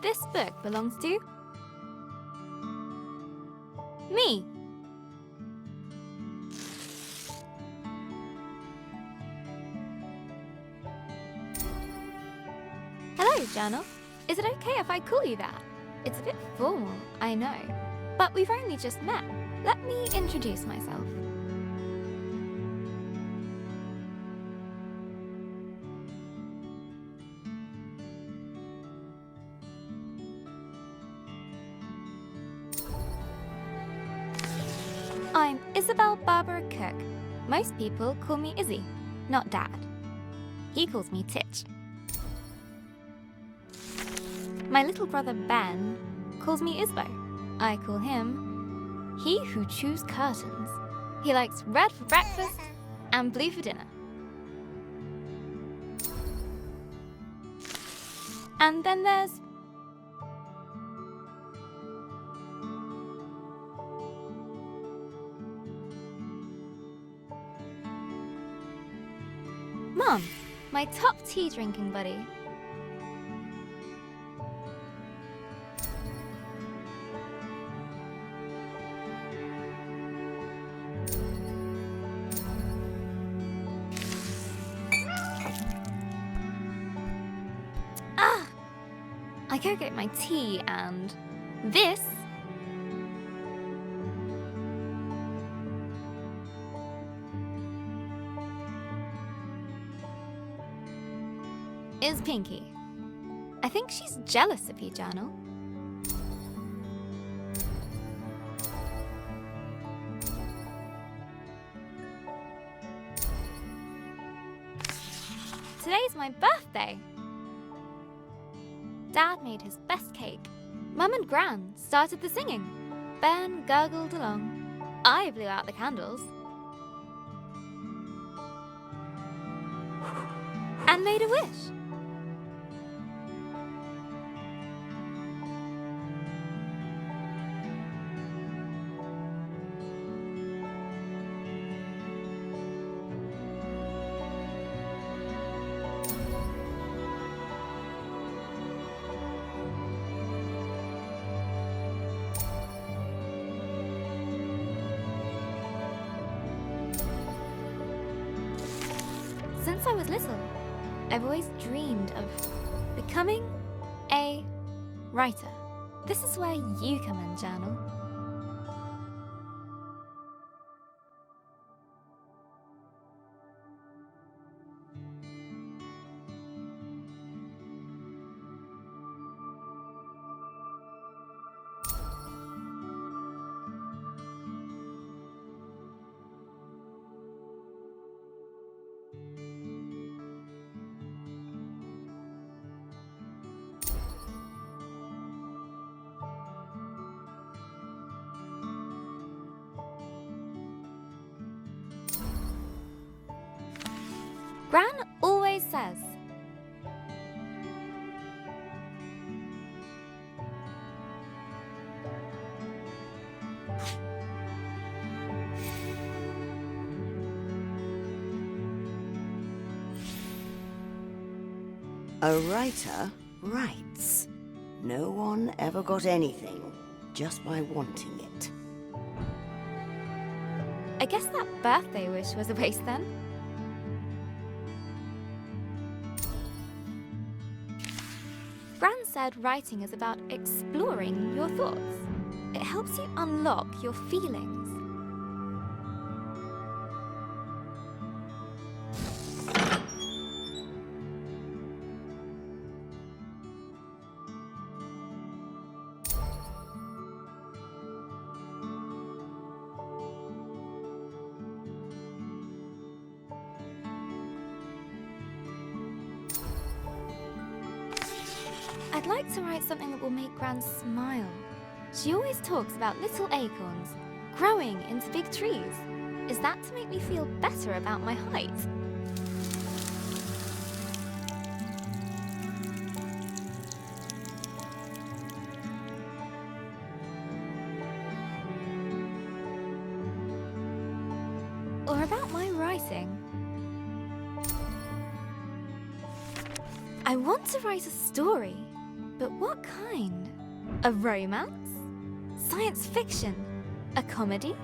this book belongs to me. Hello, journal. Is it okay if I call you that? It's a bit formal, I know, but we've only just met. Let me introduce myself. I'm Isabel Barbara Cook. Most people call me Izzy, not Dad. He calls me Titch. My little brother Ben calls me Isbo. I call him He Who Chews Curtains. He likes red for breakfast and blue for dinner. And then there's Mom, my top tea drinking buddy. I go get my tea and this is Pinky. I think she's jealous of you, Journal. Today's my birthday. Dad made his best cake. Mum and Gran started the singing. Ben gurgled along. I blew out the candles. And made a wish. Since I was little, I've always dreamed of becoming a writer. This is where you come in, Journal. Gran always says, a writer writes. No one ever got anything just by wanting it. I guess that birthday wish was a waste then. Gran said writing is about exploring your thoughts. It helps you unlock your feelings. I'd like to write something that will make Gran smile. She always talks about little acorns growing into big trees. Is that to make me feel better about my height? Or about my writing? I want to write a story. But what kind? A romance? Science fiction? A comedy?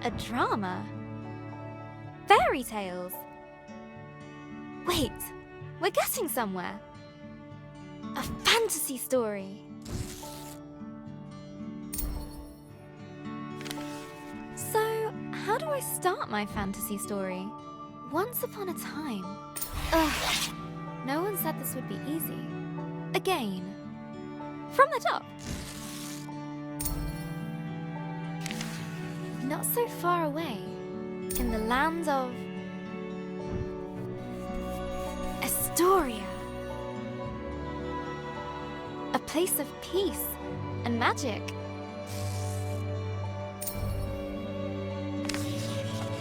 A drama? Fairy tales? Wait, we're getting somewhere. A fantasy story. So, how do I start my fantasy story? Once upon a time. Ugh, no one said this would be easy. Again. From the top. Not so far away, in the land of Astoria. A place of peace and magic.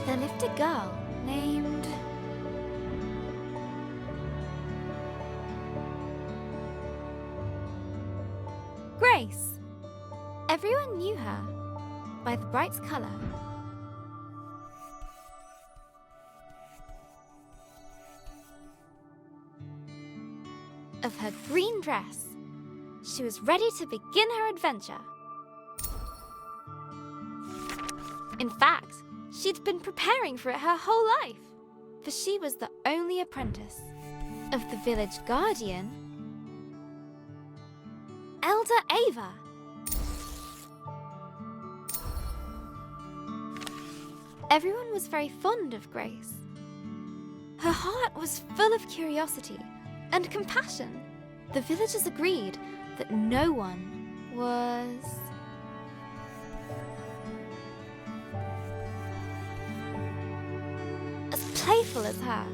There lived a girl named Grace. Everyone knew her by the bright color of her green dress. She was ready to begin her adventure. In fact, she'd been preparing for it her whole life, for she was the only apprentice of the village guardian, Elder Ava. Everyone was very fond of Grace. Her heart was full of curiosity and compassion. The villagers agreed that no one was as playful as her.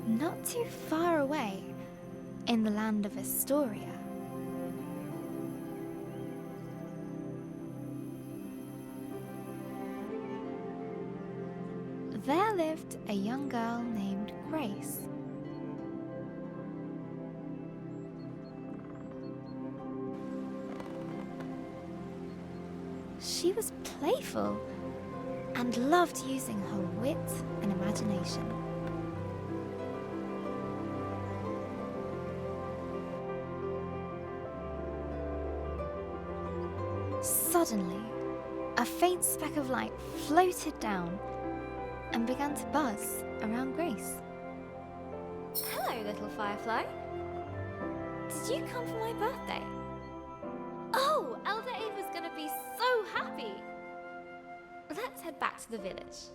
Not too far away, in the land of Astoria, there lived a young girl named Grace. She was playful and loved using her wit and imagination. Suddenly, a faint speck of light floated down and began to buzz around Grace. Hello, little firefly. Did you come for my birthday? Oh, Elder Ava's gonna be so happy. Let's head back to the village.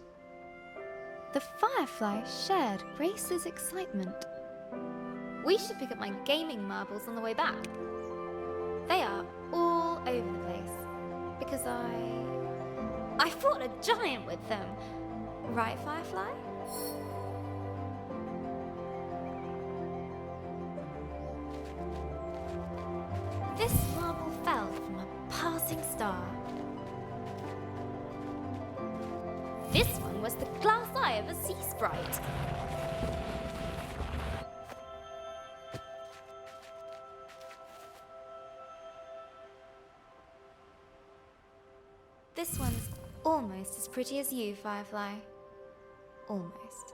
The firefly shared Grace's excitement. We should pick up my gaming marbles on the way back. They are all over the place because I fought a giant with them. Right, Firefly? This marble fell from a passing star. This one was the glass eye of a sea sprite. This one's almost as pretty as you, Firefly. Almost.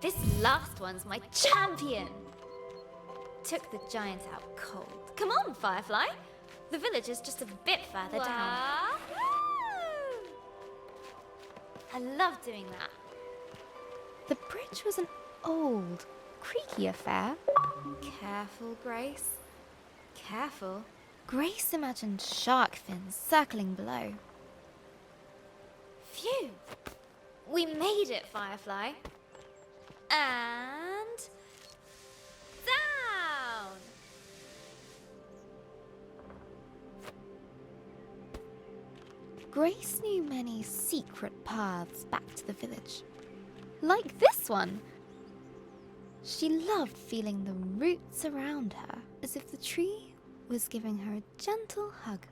This last one's my champion! Took the giant out cold. Come on, Firefly! The village is just a bit further down. I love doing that. The bridge was an old, creaky affair. Careful, Grace. Careful. Grace imagined shark fins circling below. Phew! We made it, Firefly. And down! Grace knew many secret paths back to the village. Like this one. She loved feeling the roots around her, as if the tree was giving her a gentle hug.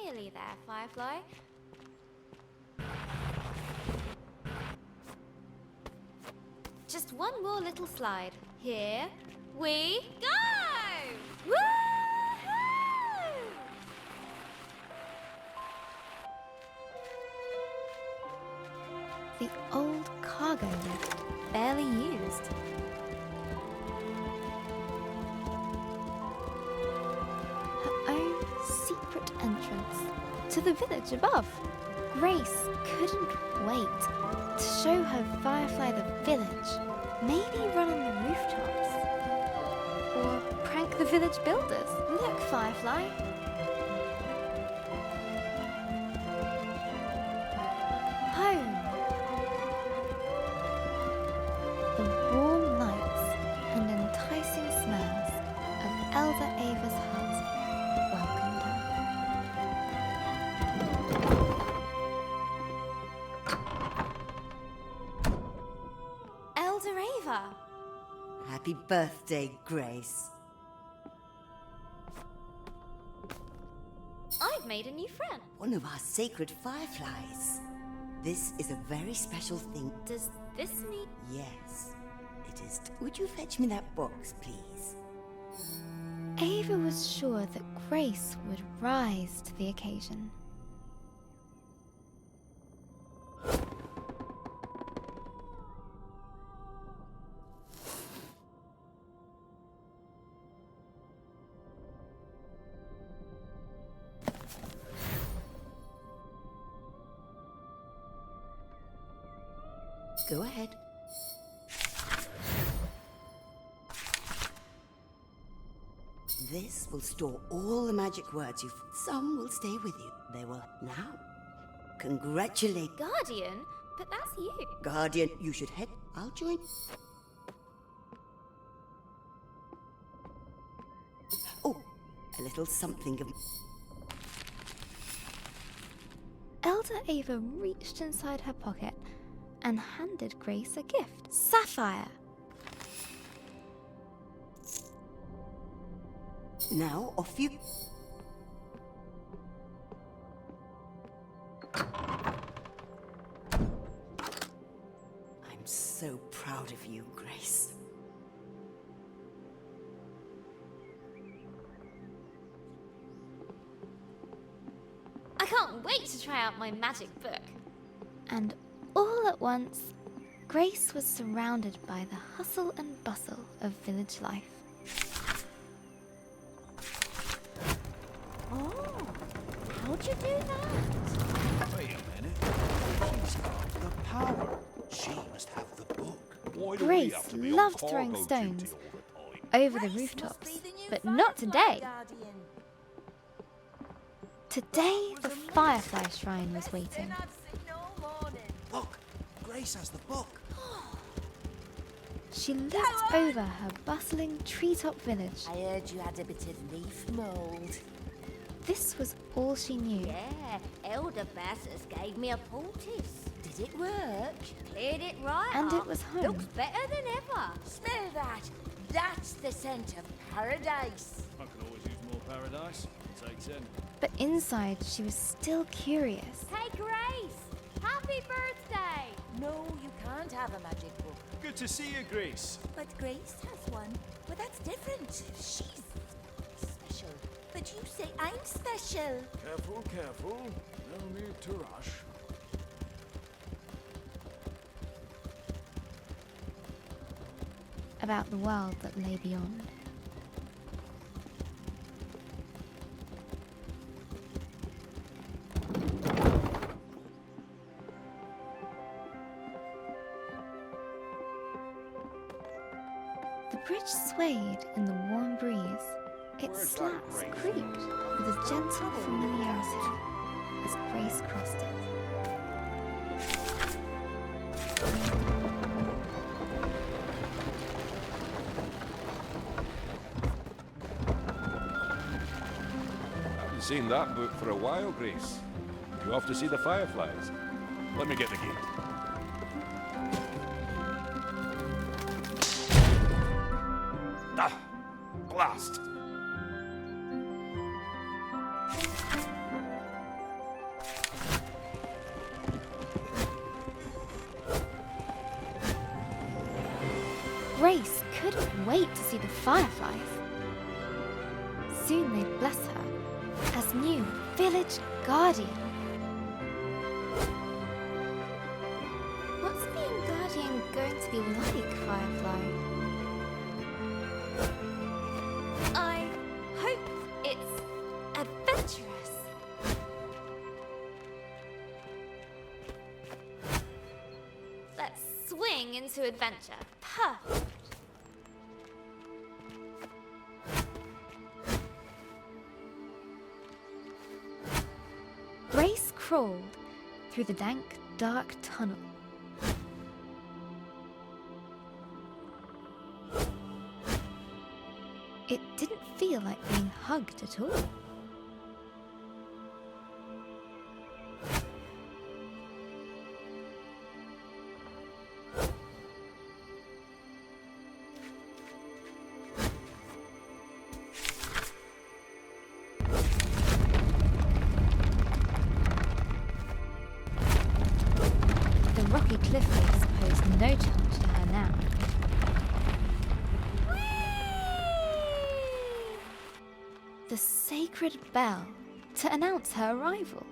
Nearly there, firefly. Just one more little slide. Here we go! Woohoo! The old cargo lift, barely used. Her own secret entrance to the village above. Grace couldn't wait to show her Firefly the village. Maybe run on the rooftops. Or prank the village builders. Look, Firefly. Home. The warm lights and enticing smells of Elder Ava's hut welcomed her. Elder Ava! Happy birthday, Grace. I've made a new friend. One of our sacred fireflies. This is a very special thing. Does this mean... Yes, it is. Would you fetch me that box, please? Ava was sure that Grace would rise to the occasion. Go ahead. This will store all the magic words you've... Some will stay with you. They will now. Congratulate... Guardian? But that's you. Guardian, you should head... I'll join... Oh, a little something of... Elder Ava reached inside her pocket and handed Grace a gift. Sapphire! Now, off you... I'm so proud of you, Grace. I can't wait to try out my magic book. And all at once, Grace was surrounded by the hustle and bustle of village life. Oh, how'd you do that? Wait a minute. She's got the power. She must have the book. Why do we Grace have to be on loved cargo throwing duty stones all the time? over the rooftops, but not today. Today, the Firefly Shrine was waiting. Look, Grace has the book. She looked over her bustling treetop village. I heard you had a bit of leaf mould. This was all she knew. Yeah, Elder Bassus gave me a poultice. Did it work? Cleared it right And up. it was home. Looks better than ever. Smell that! That's the scent of paradise. I could always use more paradise. Take 10. But inside, she was still curious. Hey, Grace! Happy birthday! No, you can't have a magic book. Good to see you, Grace. But Grace has one. But that's different. She's special. But you say I'm special. Careful, careful. No need to rush. About the world that lay beyond. The bridge swayed in the warm breeze. Its slats creaked with a gentle familiarity as Grace crossed it. Haven't seen that book for a while, Grace. You off to see the fireflies? Let me get the gate. Ah! Blast! just couldn't wait to see the fireflies. Soon they'd bless her as new village guardian. What's being guardian going to be like, Firefly? I hope it's adventurous. Let's swing into adventure. Perfect. Grace crawled through the dank, dark tunnel. It didn't feel like being hugged at all. The rocky cliff face posed no challenge to her now. The sacred bell to announce her arrival.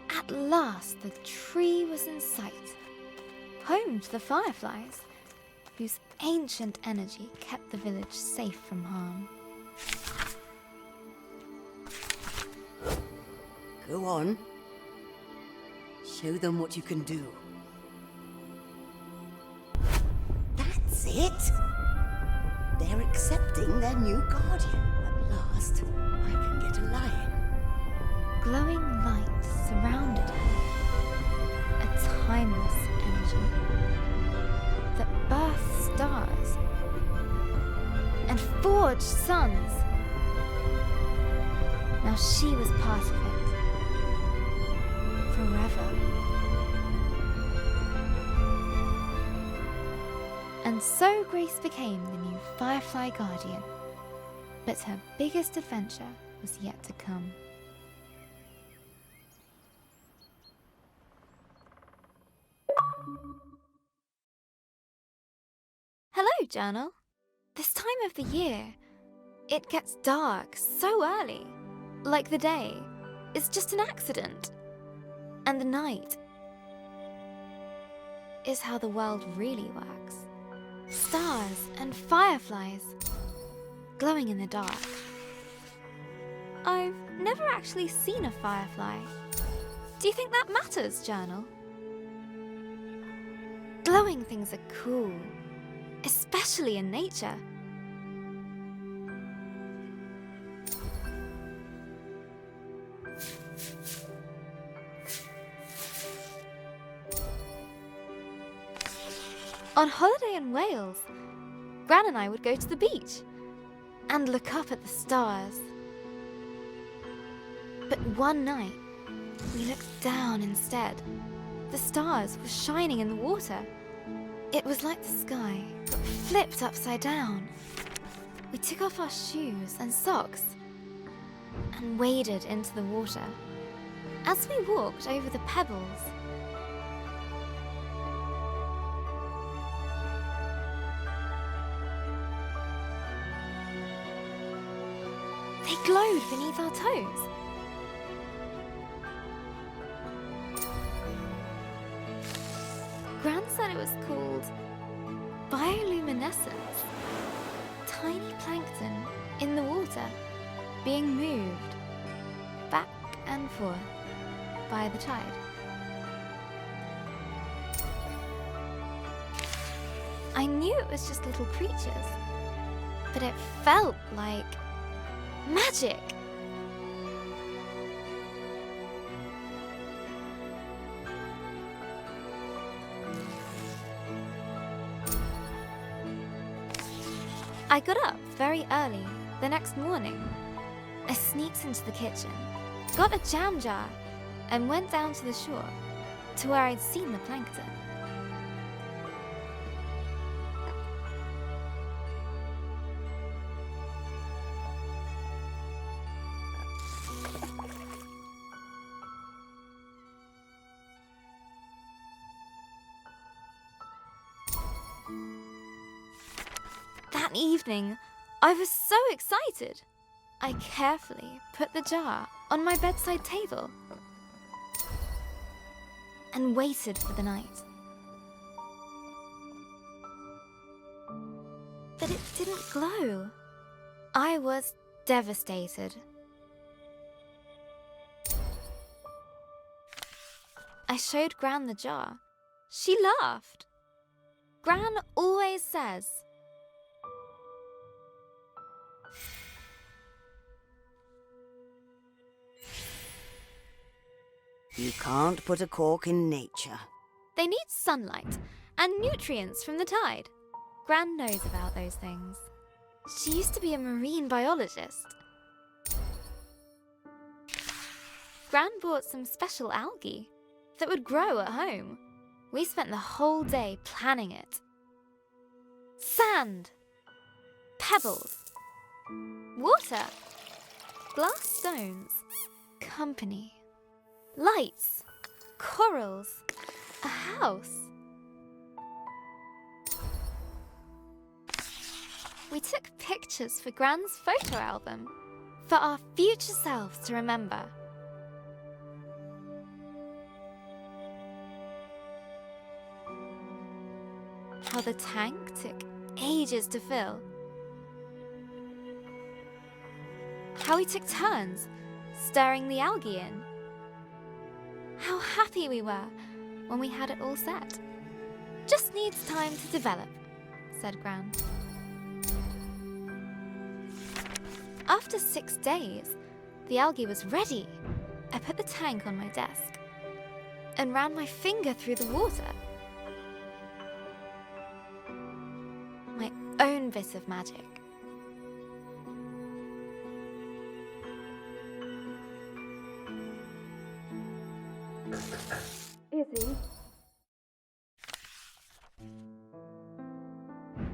At last, the tree was in sight, home to the fireflies, whose ancient energy kept the village safe from harm. Go on. Show them what you can do. That's it! They're accepting their new guardian. At last, I can get a lion. Glowing light surrounded her, a timeless energy that birthed stars and forged suns. Now she was part of it, forever. And so Grace became the new Firefly Guardian, but her biggest adventure was yet to come. Hello, Journal. This time of the year, it gets dark so early. Like the day is just an accident. And the night is how the world really works. Stars and fireflies glowing in the dark. I've never actually seen a firefly. Do you think that matters, Journal? Glowing things are cool, especially in nature. On holiday in Wales, Gran and I would go to the beach and look up at the stars. But one night, we looked down instead. The stars were shining in the water. It was like the sky got flipped upside down. We took off our shoes and socks and waded into the water. As we walked over the pebbles, they glowed beneath our toes. Gran said it was called bioluminescence. Tiny plankton in the water being moved back and forth by the tide. I knew it was just little creatures, but it felt like magic. I got up very early the next morning. I sneaked into the kitchen, got a jam jar, and went down to the shore to where I'd seen the plankton. evening, I was so excited. I carefully put the jar on my bedside table and waited for the night. But it didn't glow. I was devastated. I showed Gran the jar. She laughed. Gran always says, You can't put a cork in nature. they need sunlight and nutrients from the tide. Gran knows about those things. She used to be a marine biologist. Gran bought some special algae that would grow at home. We spent the whole day planning it. Sand, pebbles, water, glass stones, company, lights, corals, a house. We took pictures for Gran's photo album for our future selves to remember. How the tank took ages to fill. How we took turns stirring the algae in. How happy we were when we had it all set. Just needs time to develop, said Gran. After 6 days, the algae was ready. I put the tank on my desk and ran my finger through the water. My own bit of magic. Izzy?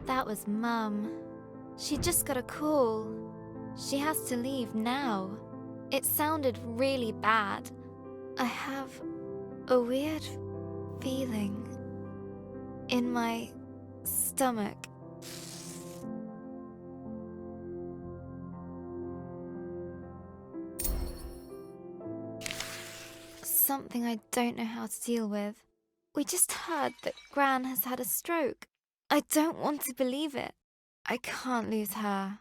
That was Mum. She just got a call. She has to leave now. It sounded really bad. I have a weird feeling in my stomach. Something I don't know how to deal with. We just heard that Gran has had a stroke. I don't want to believe it. I can't lose her.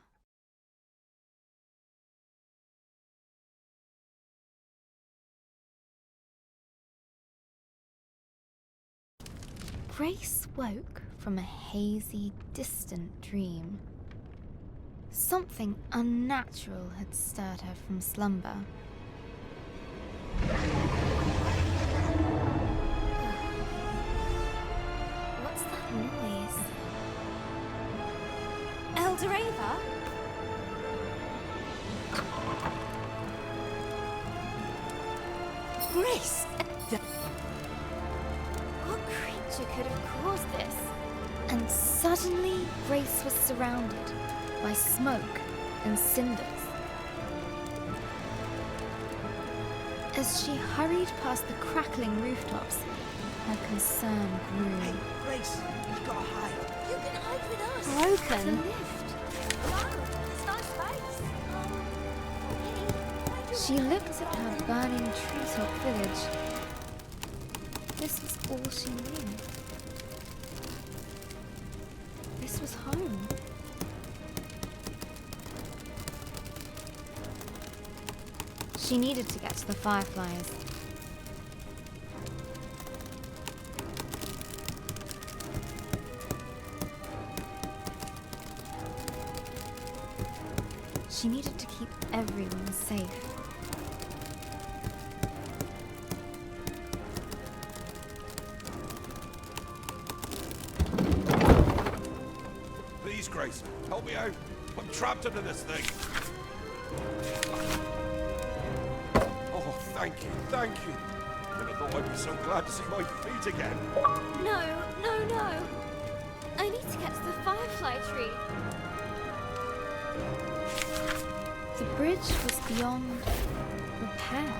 Grace woke from a hazy, distant dream. Something unnatural had stirred her from slumber. What's that noise? Eldoreva? Grace! What creature could have caused this? And suddenly, Grace was surrounded by smoke and cinders. As she hurried past the crackling rooftops, her concern grew. Hey, Grace, you gotta hide. You can hide with us. Broken. The lift. Wow, it's nice space. Okay. She looked at her burning treetop village. This was all she knew. This was home. She needed to get to the fireflies. She needed to keep everyone safe. Please, Grace, help me out. I'm trapped under this thing. Oh, thank you, thank you. Never thought I'd be so glad to see my feet again. No, no, no. I need to get to the firefly tree. The bridge was beyond repair.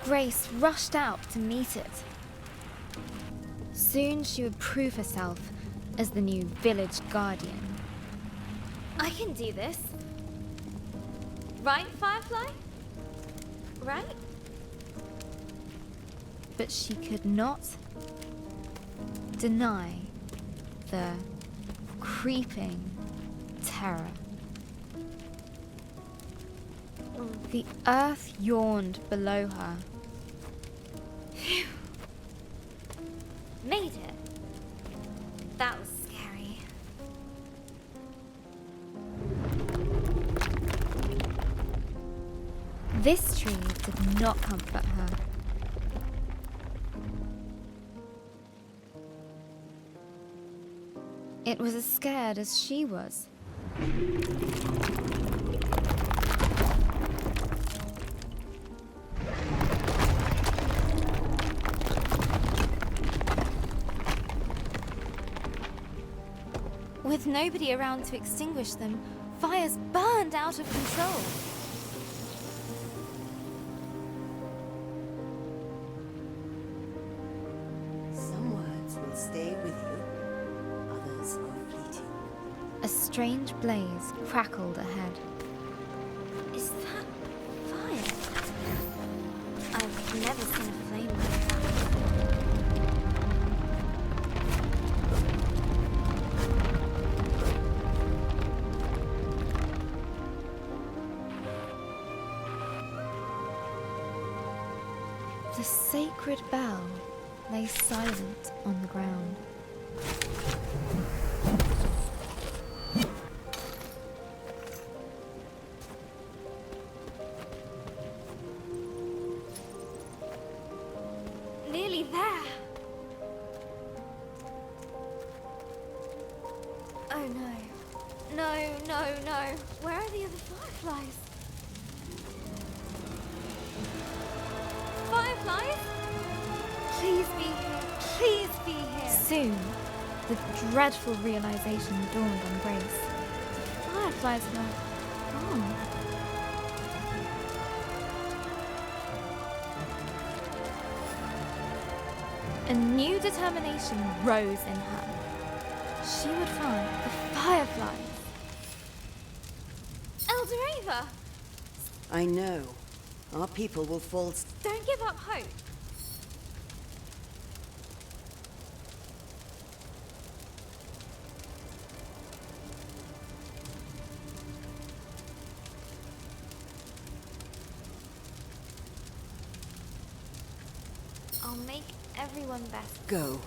Grace rushed out to meet it. Soon she would prove herself as the new village guardian. I can do this. Right, Firefly? Right? But she could not deny the creeping terror. The earth yawned below her. Phew. Made it. That was scary. This tree did not comfort her. It was as scared as she was. With nobody around to extinguish them, fires burned out of control. Some words will stay with you, others are fleeting. A strange blaze crackled ahead. Is that fire? I've never seen a flame like that. The sacred bell lay silent on the ground. Nearly there. Oh no. No, no, no. Where are the other fireflies? Fireflies? Please be here. Please be here. Soon, the dreadful realization dawned on Grace. The fireflies were gone. A new determination rose in her. She would find the fireflies. Eldoreva! I know. Our people will fall. Don't give up hope. I'll make everyone better. Go,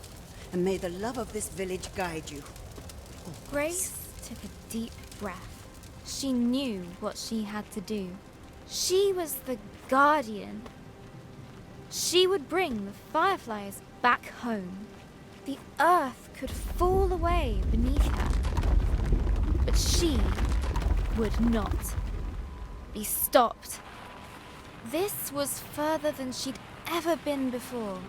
and may the love of this village guide you. Grace took a deep breath. She knew what she had to do. She was the guardian. She would bring the fireflies back home. The earth could fall away beneath her. But she would not be stopped. This was further than she'd ever been before.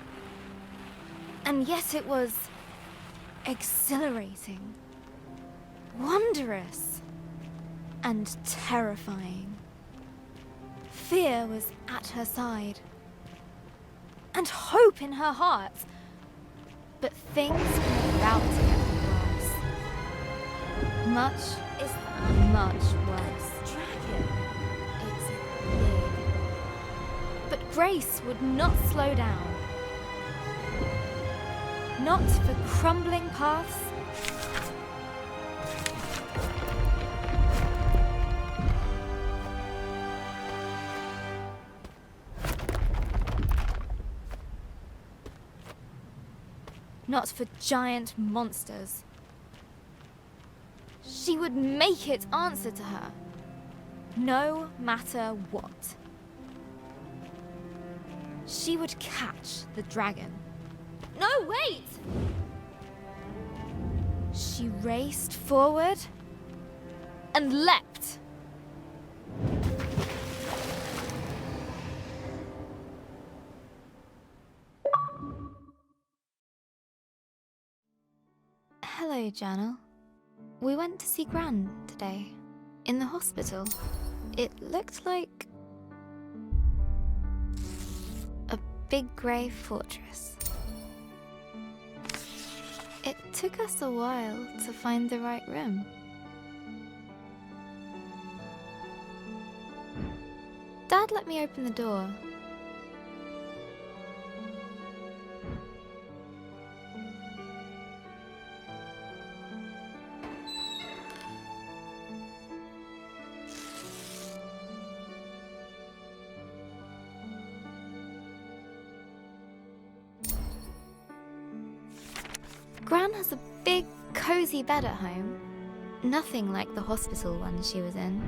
And yet it was exhilarating, wondrous, and terrifying. Fear was at her side, and hope in her heart. But things were about to get worse. Much is much worse. Dragon. It's big. But Grace would not slow down. Not for crumbling paths. Not for giant monsters. She would make it answer to her, no matter what. She would catch the dragon. No, wait! She raced forward and leapt. Hello, Journal. We went to see Gran today, in the hospital. It looked like... big grey fortress. It took us a while to find the right room. Dad let me open the door. Gran has a big, cozy bed at home. Nothing like the hospital one she was in.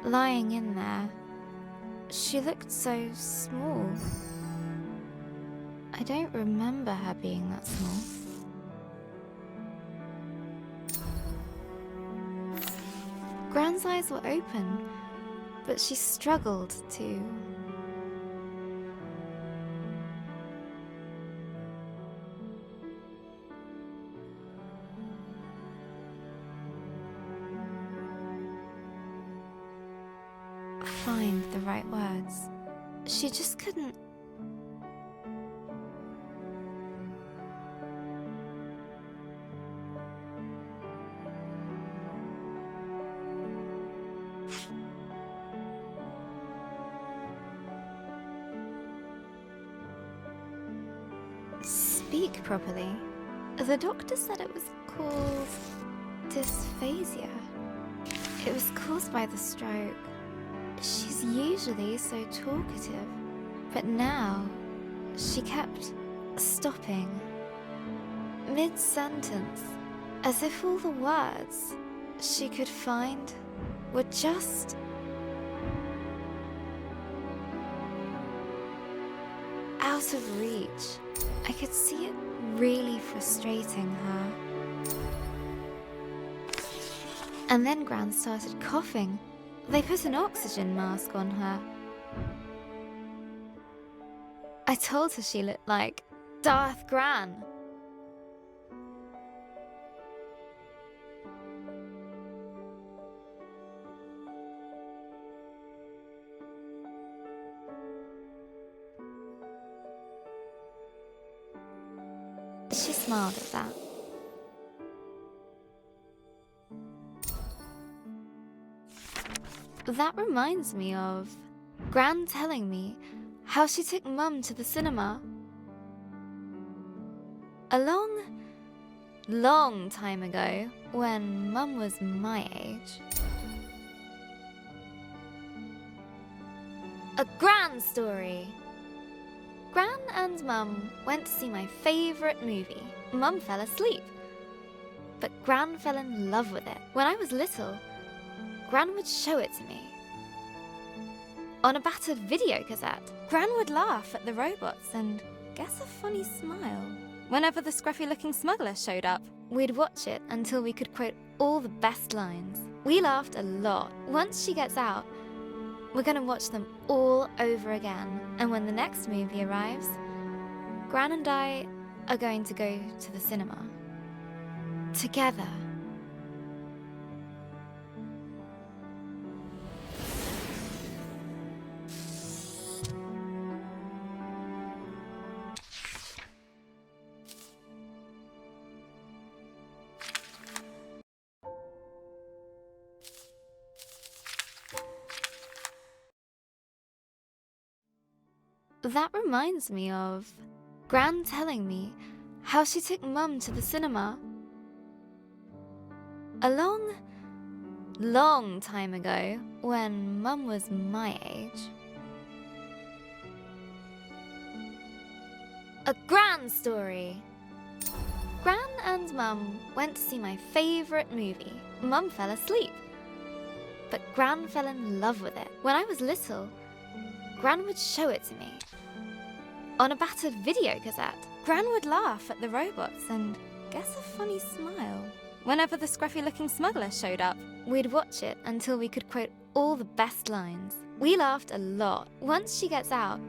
Lying in there, she looked so small. I don't remember her being that small. Gran's eyes were open, but she struggled to... find the right words. She just couldn't. Speak properly. The doctor said it was called dysphasia. It was caused by the stroke. She's usually so talkative, but now she kept stopping mid-sentence, as if all the words she could find were just out of reach. I could see it really frustrating her. And then Gran started coughing. They put an oxygen mask on her. I told her she looked like Darth Gran. She smiled at that. That reminds me of Gran telling me how she took Mum to the cinema. A long time ago, when Mum was my age. A Gran story! Gran and Mum went to see my favourite movie. Mum fell asleep, but Gran fell in love with it. When I was little, Gran would show it to me. On a battered video cassette, Gran would laugh at the robots and guess a funny smile. Whenever the scruffy-looking smuggler showed up, we'd watch it until we could quote all the best lines. We laughed a lot. Once she gets out, we're gonna watch them all over again. And when the next movie arrives, Gran and I are going to go to the cinema. Together. That reminds me of Gran telling me how she took Mum to the cinema. A long time ago, when Mum was my age. A Gran story! Gran and Mum went to see my favourite movie. Mum fell asleep, but Gran fell in love with it. When I was little, Gran would show it to me. On a battered video cassette, Gran would laugh at the robots and guess a funny smile. Whenever the scruffy-looking smuggler showed up, we'd watch it until we could quote all the best lines. We laughed a lot. Once she gets out,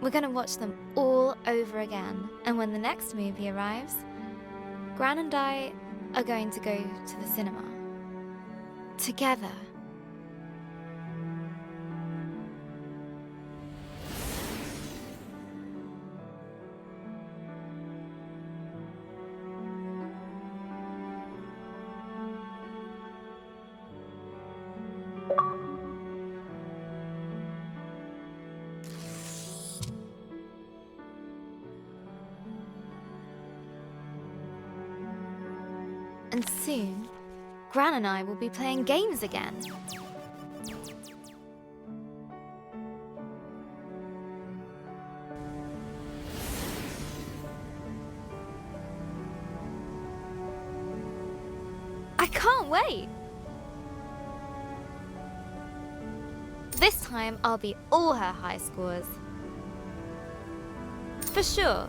we're gonna watch them all over again. And when the next movie arrives, Gran and I are going to go to the cinema. Together. soon, Gran and I will be playing games again. I can't wait! This time I'll beat all her high scores. For sure.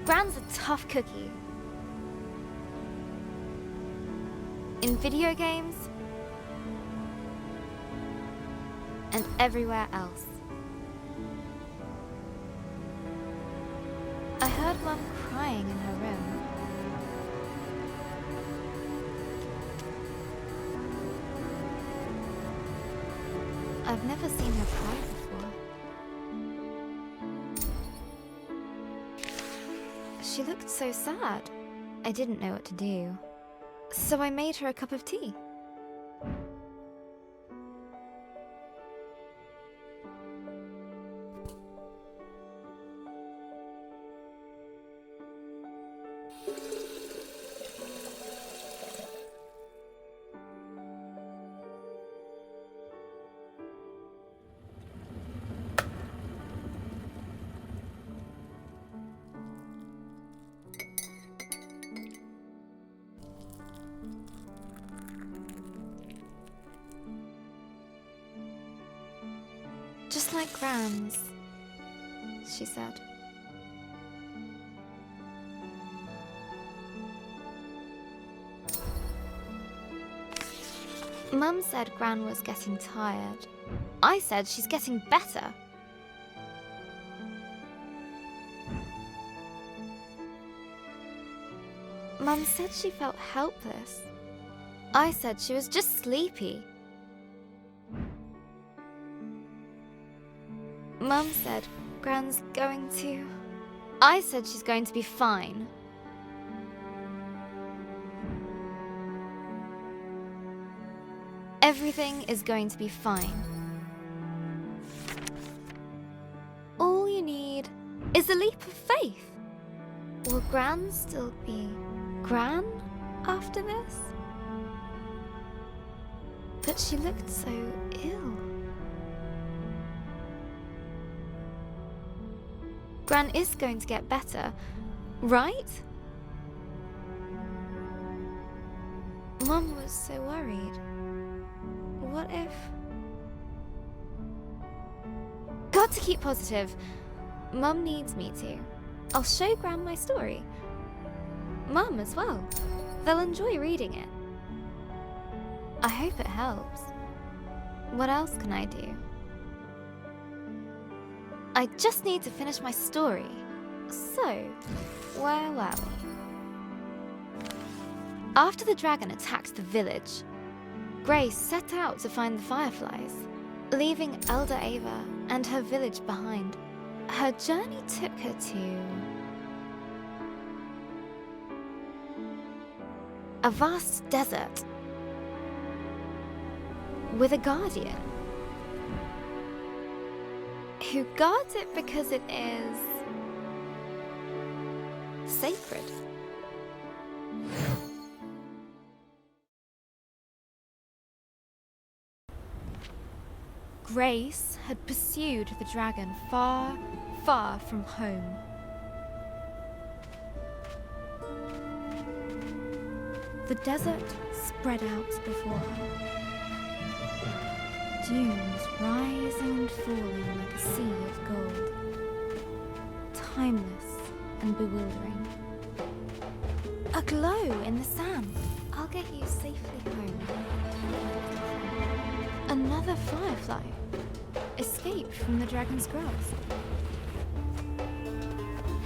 Gran's a tough cookie. In video games and everywhere else. I heard Mum crying in her room. I've never seen her cry before. She looked so sad. I didn't know what to do. So I made her a cup of tea. Just like Gran's, she said. Mum said Gran was getting tired. I said she's getting better. Mum said she felt helpless. I said she was just sleepy. Mum said Gran's going to... I said she's going to be fine. Everything is going to be fine. All you need is a leap of faith. Will Gran still be Gran after this? But she looked so ill. Gran is going to get better, right? Mum was so worried. What if... Got to keep positive. Mum needs me to. I'll show Gran my story. Mum as well. They'll enjoy reading it. I hope it helps. What else can I do? I just need to finish my story. So, where were we? After the dragon attacked the village, Grace set out to find the fireflies, leaving Elder Ava and her village behind. Her journey took her to... a vast desert with a guardian who guards it because it is sacred. Grace had pursued the dragon far, far from home. The desert spread out before her. Dunes rising and falling like a sea of gold. Timeless and bewildering. A glow in the sand. I'll get you safely home. Another firefly escaped from the dragon's grasp.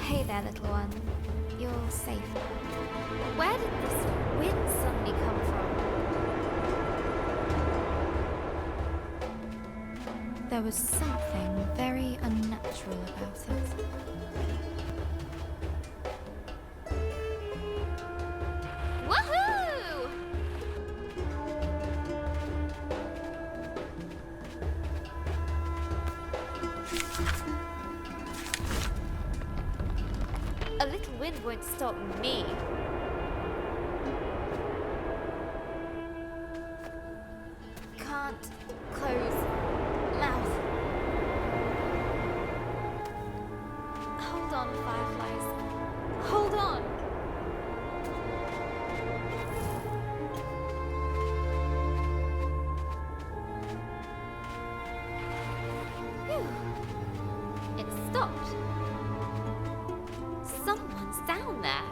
Hey there, little one. You're safe. Where did this wind suddenly come from? There was something very unnatural about it. Woohoo! won't stop me. Can't close mouth. Hold on, fireflies. Hold on. Phew. It stopped. Someone's down there.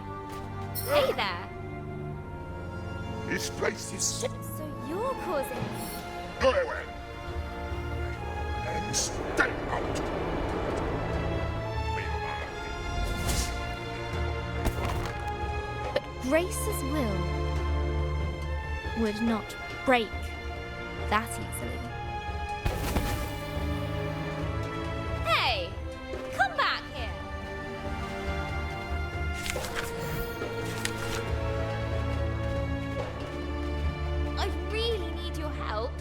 Hey there. This place is sick. So you're causing... Go away. And stay out. But Grace's will would not break that easily. Hey! Come back here! I really need your help.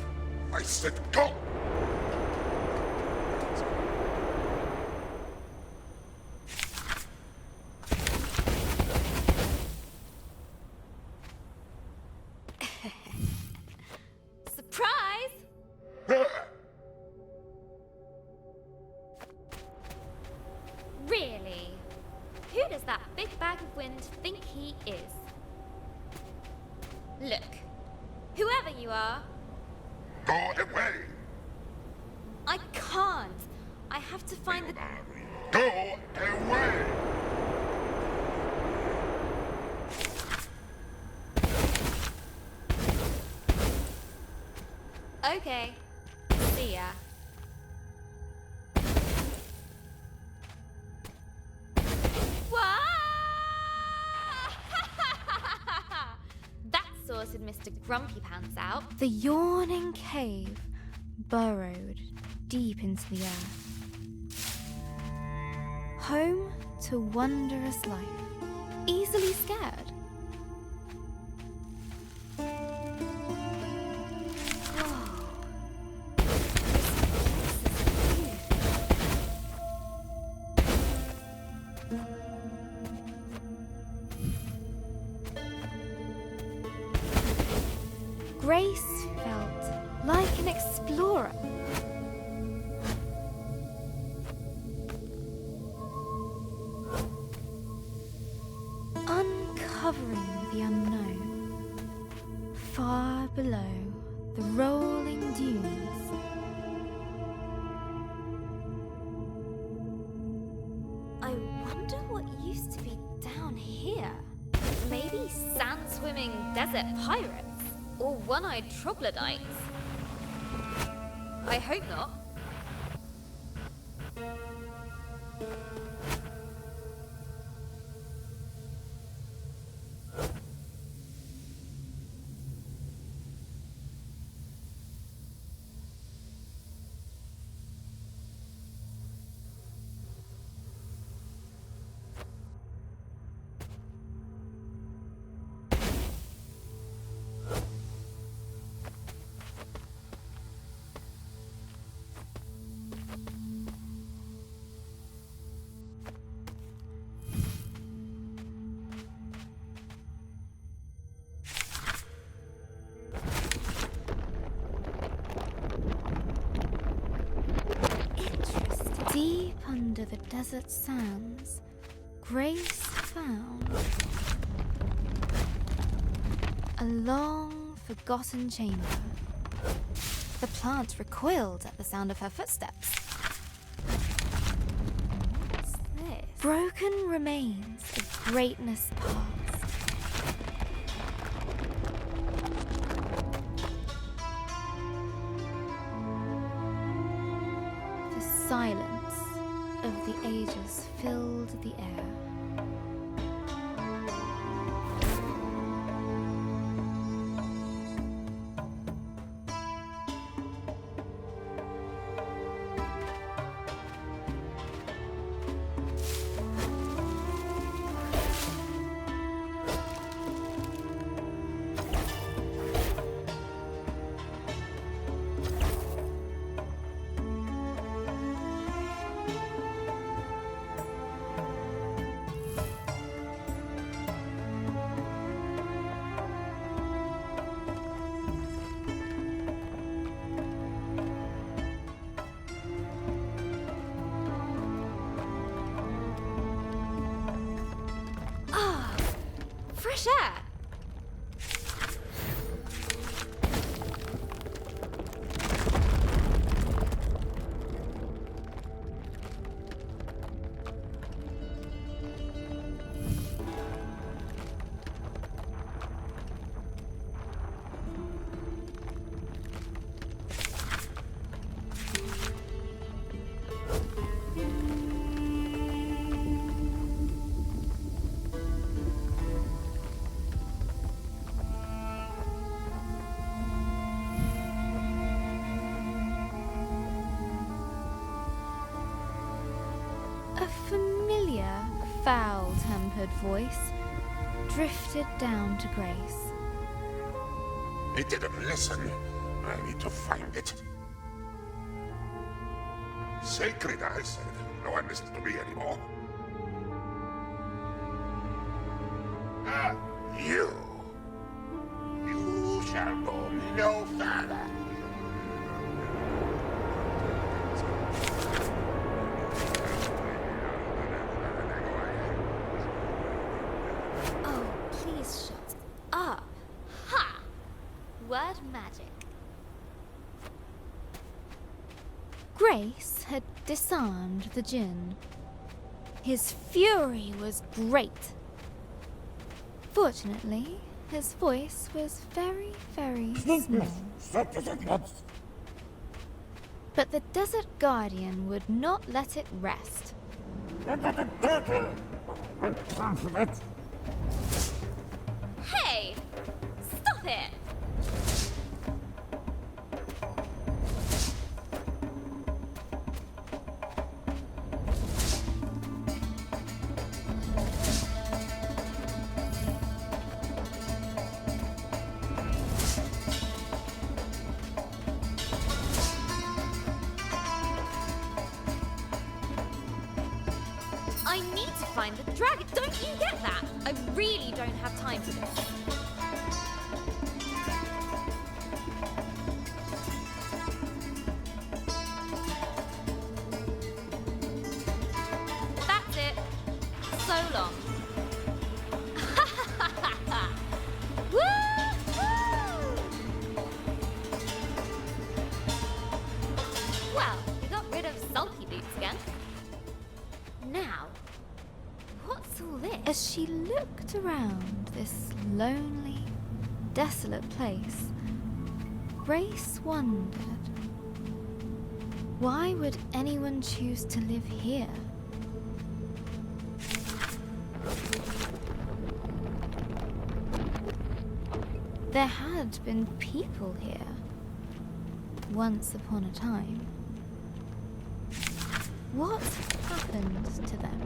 I said go. Surprise! Really? Who does that big bag of wind think he is? Look, whoever you are, Go away. I can't. I have to find the... Go away. Okay. See ya. That sorted Mr. Grumpy Pants out. The yawning cave burrowed deep into the earth. Home to wondrous life. Easily scared. Grace felt like an explorer. Uncovering the unknown, far below the rolling dunes. I wonder what used to be down here. Maybe sand-swimming desert pirates? Or one-eyed troglodytes? I hope not. Deep under the desert sands, Grace found a long forgotten chamber. The plant recoiled at the sound of her footsteps. What's this? Broken remains of greatness past. The silence of the ages filled the air. fresh air. A familiar, foul-tempered voice drifted down to Grace. He didn't listen. I need to find it. Sacred, I said. No one listens to me anymore. Ah, you. You shall go no further. Oh, please shut up. Ha! Word magic. Grace had disarmed the djinn. His fury was great. Fortunately, his voice was very, very small. But the Desert Guardian would not let it rest. Hey! Stop it! I need to find the dragon. Don't you get that? I really don't have time for this. That's it. So long. Woo-hoo! Well, we got rid of Sulky Boots again. Now, what's all this? As she looked around this lonely, desolate place, Grace wondered, why would anyone choose to live here? There had been people here, once upon a time. What happened to them?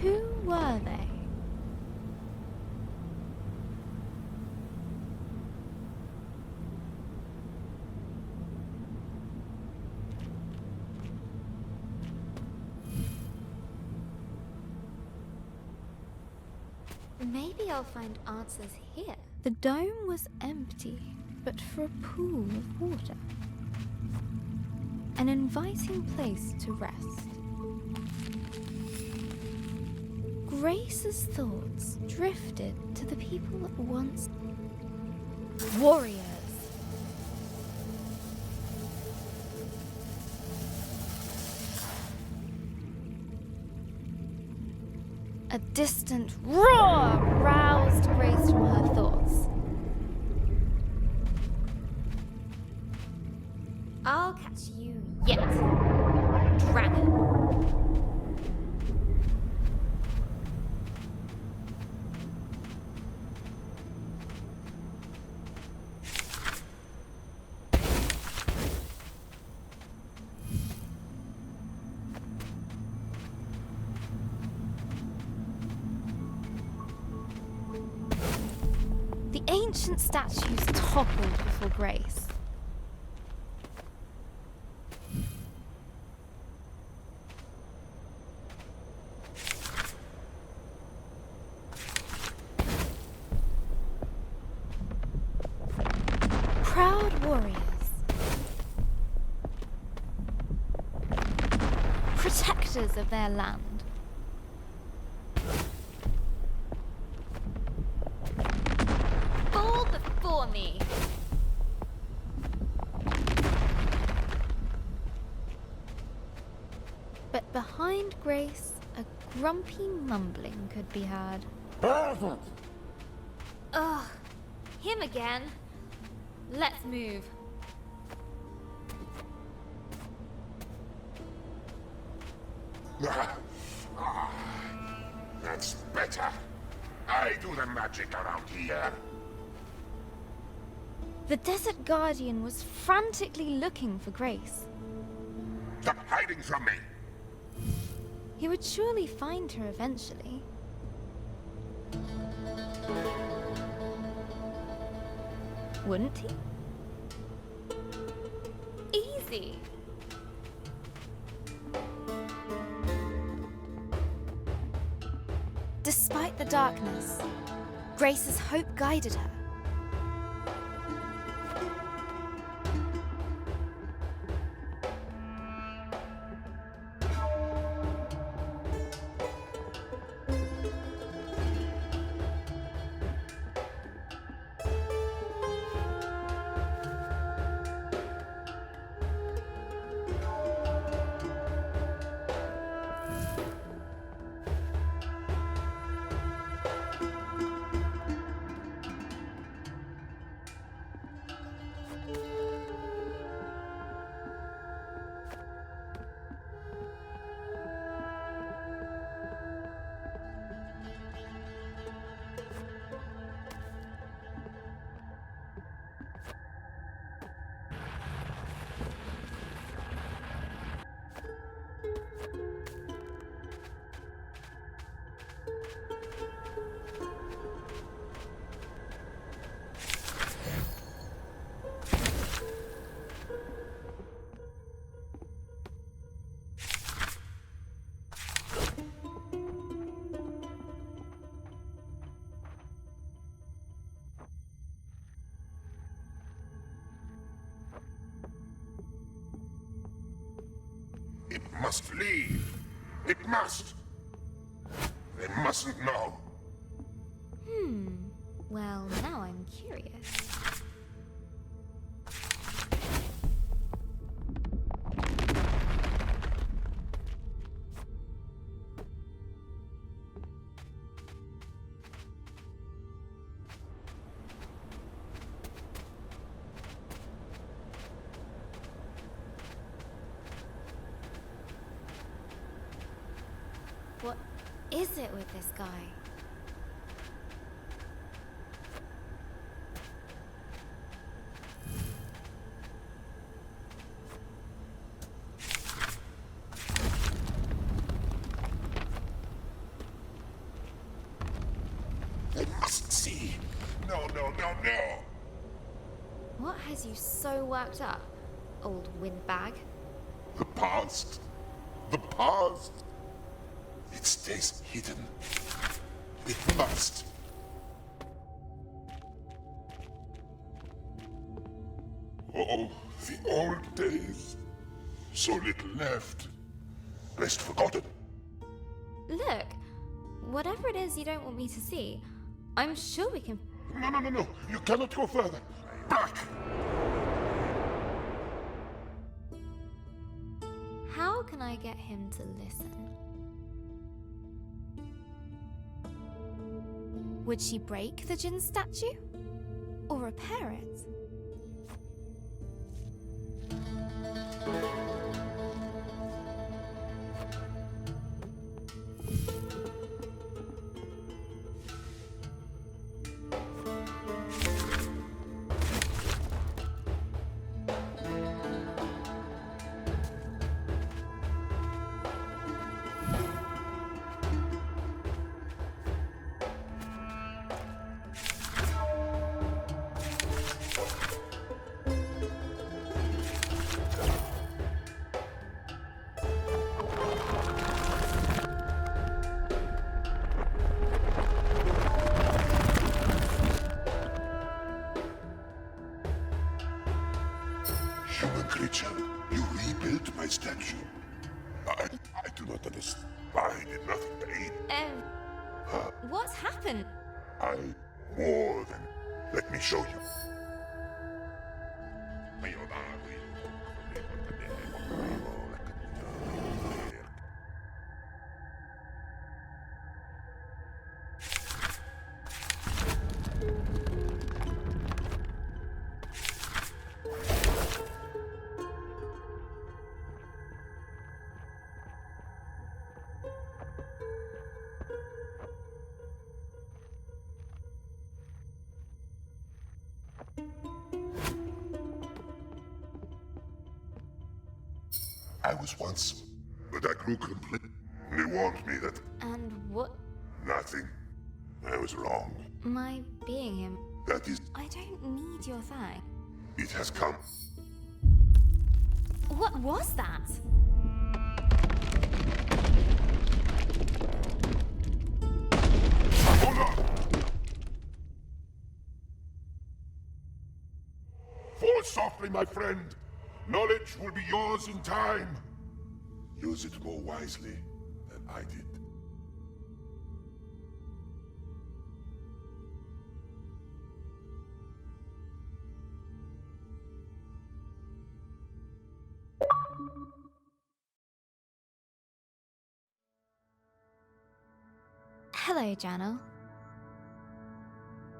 Who were they? Maybe I'll find answers here. The dome was empty, but for a pool of water. An inviting place to rest. Grace's thoughts drifted to the people that once... Warriors. A distant roar roused Grace from her thoughts. I'll catch you yet, dragon. The ancient statues toppled before Grace. Proud warriors, protectors of their land. me. But behind Grace, a grumpy mumbling could be heard. Ugh, him again. Let's move. That's better. I do the magic around here. The Desert Guardian was frantically looking for Grace. Stop hiding from me. He would surely find her eventually. Wouldn't he? Easy. Despite the darkness, Grace's hope guided her. It must leave. It must. They mustn't know. Well, now I'm curious. What is it with this guy? They must see. No, no, no, no. What has you so worked up, old windbag? The past. The past. It stays hidden. It must. Oh, the old days. So little left. Best forgotten. Look, whatever it is you don't want me to see, I'm sure we can... No, no, no, no. You cannot go further. Back. How can I get him to listen? Would she break the Jinn statue? Or repair it? Human creature, you rebuilt my statue. I do not understand. I did nothing to aid. What's happened? More than... Let me show you. I was once, but I grew complete. They warned me that And what? nothing. I was wrong. My being him. That is, I don't need your thanks. it has come. What was that? Hold on! Fall softly, my friend. Knowledge will be yours in time. Use it more wisely than I did. Hello, Journal.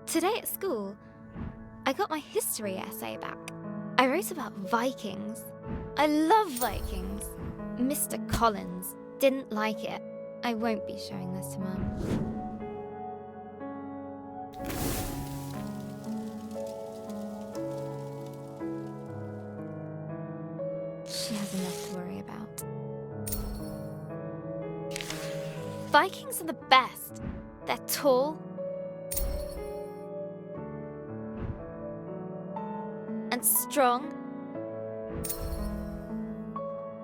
Today at school, I got my history essay back. I wrote about Vikings. I love Vikings. Mr. Collins didn't like it. I won't be showing this to Mum. She has enough to worry about. Vikings are the best. They're tall and strong.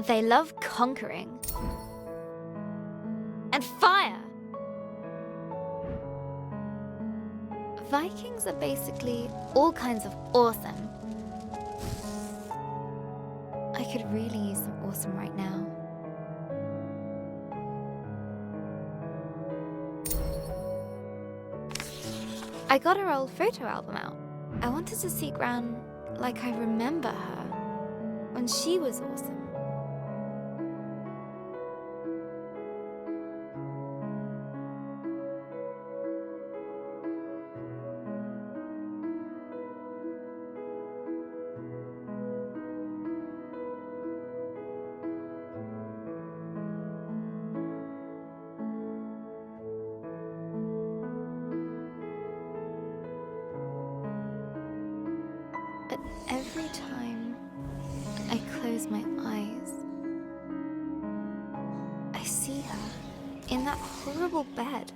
They love conquering and fire. Vikings are basically all kinds of awesome. I could really use some awesome right now. I got her old photo album out. I wanted to see Gran like I remember her when she was awesome. But every time I close my eyes, I see her in that horrible bed.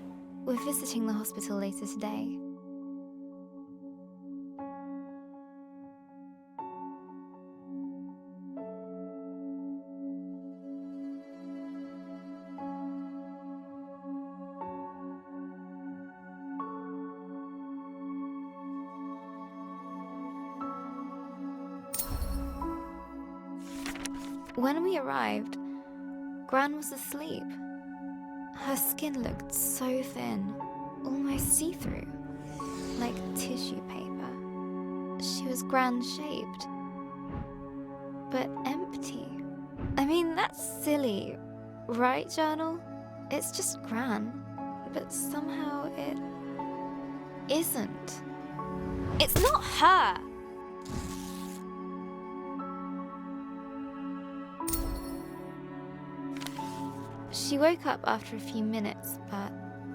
We're visiting the hospital later today. When we arrived, Gran was asleep. Her skin looked so thin, almost see-through, like tissue paper. She was Gran-shaped, but empty. I mean, that's silly, right, Journal? It's just Gran, but somehow it isn't. It's not her! She woke up after a few minutes, but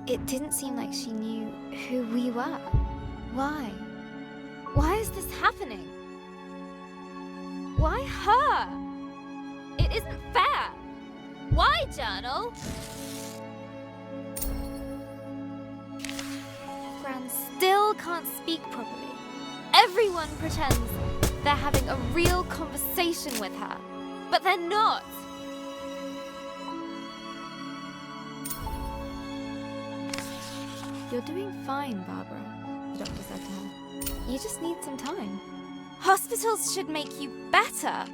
it didn't seem like she knew who we were. Why? Why is this happening? Why her? It isn't fair. Why, Journal? Gran still can't speak properly. Everyone pretends they're having a real conversation with her, but they're not. You're doing fine, Barbara, the doctor said to her. You just need some time. Hospitals should make you better.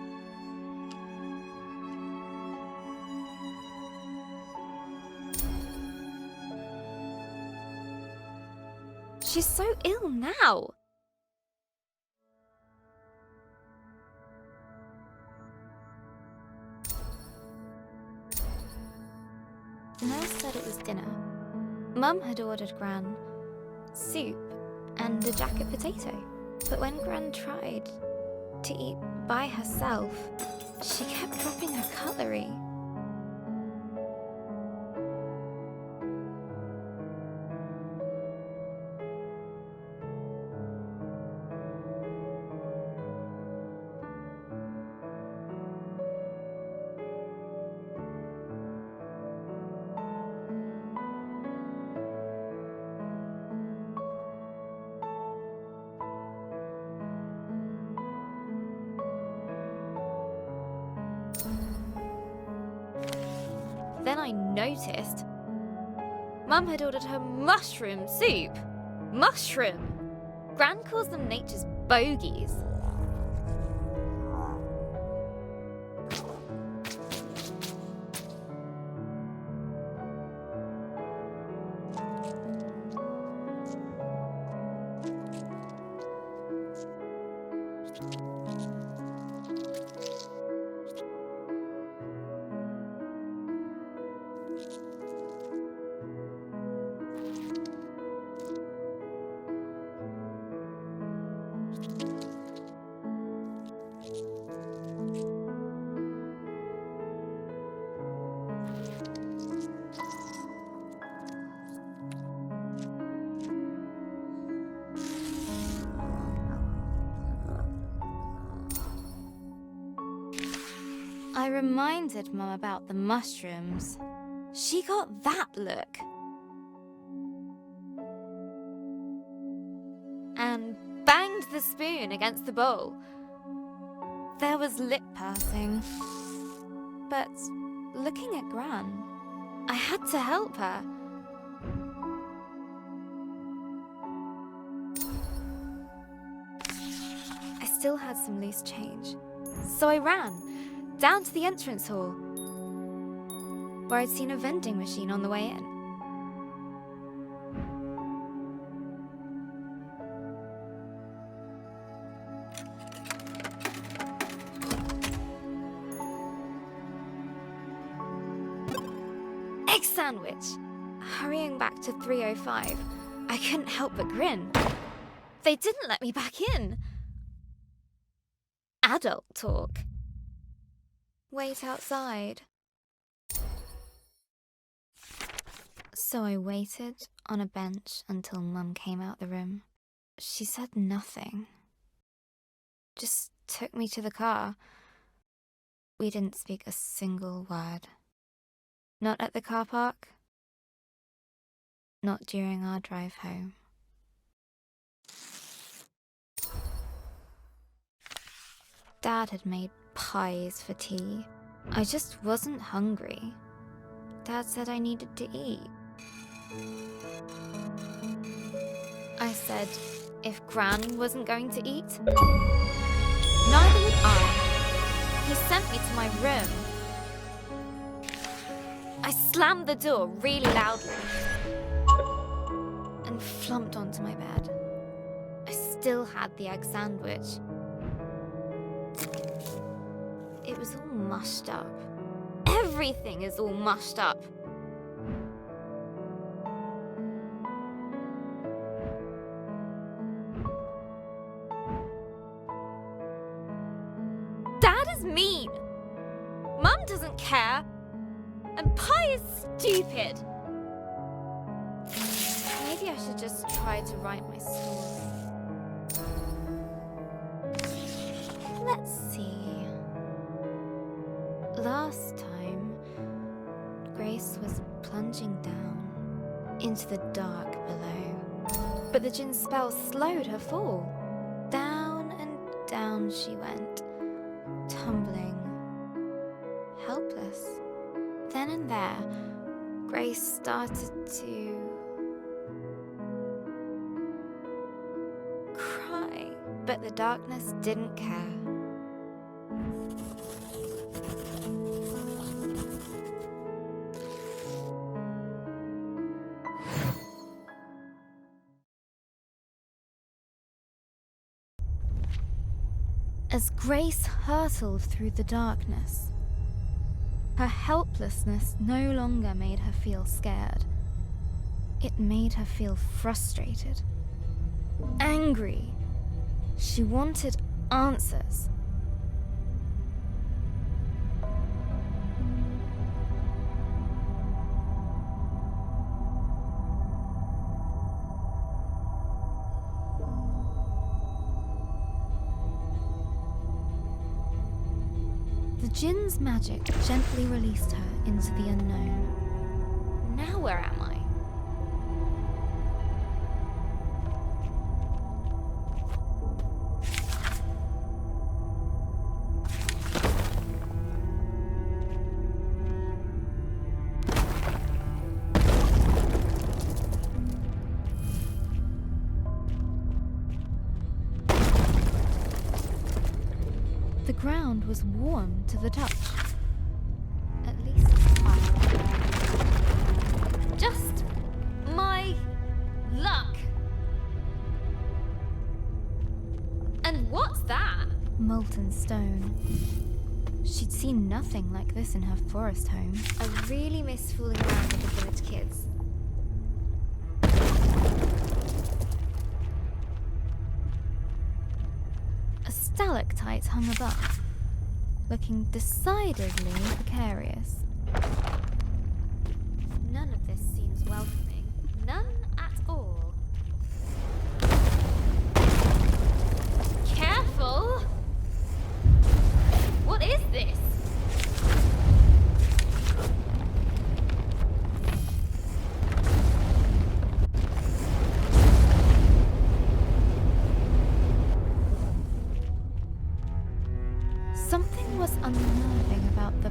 She's so ill now. dinner. Mum had ordered Gran soup and a jacket potato. But when Gran tried to eat by herself, she kept dropping her cutlery. Then I noticed Mum had ordered her mushroom soup. Mushroom! Gran calls them nature's bogies. I reminded Mum about the mushrooms. She got that look. And banged the spoon against the bowl. There was lip pursing. But looking at Gran, I had to help her. I still had some loose change, so I ran down to the entrance hall, where I'd seen a vending machine on the way in. Egg sandwich! Hurrying back to 305, I couldn't help but grin. They didn't let me back in. Adult talk. Wait outside. So I waited on a bench until Mum came out the room. She said nothing. Just took me to the car. We didn't speak a single word. Not at the car park. Not during our drive home. Dad had made pies for tea. I just wasn't hungry. Dad said I needed to eat. I said if Gran wasn't going to eat, neither would I. He sent me to my room. I slammed the door really loudly and flumped onto my bed. I still had the egg sandwich. It was all mushed up. Everything is all mushed up. Dad is mean. Mum doesn't care. And pie is stupid. Maybe I should just try to write my story. Let's see. Last time, Grace was plunging down into the dark below, but the djinn spell slowed her fall. Down and down she went, tumbling, helpless. Then and there, Grace started to cry, but the darkness didn't care. As Grace hurtled through the darkness, her helplessness no longer made her feel scared. It made her feel frustrated, angry. She wanted answers. The Jinn's magic gently released her into the unknown. Now where am I? The ground was warm to the touch. At least just my luck. And what's that? Molten stone. She'd seen nothing like this in her forest home. I really miss fooling around with the village kids. A stalactite hung above, looking decidedly precarious. None of this seems welcoming. None at all. Careful! What is this? Something was unnerving about the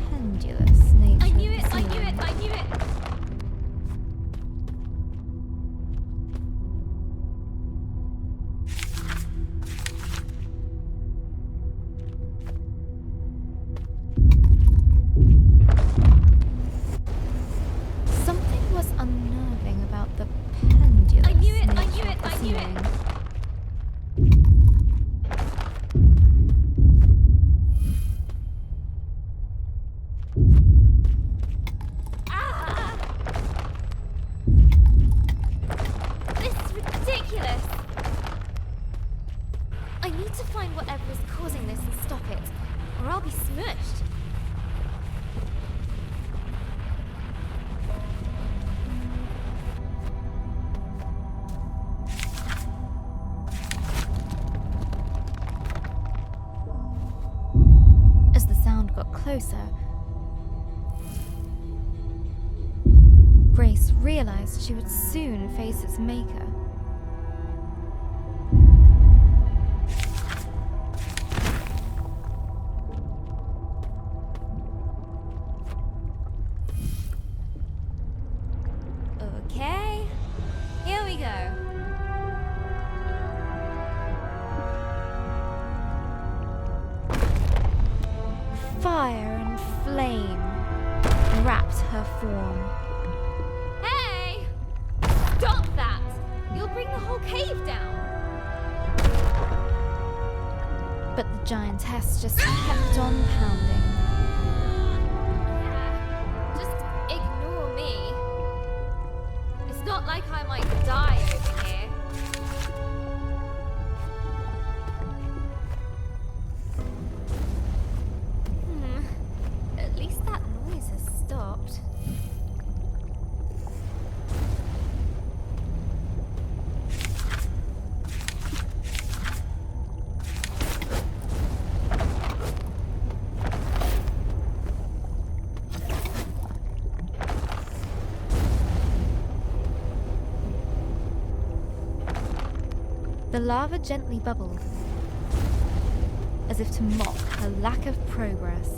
pendulous nature I knew of it, the I knew ceiling. it, I knew it! Something was unnerving about the pendulous I knew it, I nature knew it, of the I knew it. ceiling. Ah! This is ridiculous! I need to find whatever is causing this and stop it, or I'll be smushed. As the sound got closer, Grace realized she would soon face its maker. Okay, here we go. Fire and flame wrapped her form. Hey! Stop that! You'll bring the whole cave down! But the giantess just kept on pounding. Yeah, just ignore me. It's not like I might die over here. At least that noise has stopped. The lava gently bubbled, as if to mock her lack of progress.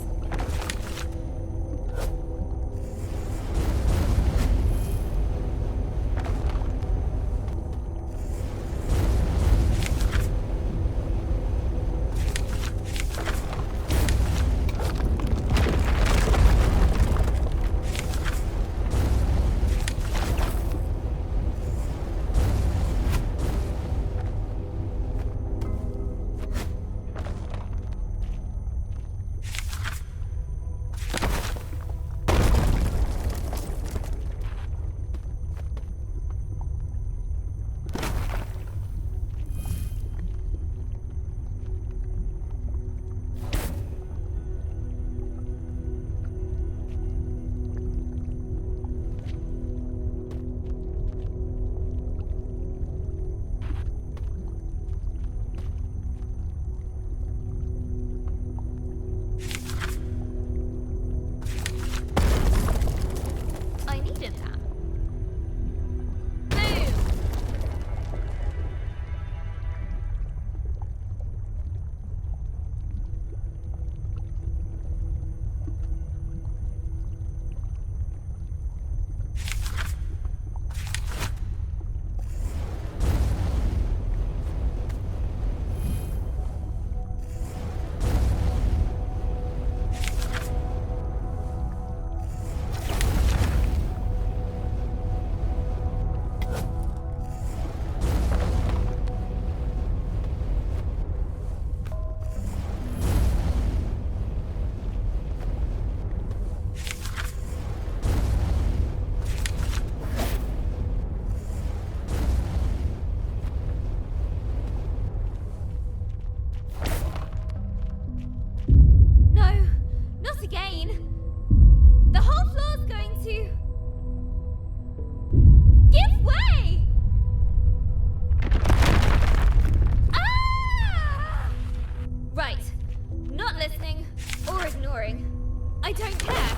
I don't care.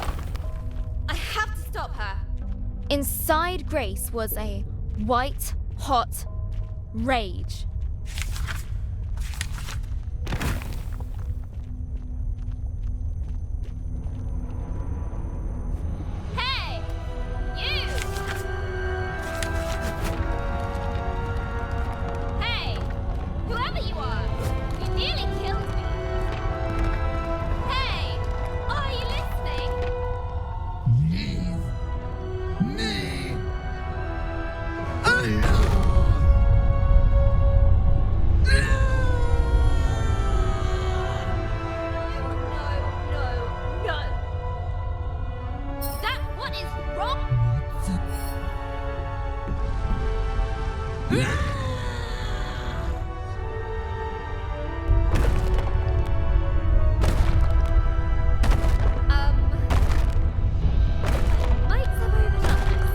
I have to stop her. Inside Grace was a white, hot rage. Hey! You! Hey! Whoever you are, you nearly killed me. Hey! Are you listening? No. That what is wrong? Might have overlooked this.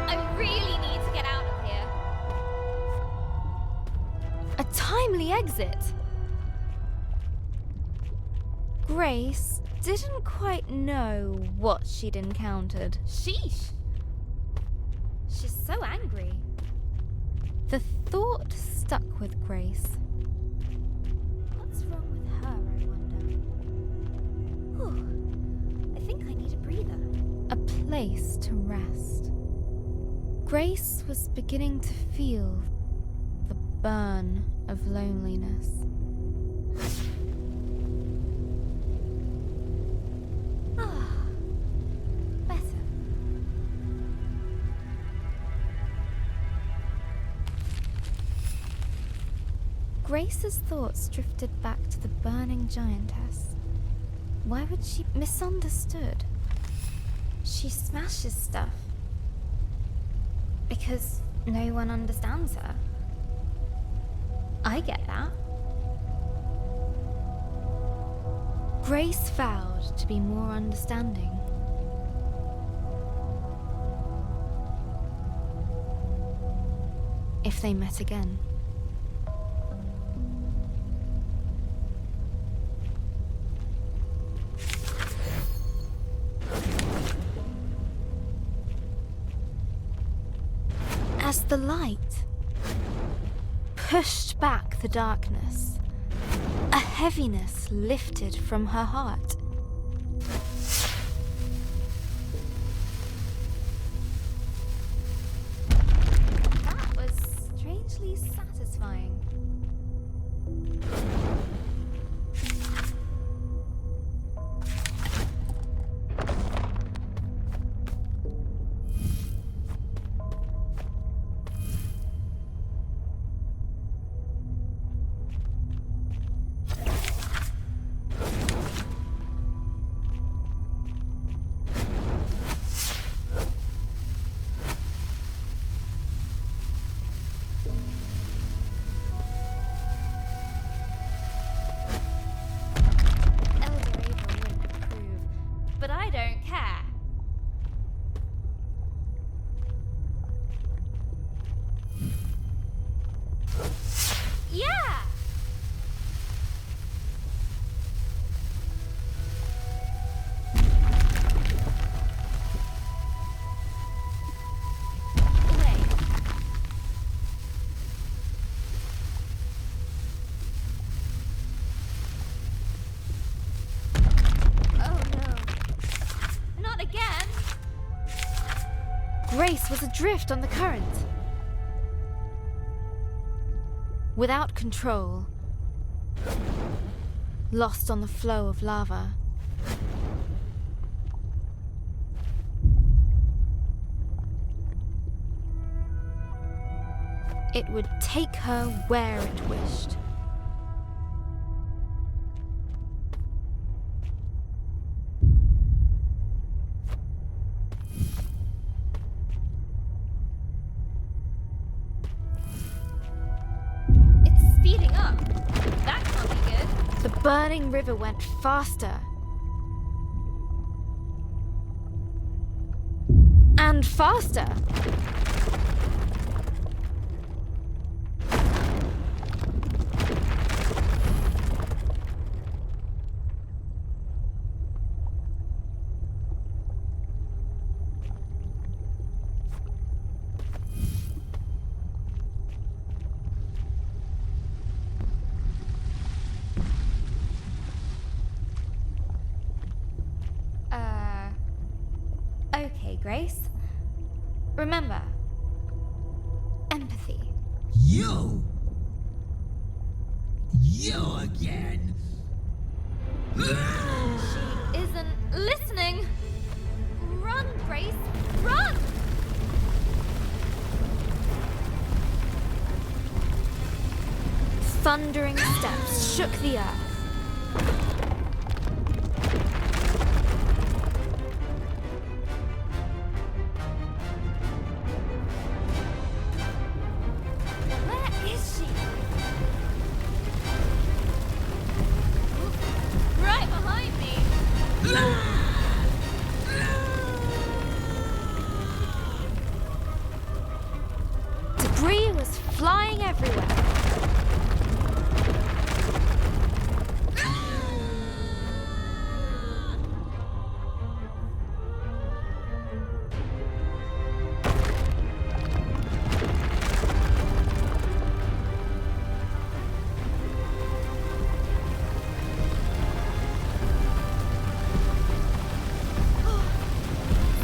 I really need to get out of here. A timely exit. Grace didn't quite know what she'd encountered. Sheesh. She's so angry. The thought stuck with Grace. What's wrong with her, I wonder? Whew. I think I need a breather. A place to rest. Grace was beginning to feel the burn of loneliness. Better. Grace's thoughts drifted back to the burning giantess. Why would she misunderstood? She smashes stuff because no one understands her. I get that. Grace vowed to be more understanding. If they met again. As the light pushed back the darkness, a heaviness lifted from her heart. That was strangely satisfying. But I don't care. Yeah! Wait. Oh no. Not again! Grace was adrift on the current. Without control, lost on the flow of lava. It would take her where it wished. It's speeding up. That can't be good. The burning river went faster. And faster. Okay, Grace. Remember, empathy. You again? She isn't listening. Run, Grace, run! Thundering steps shook the earth. Where is she? Right behind me. Debris was flying everywhere.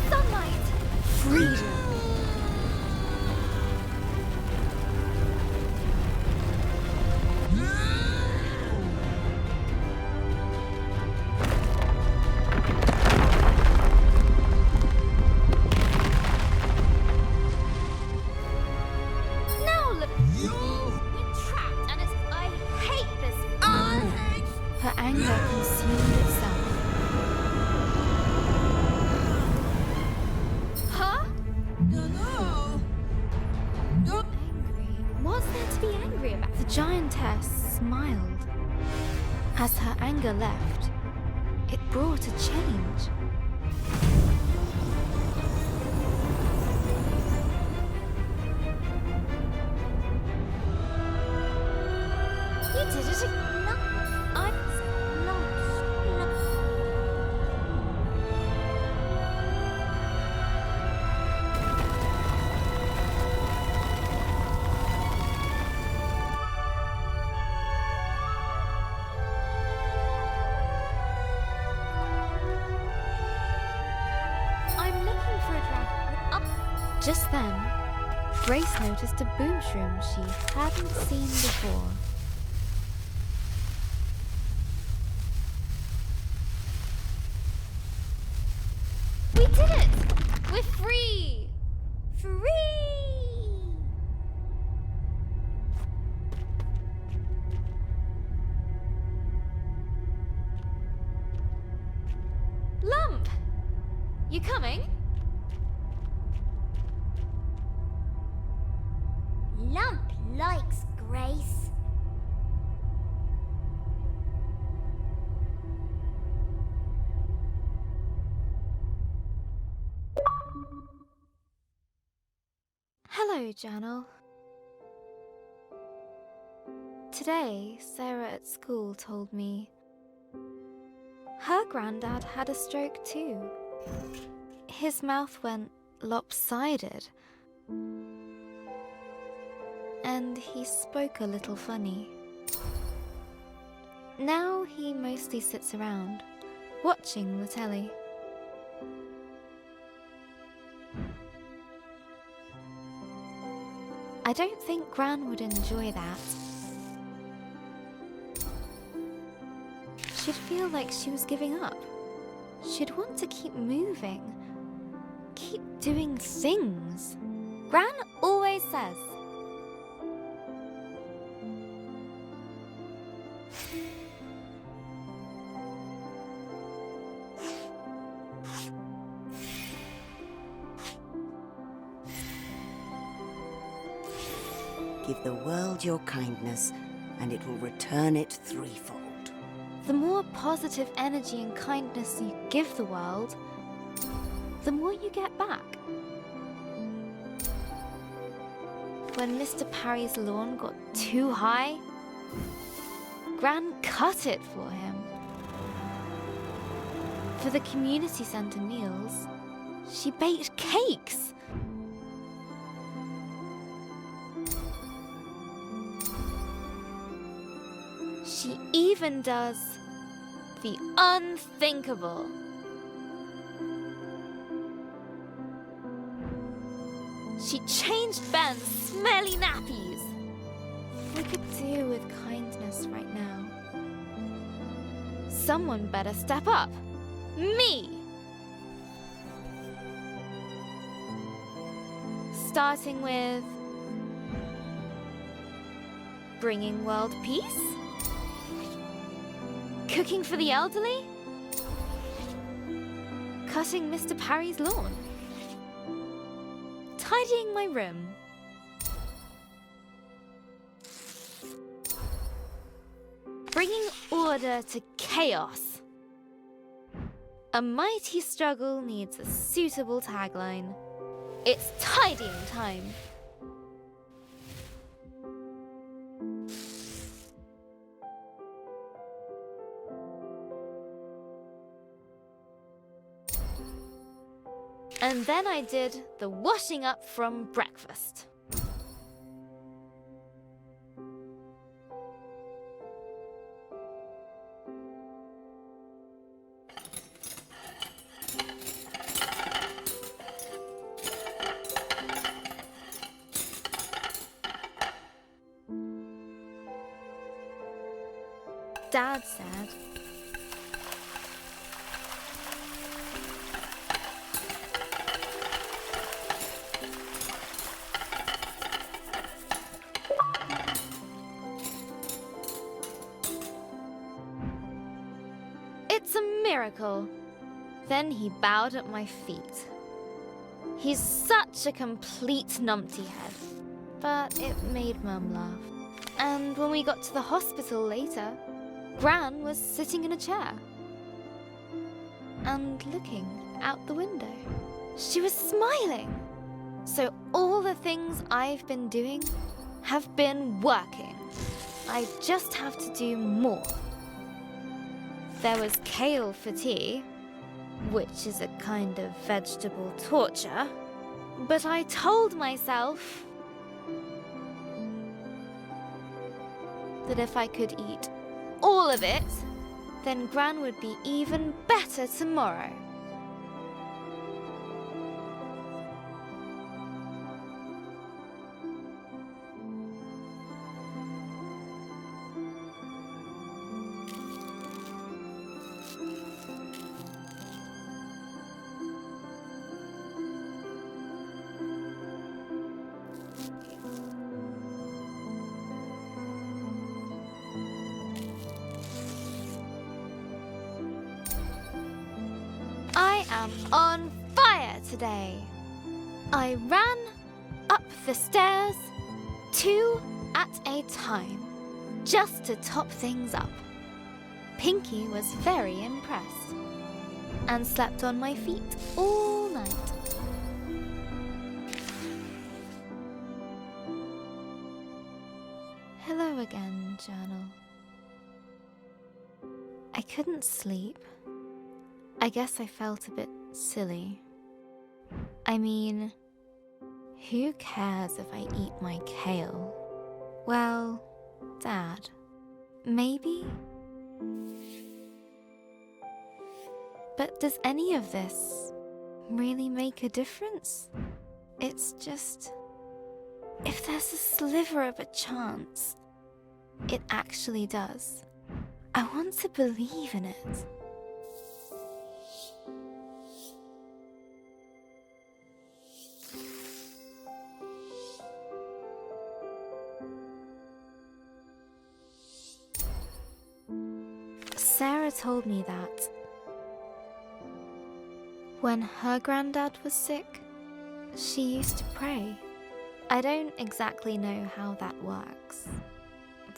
Sunlight! Freedom! Now look! We're trapped and I hate this! Her anger consumed itself. Huh? No. Angry? What's there to be angry about? The giantess smiled. As her anger left, it brought a change. You did it again. I'm looking for a dragon. Just then, Grace noticed a boom shroom she hadn't seen before. We did it! We're free! Free! Lump! You coming? Lump likes Grace. Hello, Journal. Today, Sarah at school told me her granddad had a stroke too. His mouth went lopsided, and he spoke a little funny. Now he mostly sits around, watching the telly. I don't think Gran would enjoy that. She'd feel like she was giving up. She'd want to keep moving, keep doing things. Gran always says. Give the world your kindness, and it will return it threefold. The more positive energy and kindness you give the world, the more you get back. When Mr. Parry's lawn got too high, Gran cut it for him. For the community centre meals, she baked cakes. She even does the unthinkable. She changed Ben's smelly nappies. We could do with kindness right now. Someone better step up. Me! Starting with bringing world peace? Cooking for the elderly? Cutting Mr. Parry's lawn? Tidying my room? Bringing order to chaos? A mighty struggle needs a suitable tagline. It's tidying time. And then I did the washing up from breakfast. Dad said, "It's a miracle." Then he bowed at my feet. He's such a complete numpty head, but it made Mum laugh. And when we got to the hospital later, Gran was sitting in a chair and looking out the window. She was smiling. So all the things I've been doing have been working. I just have to do more. There was kale for tea, which is a kind of vegetable torture, but I told myself that if I could eat all of it, then Gran would be even better tomorrow. I am on fire today. I ran up the stairs 2 at a time, just to top things up. Pinky was very impressed and slept on my feet all night. Hello again, journal. I couldn't sleep. I guess I felt a bit silly. I mean, who cares if I eat my kale? Well, Dad, maybe? But does any of this really make a difference? It's just, if there's a sliver of a chance, it actually does. I want to believe in it. Sarah told me that when her granddad was sick, she used to pray. I don't exactly know how that works,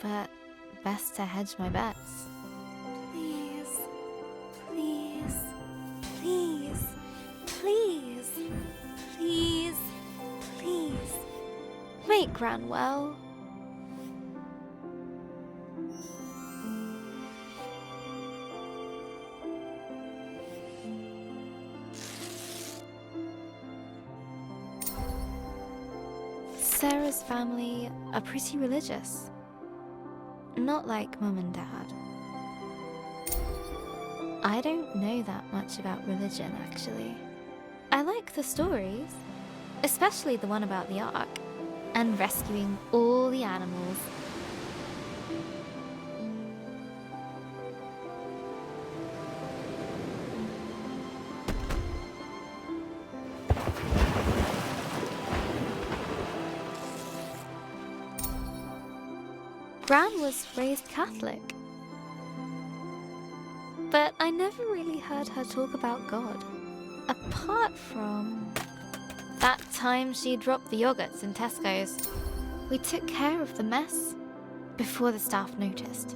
but best to hedge my bets. Please, please, please, please, please, please, make Gran well. Sarah's family are pretty religious. Not like Mum and Dad. I don't know that much about religion, actually. I like the stories, especially the one about the Ark, and rescuing all the animals. Gran was raised Catholic, but I never really heard her talk about God, apart from that time she dropped the yogurts in Tesco's. We took care of the mess before the staff noticed.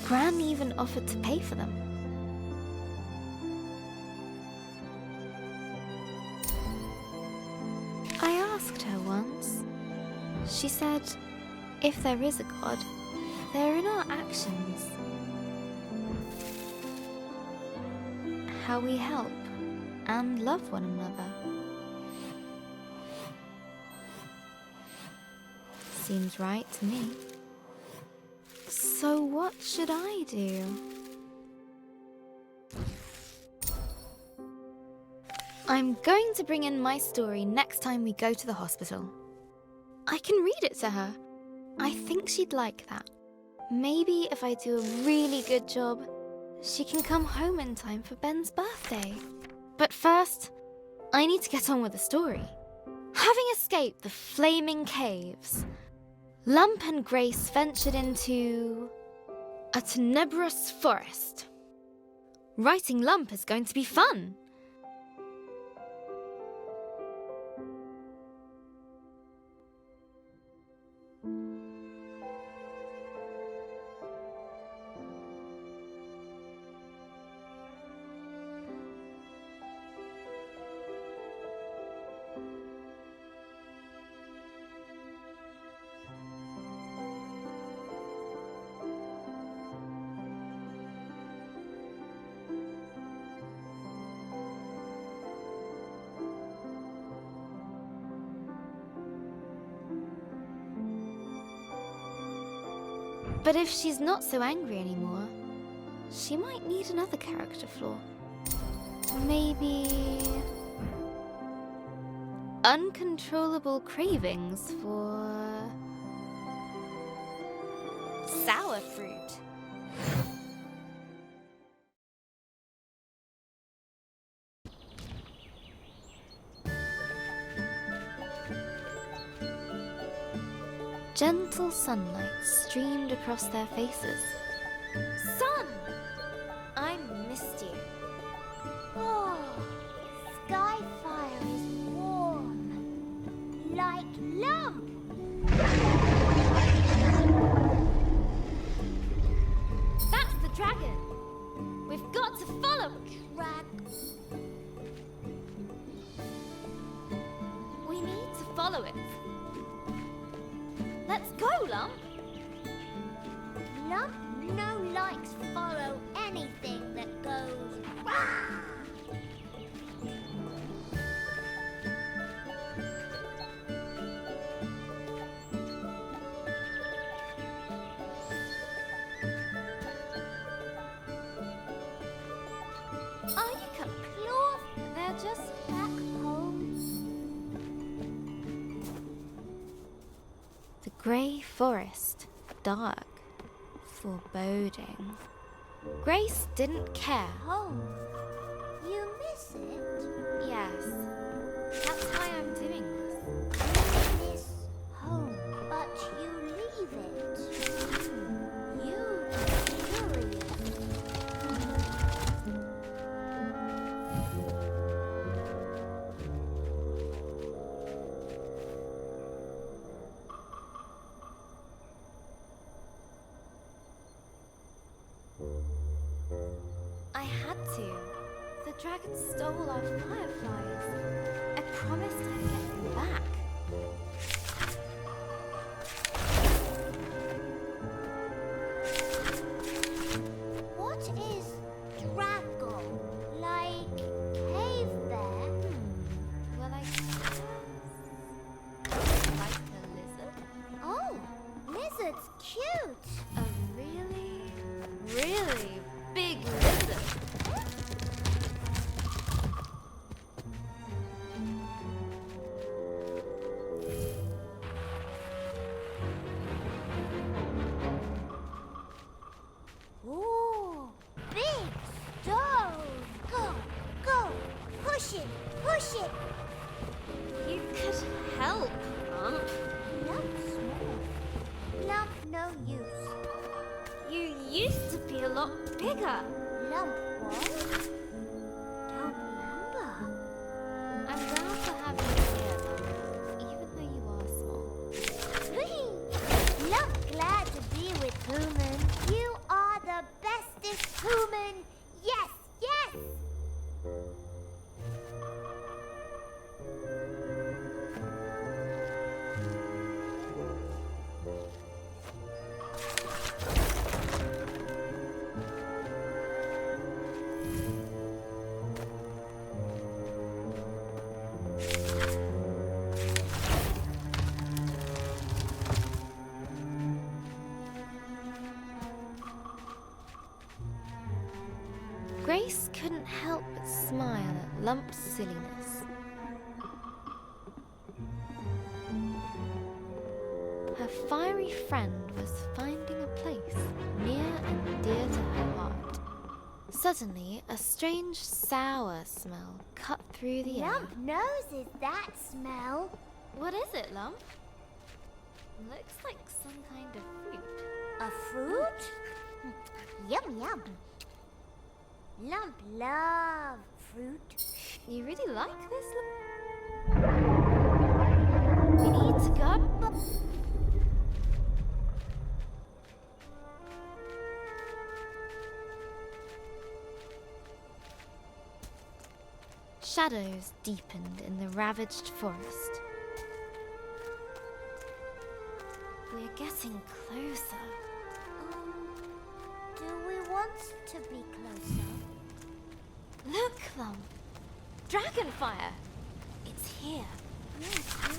Gran even offered to pay for them. I asked her once. She said, if there is a God, they're in our actions. How we help and love one another. Seems right to me. So what should I do? I'm going to bring in my story next time we go to the hospital. I can read it to her. I think she'd like that. Maybe if I do a really good job, she can come home in time for Ben's birthday. But first, I need to get on with the story. Having escaped the flaming caves, Lump and Grace ventured into a tenebrous forest. Writing Lump is going to be fun. But if she's not so angry anymore, she might need another character flaw. Maybe uncontrollable cravings for sour fruit. Gentle sunlight streamed across their faces. Sun! I missed you. Oh, Skyfire is warm. Like Lump. That's the dragon. We've got to follow it. We need to follow it. Let's go, Lump. Lump no likes follow anything that goes rah! Are you cut claws? They're just back home. The grey forest, dark, foreboding. Grace didn't care. Home. You miss it? Yes, that's why I'm doing this. You miss home, but you leave it. You curious. I had to. The dragon stole our fireflies. I promised I'd get them back. What is dragon? Like cave bear? Well, I guess like a lizard. Oh, lizard's cute. A really, really big lizard. Ooh, big stone. Go, go, push it, push it. You could help, Lump. Lump small. Lump no use. You used to be a lot bigger. Lump what? Lump lumber. I'm glad to have you here, Lump, even though you are small. Whee! Lump glad to be with human. You are the bestest human. Yes, yes. Grace couldn't help but smile at Lump's silliness. Her fiery friend was finding a place near and dear to her heart. Suddenly, a strange sour smell cut through the air. Lump noses that smell. What is it, Lump? Looks like some kind of fruit. A fruit? Yum, yum. Lump love fruit. You really like this, Lump? We need to go. Shadows deepened in the ravaged forest. We're getting closer. Do we want to be closer? Look, Lump! Dragonfire! It's here. Yes, yes.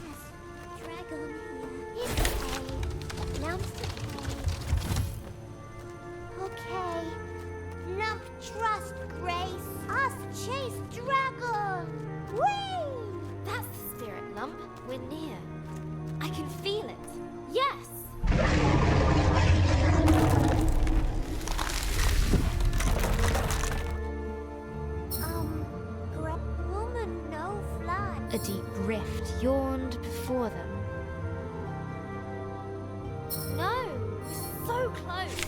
Dragon here. It's okay. Lump's okay. Okay. Lump trust Grace. Us chase dragon. Whee! That's the spirit, Lump. We're near. I can feel it. Yes! Woman, no fly. A deep rift yawned before them. No! We're so close!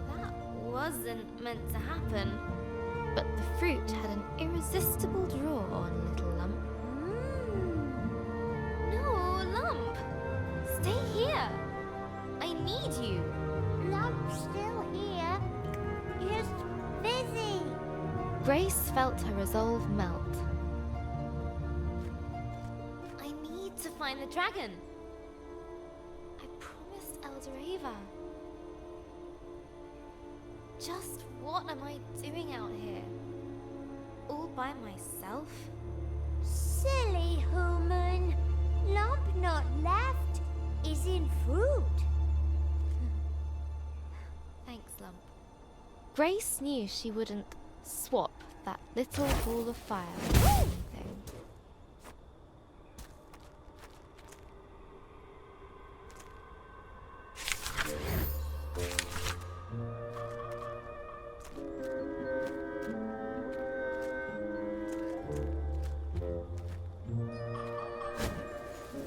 That wasn't meant to happen. But the fruit had an irresistible draw on Little Lump. No, Lump! Stay here! I need you! Lump's still here. Just busy. Grace felt her resolve melt. I need to find the dragon. I promised Eldoreva. Just what am I doing out here? All by myself? Silly human. Lump not left is in fruit. Thanks, Lump. Grace knew she wouldn't swap that little ball of fire for anything.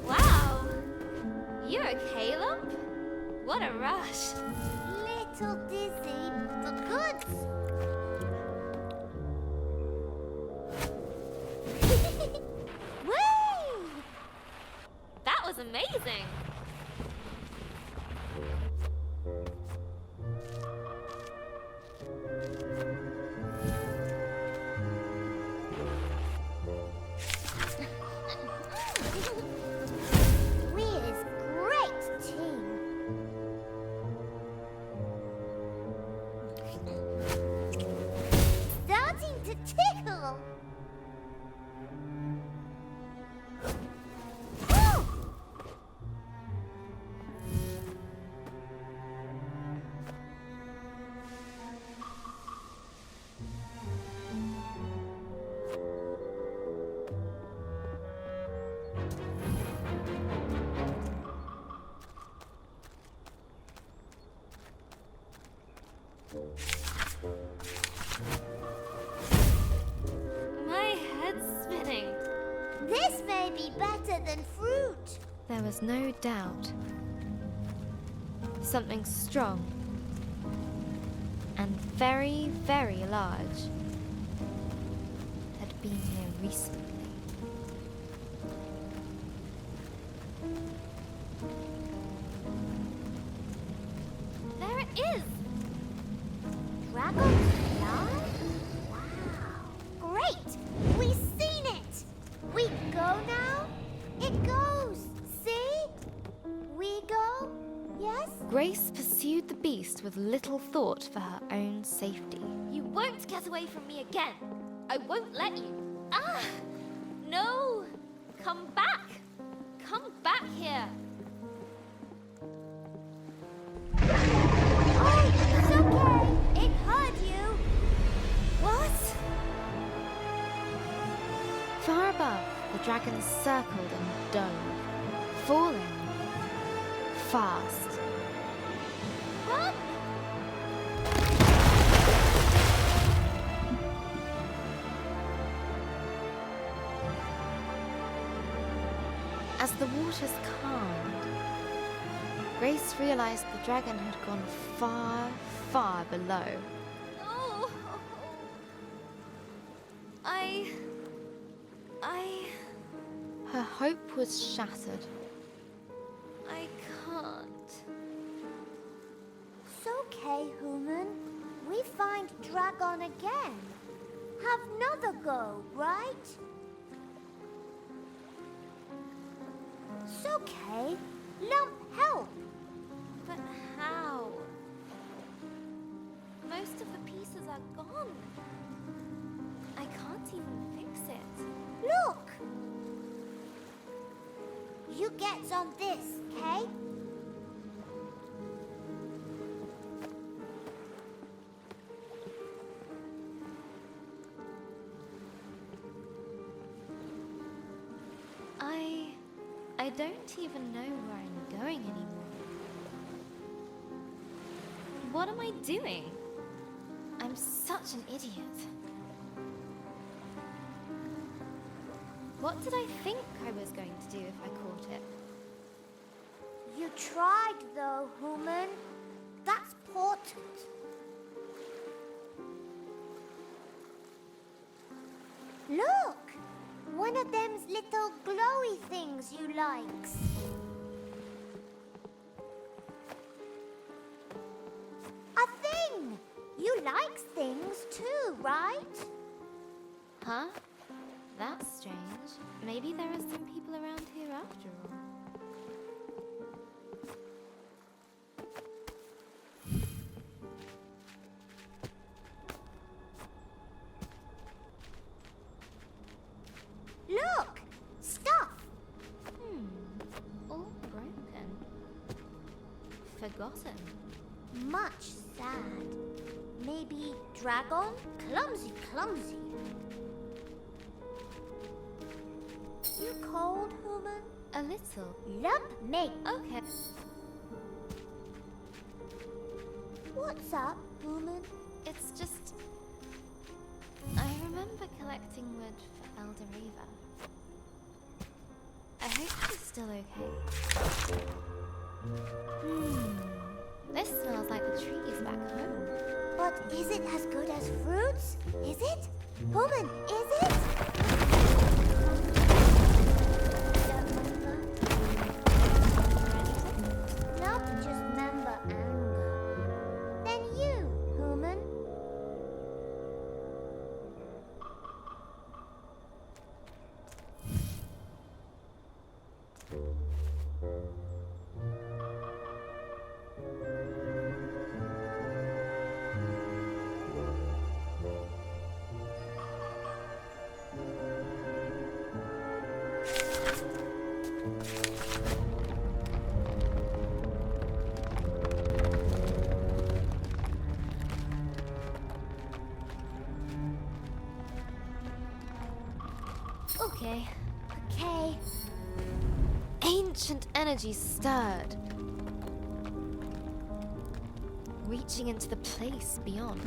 Wow! You're okay, Lump? What a rush! Little dizzy, but goods. Woo! That was amazing! We're great team. Starting to tickle. My head's spinning. This may be better than fruit. There was no doubt. Something strong and very, very large had been here recently. There it is! Dragonfly? Wow. Great! We've seen it! We go now? It goes! See? We go? Yes? Grace pursued the beast with little thought for her own safety. You won't get away from me again! I won't let you! Ah! No! Come back! Come back here! Oh, it's okay! It hurt you! What? Far above, the dragon circled and dove, falling fast. Run! As the waters calmed, Grace realized the dragon had gone far, far below. No! Her hope was shattered. I can't. It's okay, human. We find dragon again. Have another go, right? It's okay. Lump help. But how? Most of the pieces are gone. I can't even fix it. Look! You get on this, okay? I don't even know where I'm going anymore. What am I doing? I'm such an idiot. What did I think I was going to do if I caught it? You tried though, human. That's important. Look! One of them's little glowy things you likes. A thing! You likes things too, right? Huh? That's strange. Maybe there are some people around here after all. Look! Stuff! All broken. Forgotten. Much sad. Maybe dragon? Clumsy, clumsy. You cold, human? A little. Lump me. Okay. What's up, human? It's just... I remember collecting wood for Elder Eva. I hope she's still okay. This smells like the trees back home. But is it as good as fruits? Is it? Human, is it? Not just member anger. Then you, human. Okay. Okay. ancient energy stirred, reaching into the place beyond.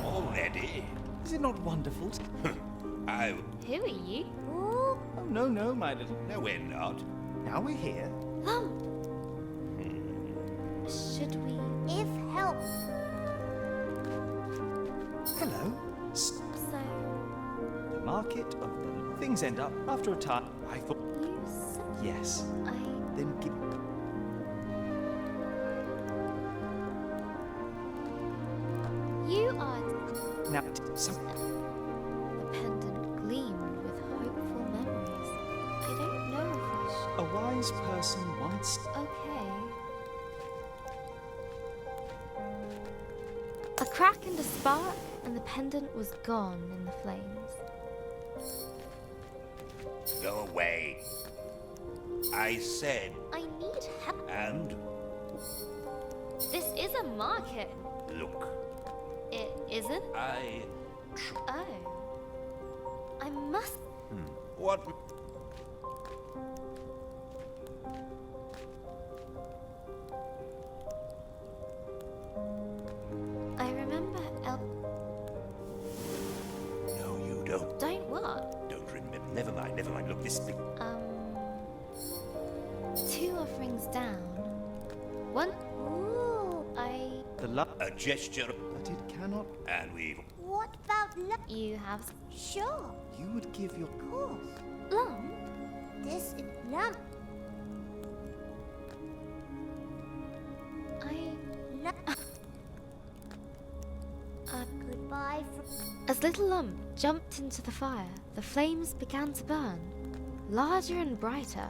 Already? Is it not wonderful? Who are you? Oh, no, my little. No, we're not. Now we're here. Lump! Should we? If help. Hello. So, The market of the things end up after a time. I thought. you said Yes. Then give. you are. Now, some. The pendant gleamed with hopeful memories. I don't know if we should. A wise person once. Okay. A crack and a spark, and the pendant was gone in the flames. Go away. I said, I need help. and This is a market. look, It isn't? Oh. I must. What? I remember No, you don't. Don't what? Don't remember. Never mind. Look, this big. 2 offerings down. 1. Ooh. The love. A gesture, But it cannot. and we've. What about You have Sure. You would give your. Of course. lump. This is lump. Lump. Goodbye. As little lump jumped into the fire, the flames began to burn, larger and brighter.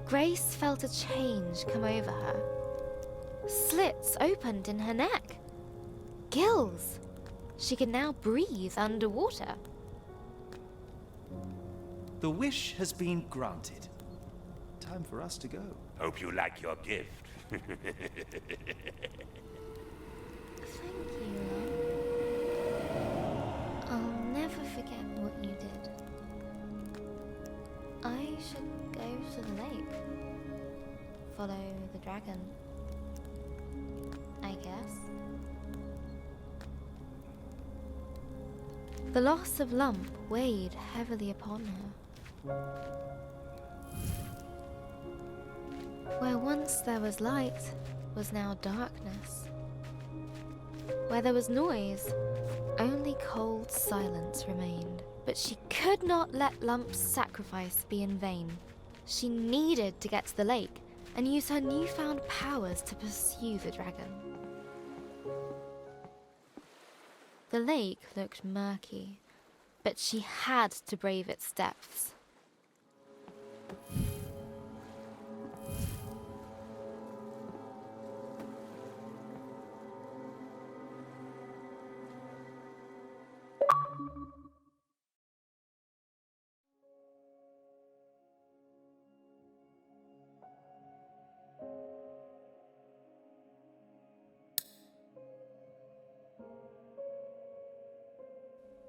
Grace felt a change come over her. Slits opened in her neck. Gills. She could now breathe underwater. The wish has been granted. Time for us to go. Hope you like your gift. Thank you, Lon. I'll never forget what you did. I should go to the lake. Follow the dragon. I guess. The loss of Lump weighed heavily upon her. Where once there was light was now darkness. Where there was noise, only cold silence remained. But she could not let Lump's sacrifice be in vain. She needed to get to the lake and use her newfound powers to pursue the dragon. The lake looked murky, but she had to brave its depths.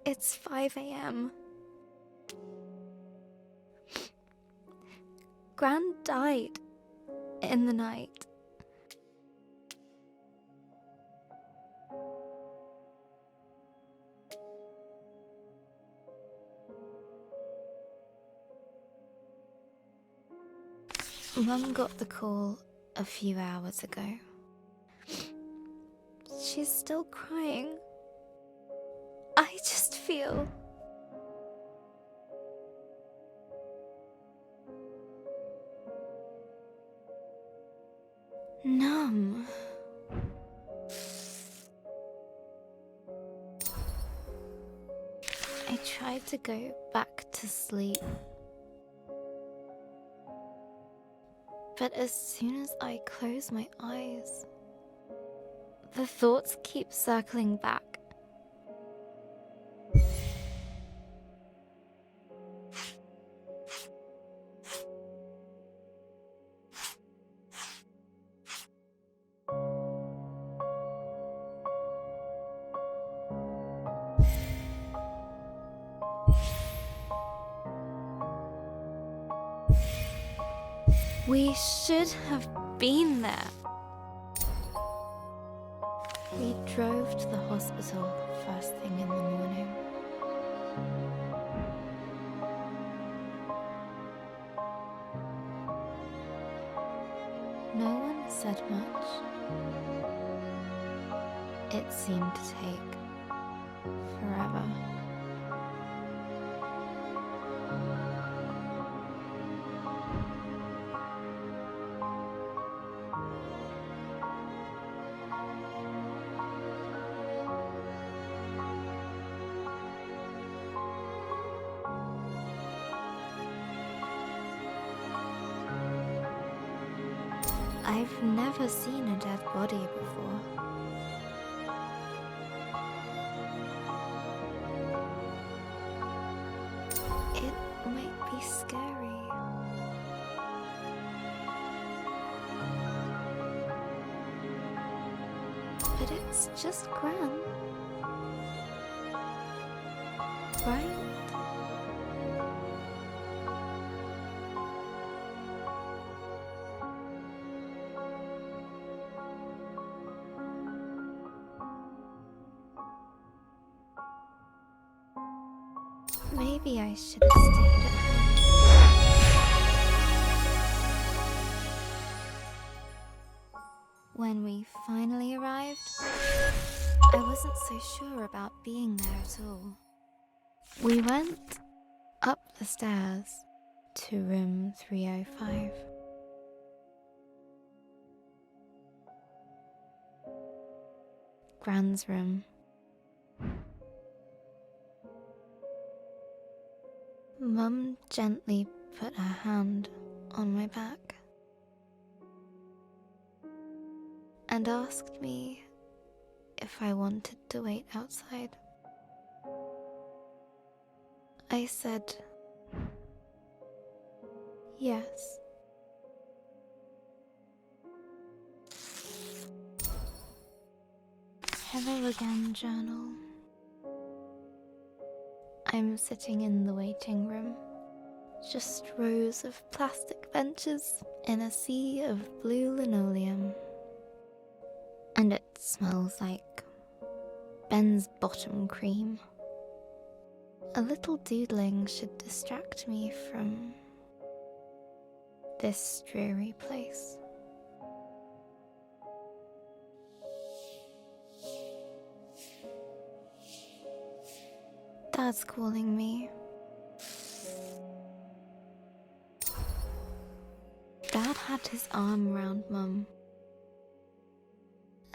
It's 5 a.m. Gran died in the night. Mum got the call a few hours ago. She's still crying. I just feel numb. I tried to go back to sleep. But as soon as I close my eyes, the thoughts keep circling back. We should have been there. We drove to the hospital first thing in the morning. No one said much. It seemed to take forever. I've never seen a dead body before. It might be scary. But it's just Gran. Right? Maybe I should have stayed at home. When we finally arrived, I wasn't so sure about being there at all. We went up the stairs to room 305. Gran's room. Mum gently put her hand on my back and asked me if I wanted to wait outside. I said yes. Hello again, journal. I'm sitting in the waiting room. Just rows of plastic benches in a sea of blue linoleum. And it smells like Ben's bottom cream. A little doodling should distract me from this dreary place. Dad's calling me. Dad had his arm round Mum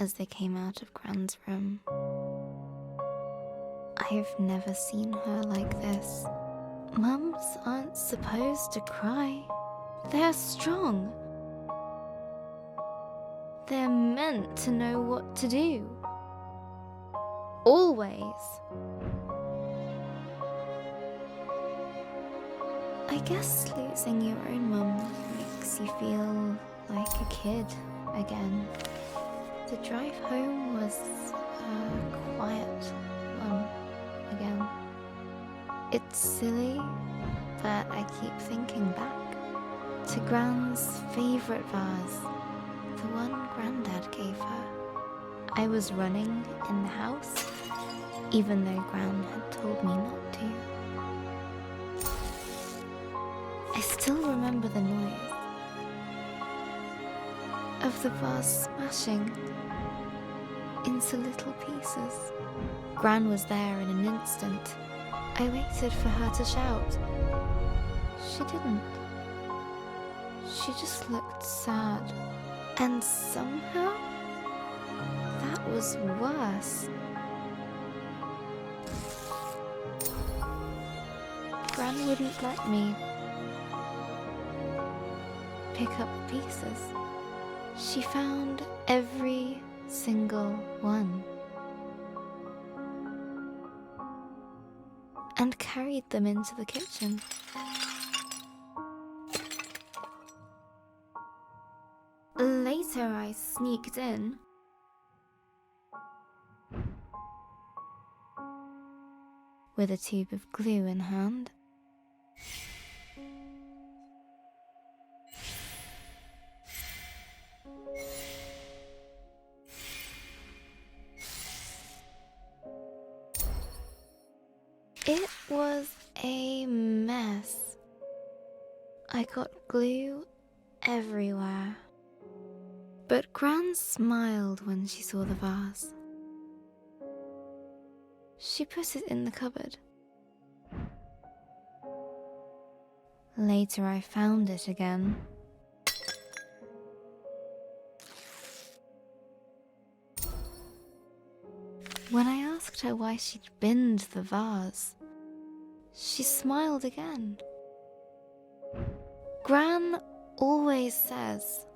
as they came out of Gran's room. I've never seen her like this. Mums aren't supposed to cry. They're strong. They're meant to know what to do. Always. I guess losing your own mum makes you feel like a kid again. The drive home was a quiet one again. It's silly, but I keep thinking back to Gran's favourite vase, the one Grandad gave her. I was running in the house, even though Gran had told me not to. I still remember the noise of the vase smashing into little pieces. Gran was there in an instant. I waited for her to shout. She didn't. She just looked sad. And somehow, that was worse. Gran wouldn't let me pick up the pieces. She found every single one and carried them into the kitchen. Later, I sneaked in. With a tube of glue in hand. It was a mess. I got glue everywhere. But Gran smiled when she saw the vase. She put it in the cupboard. Later I found it again. When I asked her why she'd binned the vase, she smiled again. Gran always says,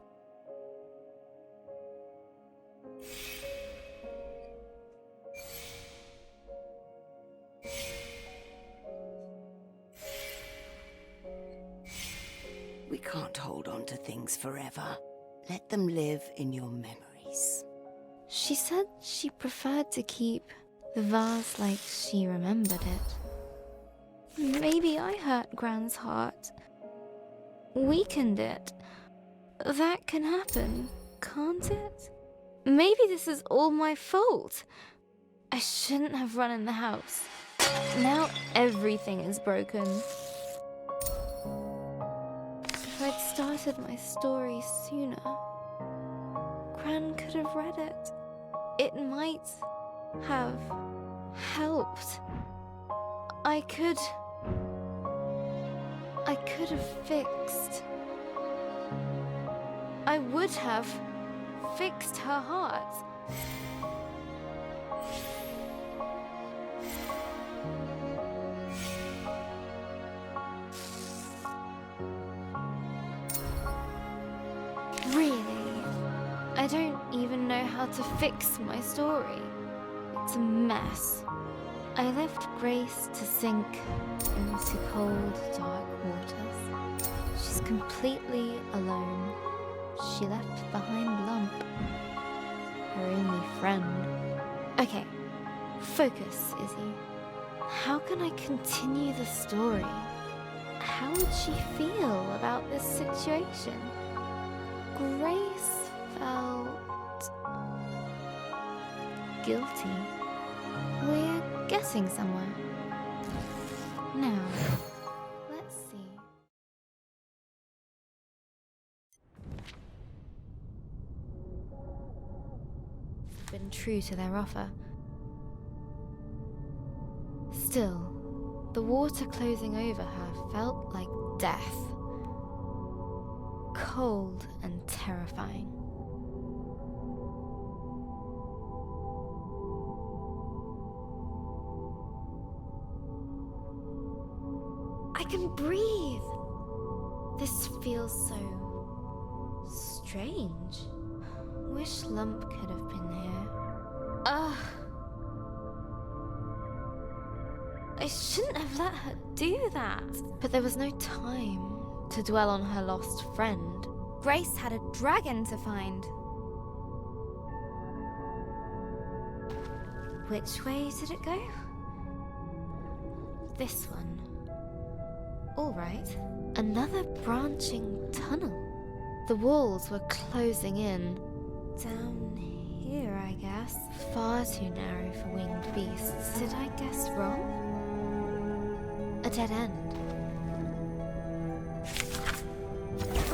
We can't hold on to things forever. Let them live in your memories. she said she preferred to keep the vase like she remembered it. Maybe I hurt Gran's heart. Weakened it. That can happen, can't it? Maybe this is all my fault. I shouldn't have run in the house. Now everything is broken. If I'd started my story sooner, Gran could have read it. It might have helped. I could have fixed. I would have fixed her heart. Really, I don't even know how to fix my story. It's a mess. I left Grace to sink into cold, dark waters. She's completely alone. She left behind Lump, her only friend. Okay, focus, Izzy. How can I continue the story? How would she feel about this situation? Grace felt guilty. We're getting somewhere. Now, let's see. Been true to their offer. Still, the water closing over her felt like death. Cold and terrifying. I can breathe. This feels so strange. Wish Lump could have been here. Ugh. I shouldn't have let her do that. But there was no time to dwell on her lost friend. Grace had a dragon to find. Which way did it go? This one. All right. Another branching tunnel. The walls were closing in. Down here, I guess. Far too narrow for winged beasts. Did I guess wrong? A dead end.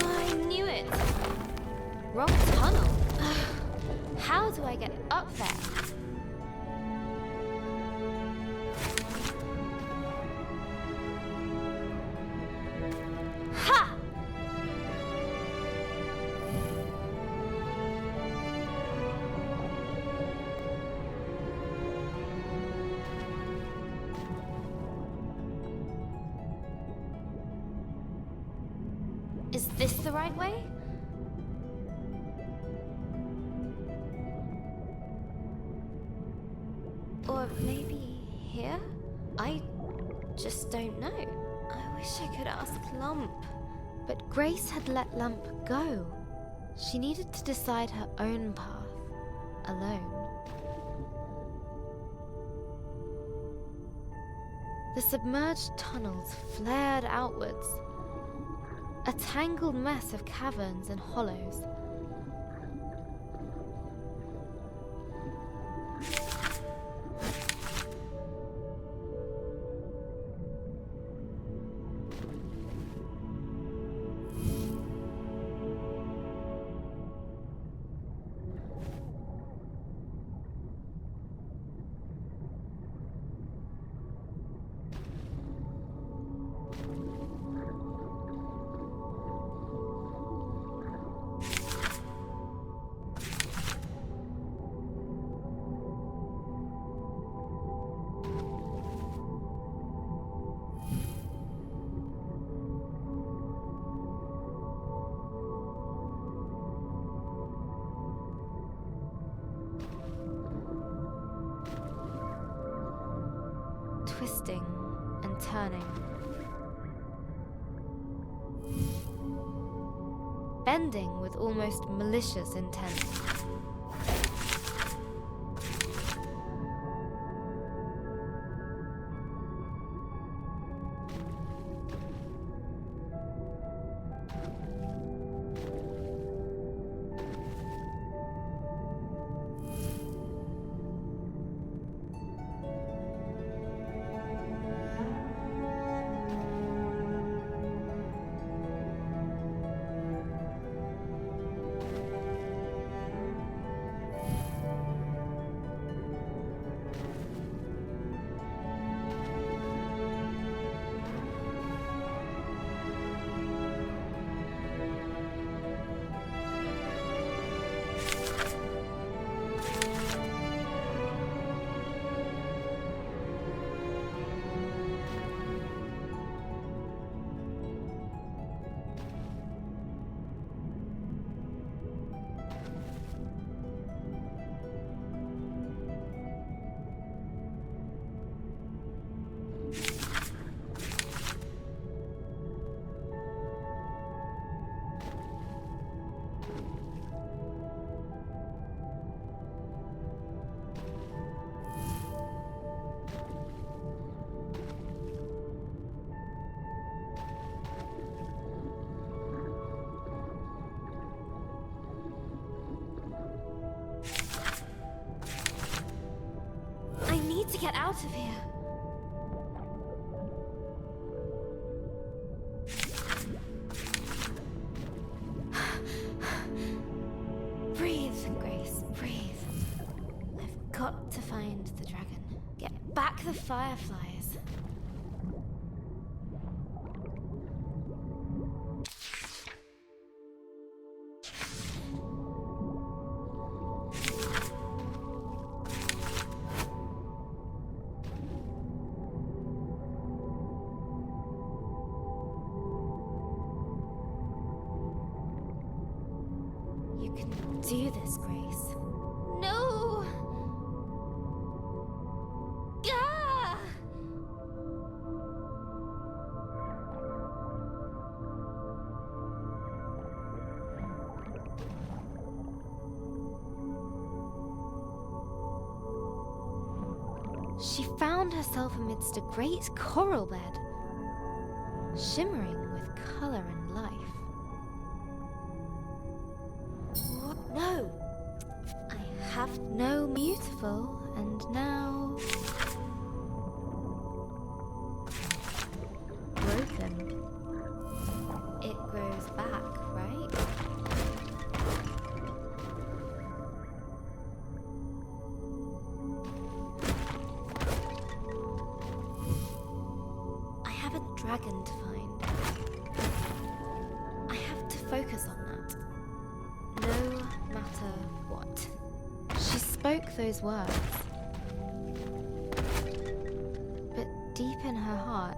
I knew it! Wrong tunnel. How do I get up there? Ha! Is this the right way? Or maybe here? I just don't know. I wish I could ask Lump. But Grace had let Lump go. She needed to decide her own path, alone. The submerged tunnels flared outwards, a tangled mess of caverns and hollows. Twisting and turning. Bending with almost malicious intent. I need to get out of here. Breathe, Grace, breathe. I've got to find the dragon. Get back the fireflies. You can do this, Grace. No! Gah! She found herself amidst a great coral bed, shimmering with color and life. No! I have no beautiful, and now broken. It grows back, right? I have a dragon to find. I have to focus on that. No matter what. She spoke those words. But deep in her heart,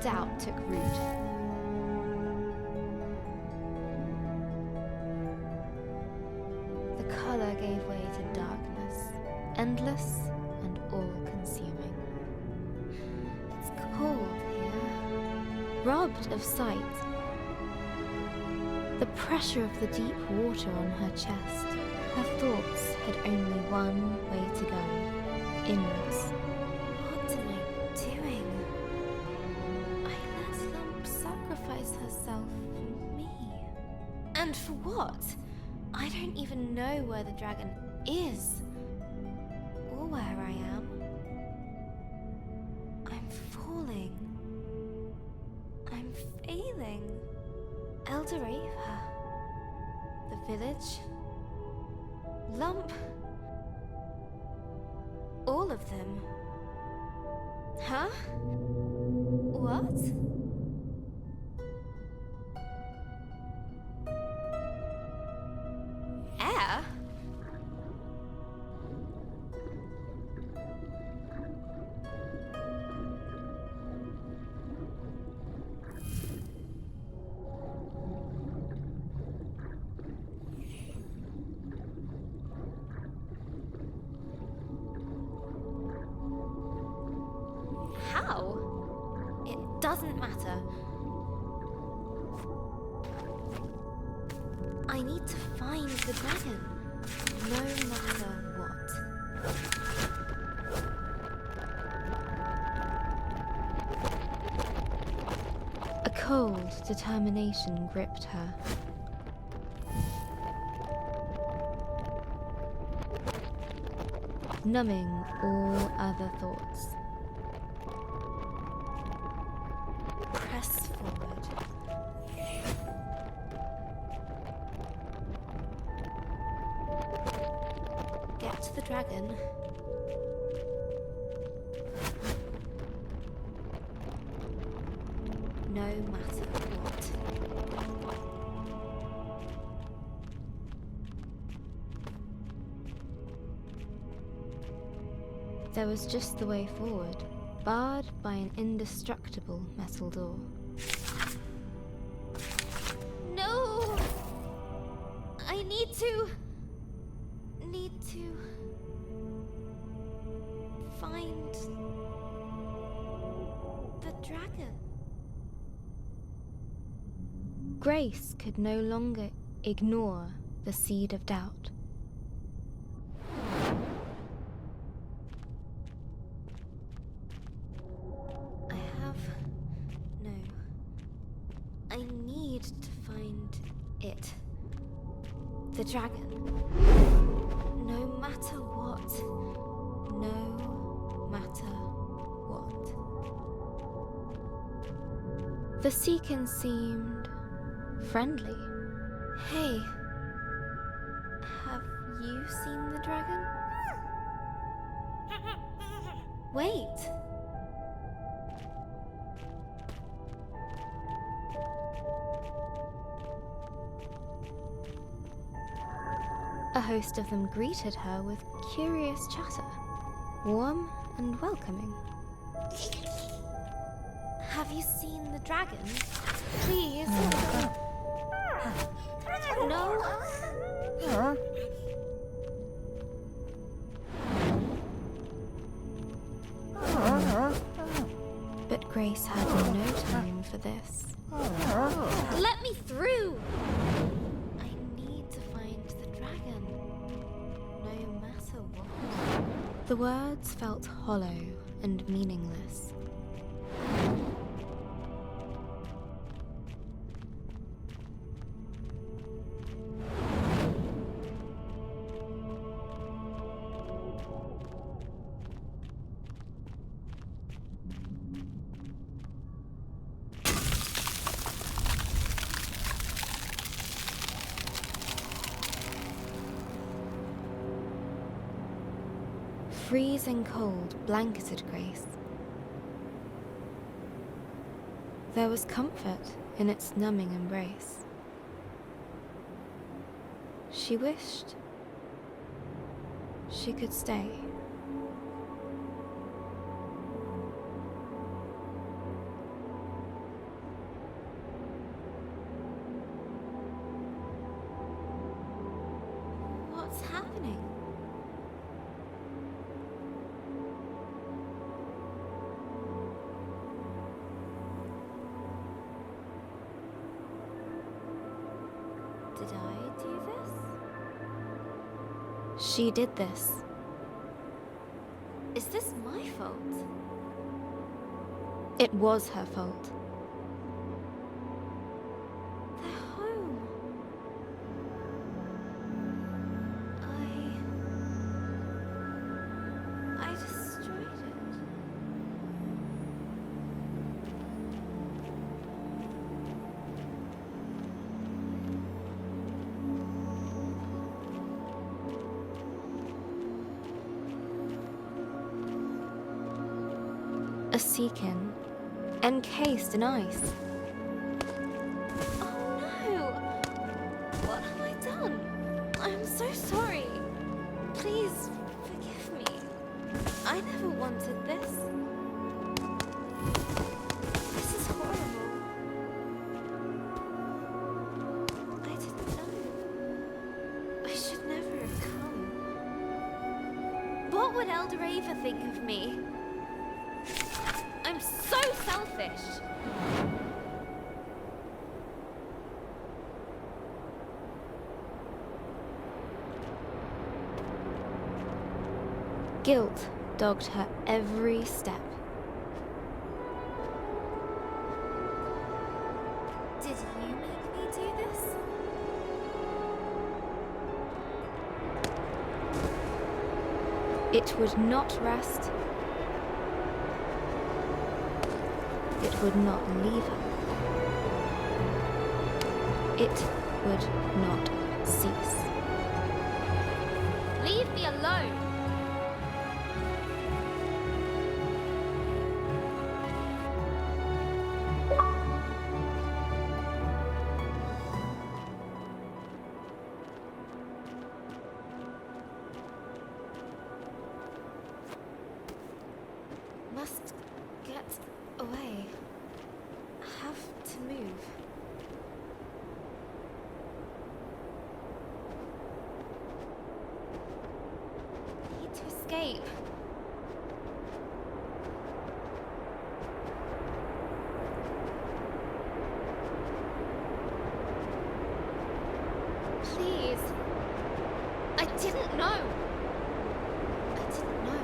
doubt took root. The color gave way to darkness, endless and all-consuming. It's cold here, robbed of sight. The pressure of the deep water on her chest. Her thoughts had only one way to go, inwards. What am I doing? I let Lump sacrifice herself for me. And for what? I don't even know where the dragon is, or where I am. I'm falling. I'm failing. Elder Ava. The village. Lump. All of them. Huh? What? Air? How? It doesn't matter. I need to find the dragon, no matter what. A cold determination gripped her. Numbing all other thoughts. Press forward. Get to the dragon. No matter what. There was just the way forward, barred by an indestructible metal door. No! I need to find the dragon. Grace could no longer ignore the seed of doubt. I need to find it. The dragon. No matter what. No matter what. The Seekin seemed friendly. Hey, have you seen the dragon? Wait. A host of them greeted her with curious chatter, warm and welcoming. Have you seen the dragon? Please. No. But Grace had no time for this. Let me through! I need to find the dragon, no matter what. The words felt hollow and meaningless. Freezing cold blanketed Grace. There was comfort in its numbing embrace. She wished she could stay. She did this. Is this my fault? It was her fault. They're home. I destroyed it. A seekin, encased in ice. Oh no! What have I done? I'm so sorry. Please forgive me. I never wanted this. This is horrible. I didn't know. I should never have come. What would Elder Ava think of me? I'm so selfish! Guilt dogged her every step. Did you make me do this? It would not rest. It would not leave her. It would not cease. Leave me alone! Must get away. Have to move. Need to escape. Please. I didn't know. I didn't know.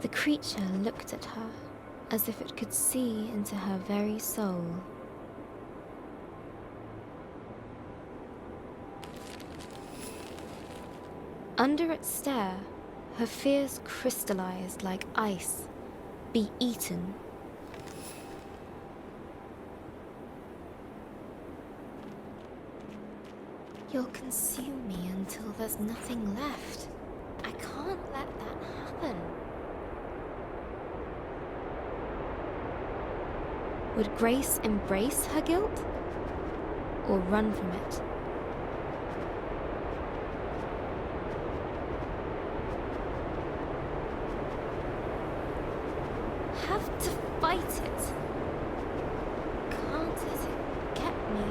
The creature looked at her as if it could see into her very soul. Under its stare, her fears crystallized like ice. Be eaten. You'll consume me until there's nothing left. I can't let that happen. Would Grace embrace her guilt or run from it? Have to fight it. Can't let it get me.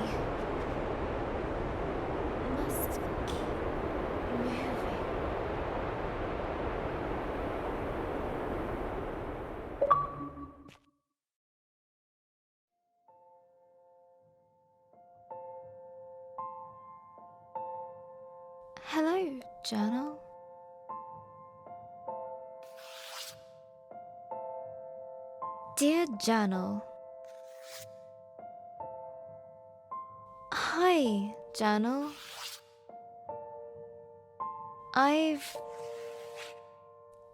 Must keep moving. Hello, journal. Dear Journal. Hi, Journal.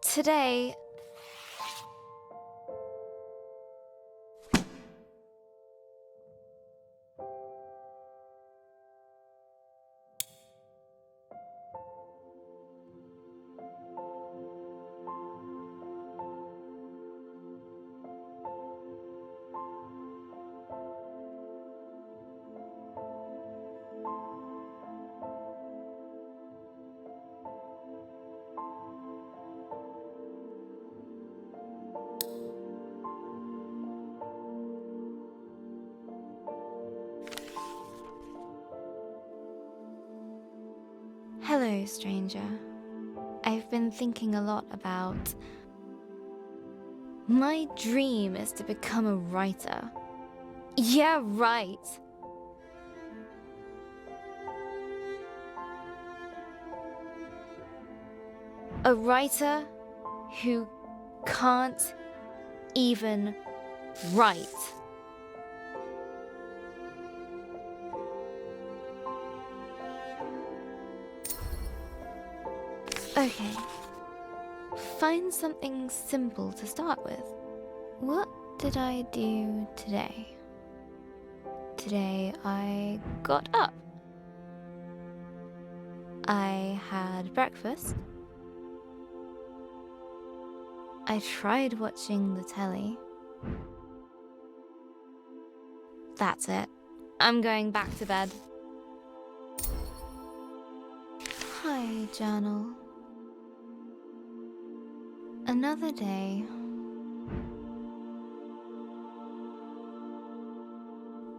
Today... Hello, stranger. I've been thinking a lot about... My dream is to become a writer. Yeah, right. A writer who can't even write. Okay. Find something simple to start with. What did I do today? Today I got up. I had breakfast. I tried watching the telly. That's it. I'm going back to bed. Hi, journal. Another day.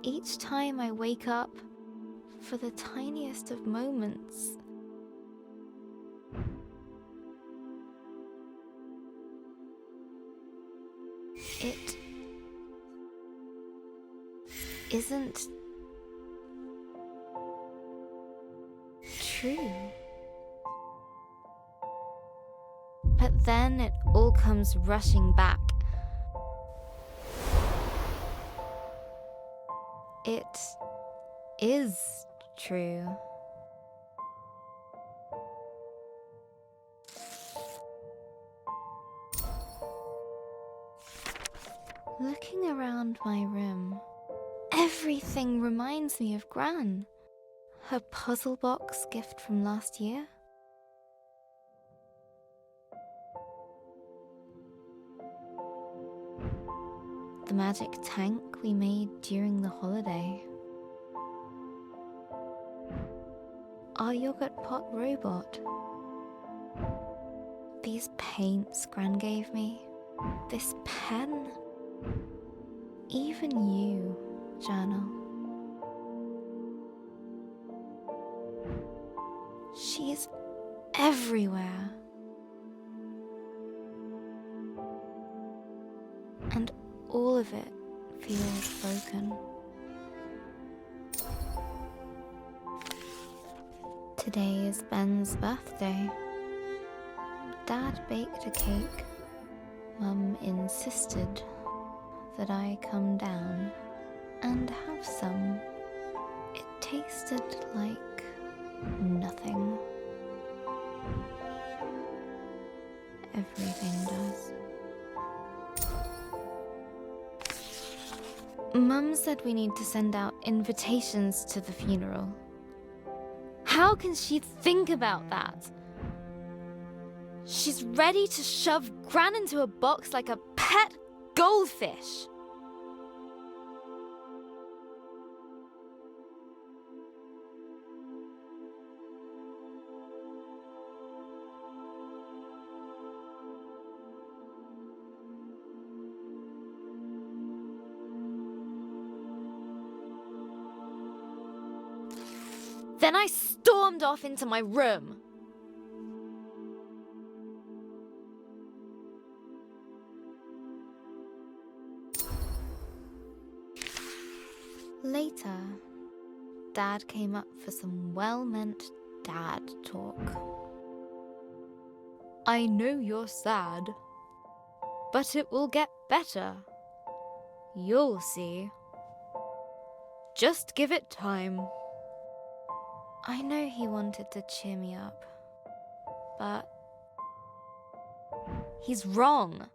Each time I wake up, for the tiniest of moments, it isn't true. But then it all comes rushing back. It is true. Looking around my room, everything reminds me of Gran. Her puzzle box gift from last year. The magic tank we made during the holiday. Our yogurt pot robot. These paints Gran gave me. This pen. Even you, journal. She's everywhere. And all of it feels broken. Today is Ben's birthday. Dad baked a cake. Mum insisted that I come down and have some. It tasted like nothing. Everything does. Mum said we need to send out invitations to the funeral. How can she think about that? She's ready to shove Gran into a box like a pet goldfish. Then I stormed off into my room. Later, Dad came up for some well-meant dad talk. I know you're sad, but it will get better. You'll see. Just give it time. I know he wanted to cheer me up, but he's wrong.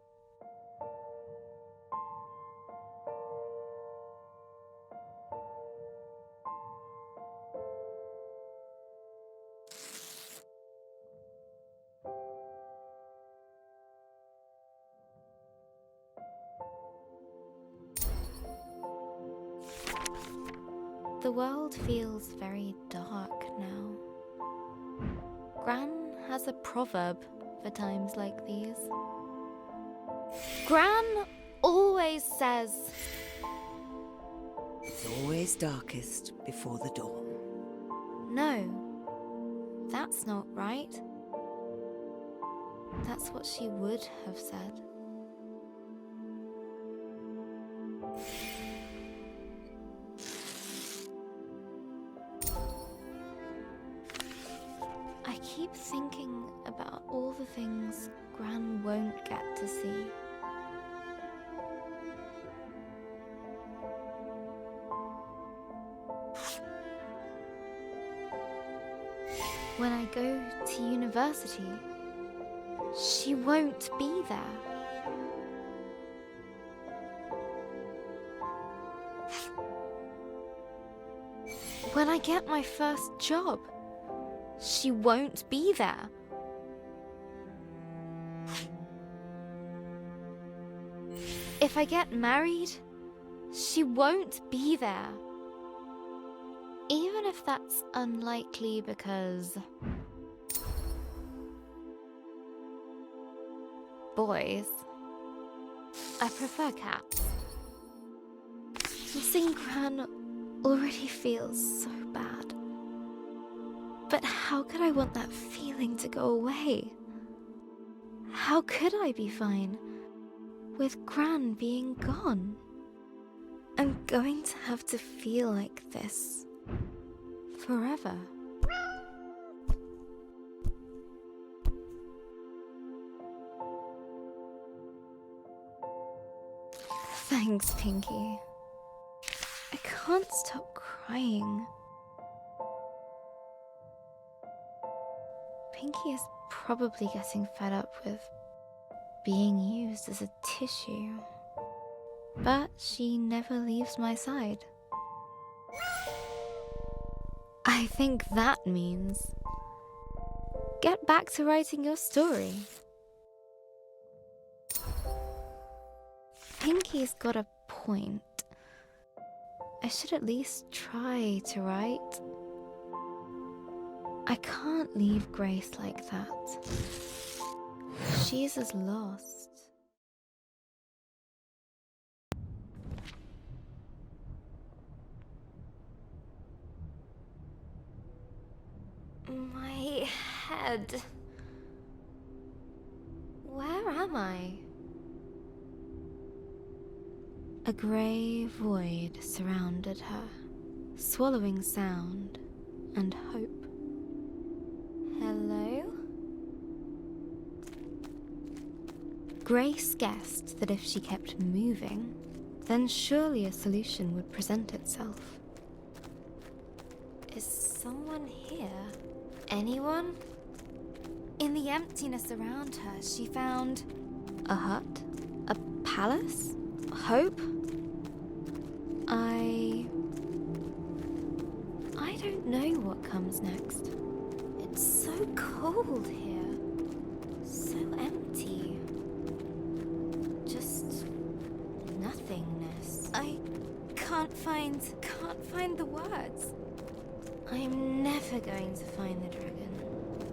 The world feels very dark now. Gran has a proverb for times like these. Gran always says, It's always darkest before the dawn. no, that that's not right. That's what she would have said. I keep thinking about all the things Gran won't get to see. When I go to university, she won't be there. When I get my first job, she won't be there. If I get married, she won't be there. Even if that's unlikely because boys. I prefer cats. Missing Gran already feels so bad. But how could I want that feeling to go away? How could I be fine with Gran being gone? I'm going to have to feel like this forever. Thanks, Pinky. I can't stop crying. Pinky is probably getting fed up with being used as a tissue. But she never leaves my side. I think that means get back to writing your story. Pinky's got a point. I should at least try to write. I can't leave Grace like that. She's as lost. My head. Where am I? A grey void surrounded her, swallowing sound and hope. Hello? Grace guessed that if she kept moving, then surely a solution would present itself. Is someone here? Anyone? In the emptiness around her, she found a hut, a palace, hope. I don't know what comes next. It's so cold here, so empty. Just nothingness. I can't find the words. I'm never going to find the dragon.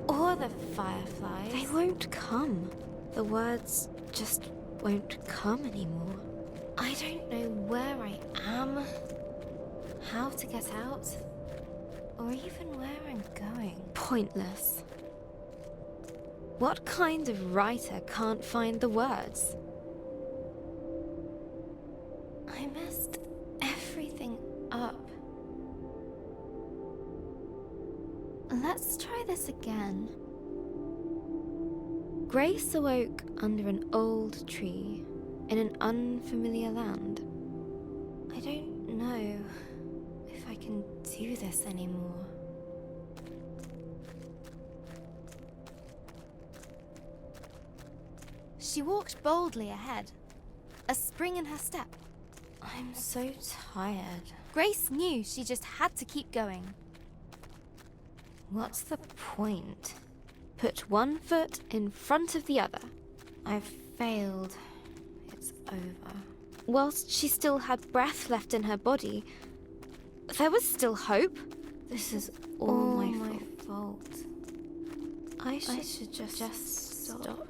Or the fireflies. They won't come. The words just won't come anymore. I don't know where I am, how to get out, or even where I'm going. Pointless. What kind of writer can't find the words? I messed everything up. Let's try this again. Grace awoke under an old tree in an unfamiliar land. I don't know if I can do this anymore. She walked boldly ahead, a spring in her step. I'm so tired. Grace knew she just had to keep going. What's the point? Put one foot in front of the other. I've failed. It's over. Whilst she still had breath left in her body, there was still hope. This is all my fault. I should just stop.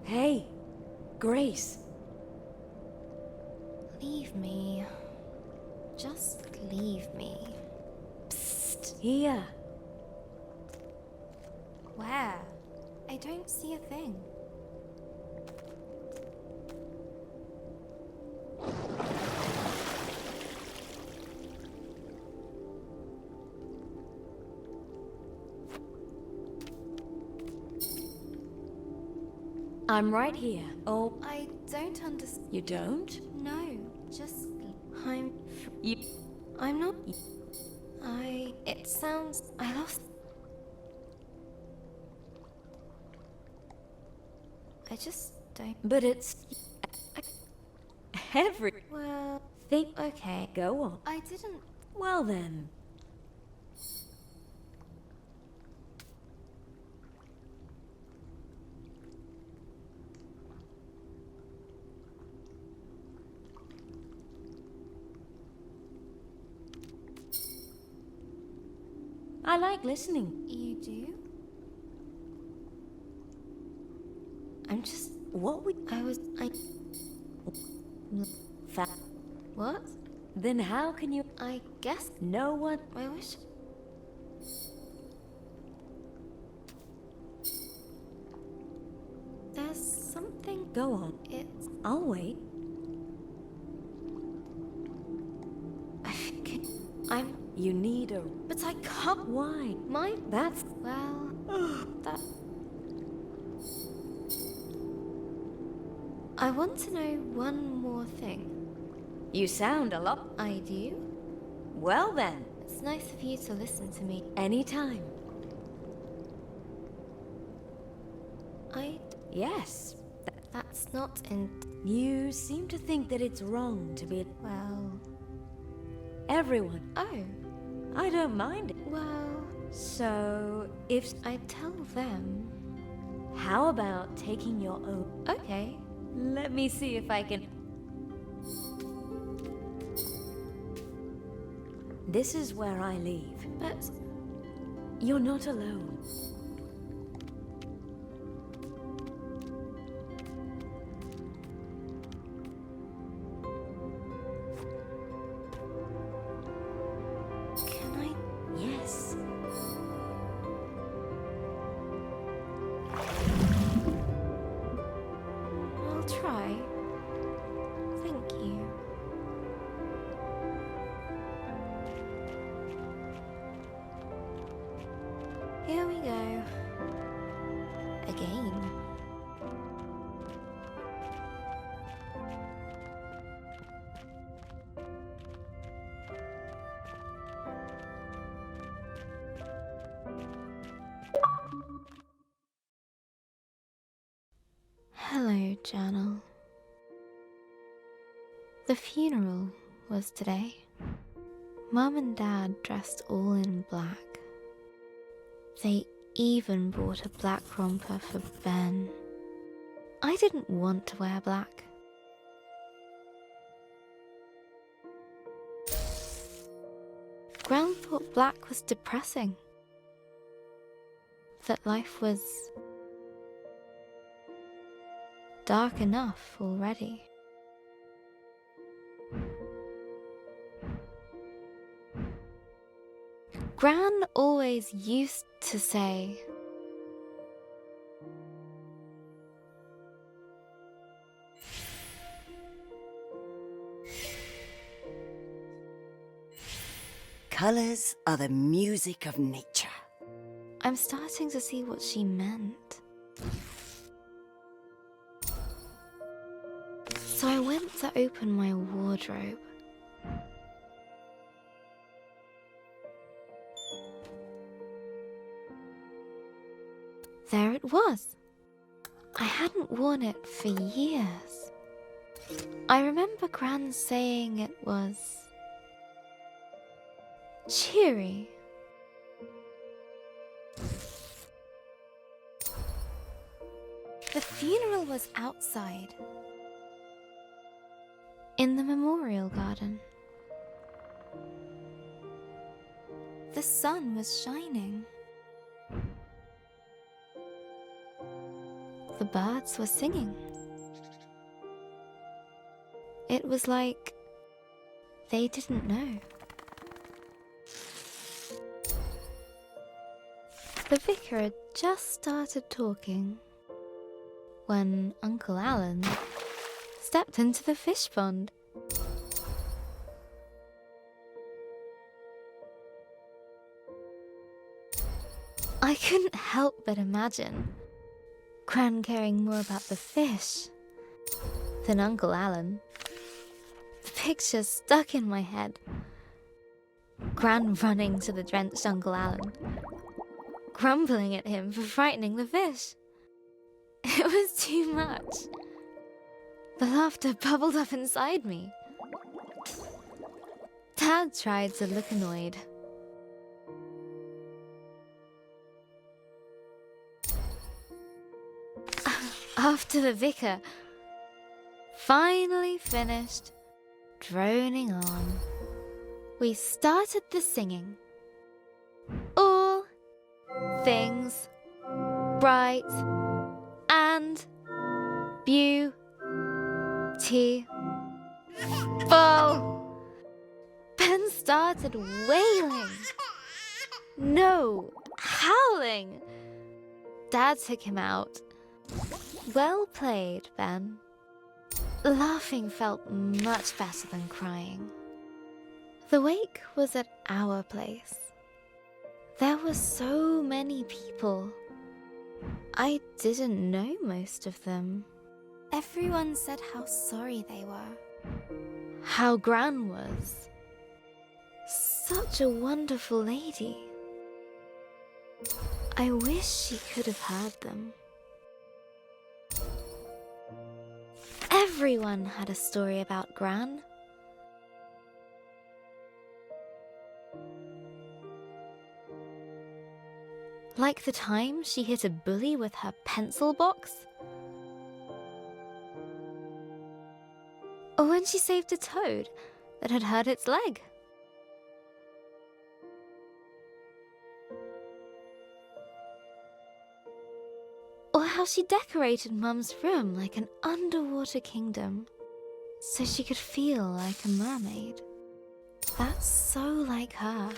Hey, Grace. Leave me. Just leave me. Psst. Here. Where? I don't see a thing. I'm right here. Oh, I don't understand. you don't? No, just You. I'm not. It sounds. I lost. I just don't. But it's. Every. Well, Think. okay. Go on. I didn't. Well then. I like listening. You do? I'm just. What would. I. What? Then how can you. I guess. No one. I wish. There's something. Go on. It's. I'll wait. I think I'm. You need a. But I can't. Why? That's. Well. That. I want to know one more thing. You sound a lot. I do? Well then. It's nice of you to listen to me. Anytime. Yes. That's not in. You seem to think that it's wrong to be. Well. Everyone. Oh. I don't mind it. Well. So, if. I tell them. How about taking your own. Okay. Let me see if I can. This is where I leave. But. You're not alone. Can I? Yes. I'll try. Thank you. Here we go. Again. Hello, journal. The funeral was today. Mum and Dad dressed all in black. They even bought a black romper for Ben. I didn't want to wear black. Gran thought black was depressing. That life was dark enough already. Gran always used to say, Colors are the music of nature. I'm starting to see what she meant. So I went to open my wardrobe. There it was. I hadn't worn it for years. I remember Gran saying it was cheery. The funeral was outside, in the memorial garden. The sun was shining. the birds were singing. It was like they didn't know. The vicar had just started talking when Uncle Alan stepped into the fish pond. I couldn't help but imagine Gran caring more about the fish than Uncle Alan. The picture stuck in my head. Gran running to the drenched Uncle Alan, grumbling at him for frightening the fish. It was too much. The laughter bubbled up inside me. Dad tried to look annoyed. After the vicar finally finished droning on, we started the singing. All things bright and beautiful. Ben started wailing. No, howling. Dad took him out. Well played, Ben. Laughing felt much better than crying. The wake was at our place. There were so many people. I didn't know most of them. Everyone said how sorry they were. How Gran was. Such a wonderful lady. I wish she could have heard them. Everyone had a story about Gran. Like the time she hit a bully with her pencil box? Or when she saved a toad that had hurt its leg? Or how she decorated Mum's room like an underwater kingdom, so she could feel like a mermaid. That's so like her.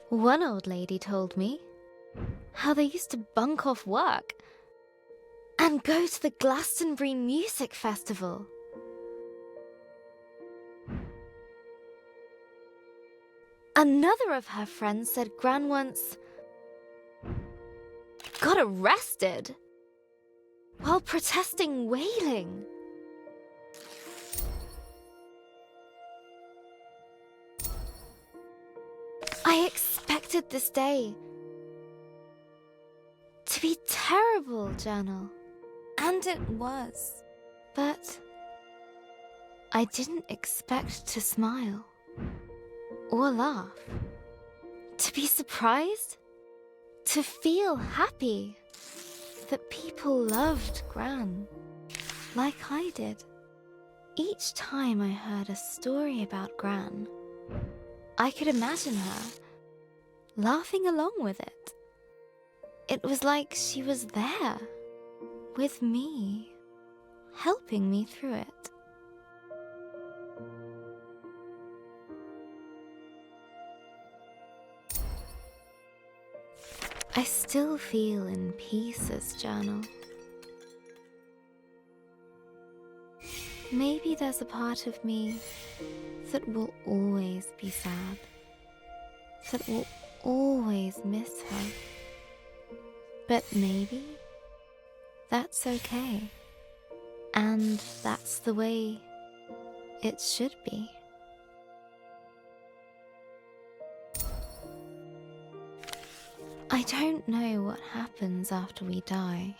One old lady told me how they used to bunk off work and go to the Glastonbury Music Festival. Another of her friends said Gran once got arrested while protesting whaling. I expected this day to be terrible, Journal, and it was. But I didn't expect to smile or laugh, to be surprised, to feel happy that people loved Gran like I did. Each time I heard a story about Gran, I could imagine her laughing along with it. It was like she was there with me, helping me through it. I still feel in pieces, Journal. Maybe there's a part of me that will always be sad, that will always miss her. But maybe that's okay, and that's the way it should be. I don't know what happens after we die,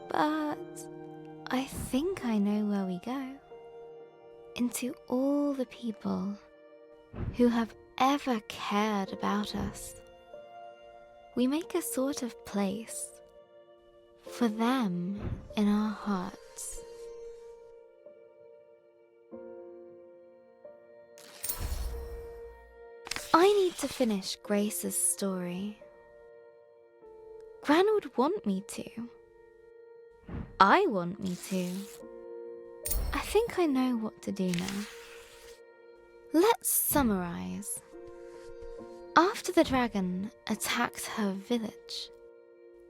but I think I know where we go. Into all the people who have ever cared about us. We make a sort of place for them in our hearts. I need to finish Grace's story. Gran would want me to. I want me to. I think I know what to do now. Let's summarize. After the dragon attacked her village,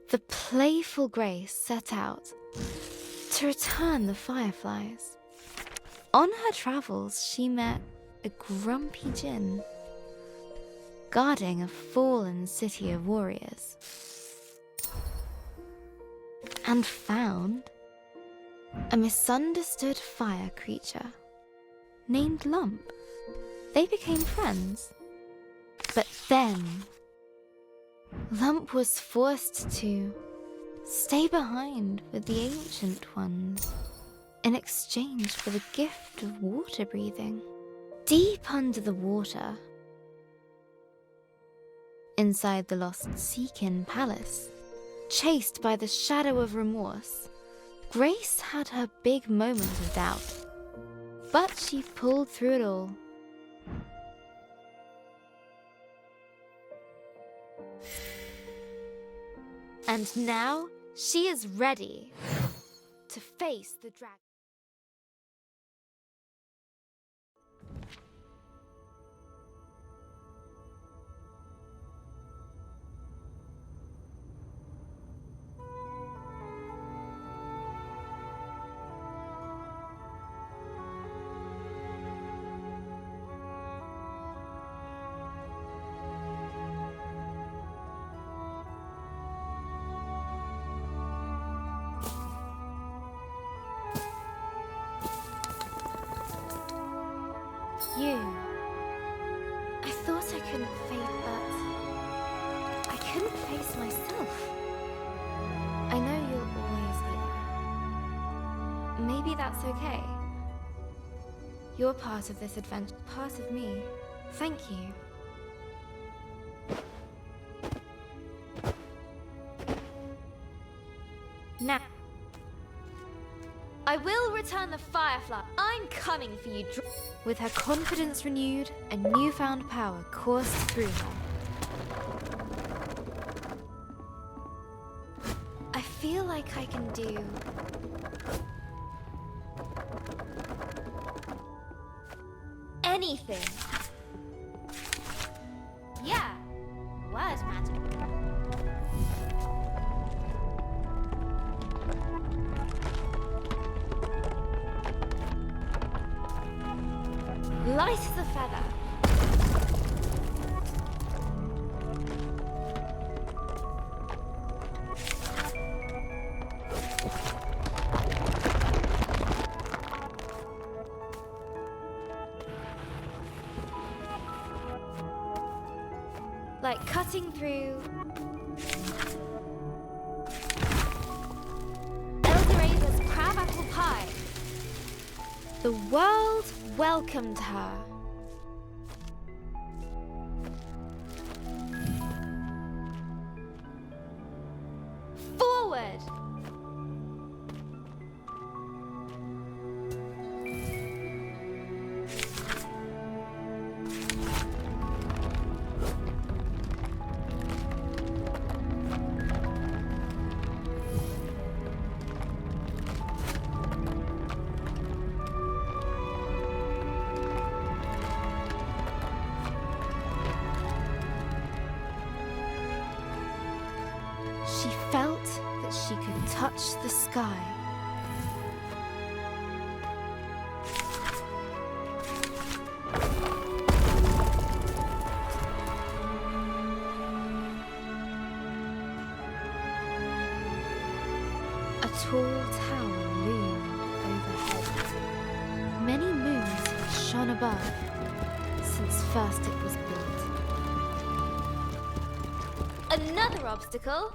the playful Grace set out to return the fireflies. On her travels, she met a grumpy djinn guarding a fallen city of warriors, and found a misunderstood fire creature named Lump. They became friends, but then Lump was forced to stay behind with the ancient ones in exchange for the gift of water breathing. Deep under the water, inside the lost Seakin Palace, chased by the shadow of remorse, Grace had her big moment of doubt, but she pulled through it all. And now she is ready to face the dragon. You. I thought I couldn't fade, but I couldn't face myself. I know you'll always be there. Maybe that's okay. You're part of this adventure, part of me. Thank you. Now, I will return the firefly. I'm coming for you. With her confidence renewed, a newfound power coursed through her. I feel like I can do anything. Yeah, word magic. Light as a feather. Like cutting through Eldoraza's crabapple pie. The world welcomed her. Forward! She felt that she could touch the sky. A tall tower loomed overhead. Many moons had shone above since first it was built. Another obstacle?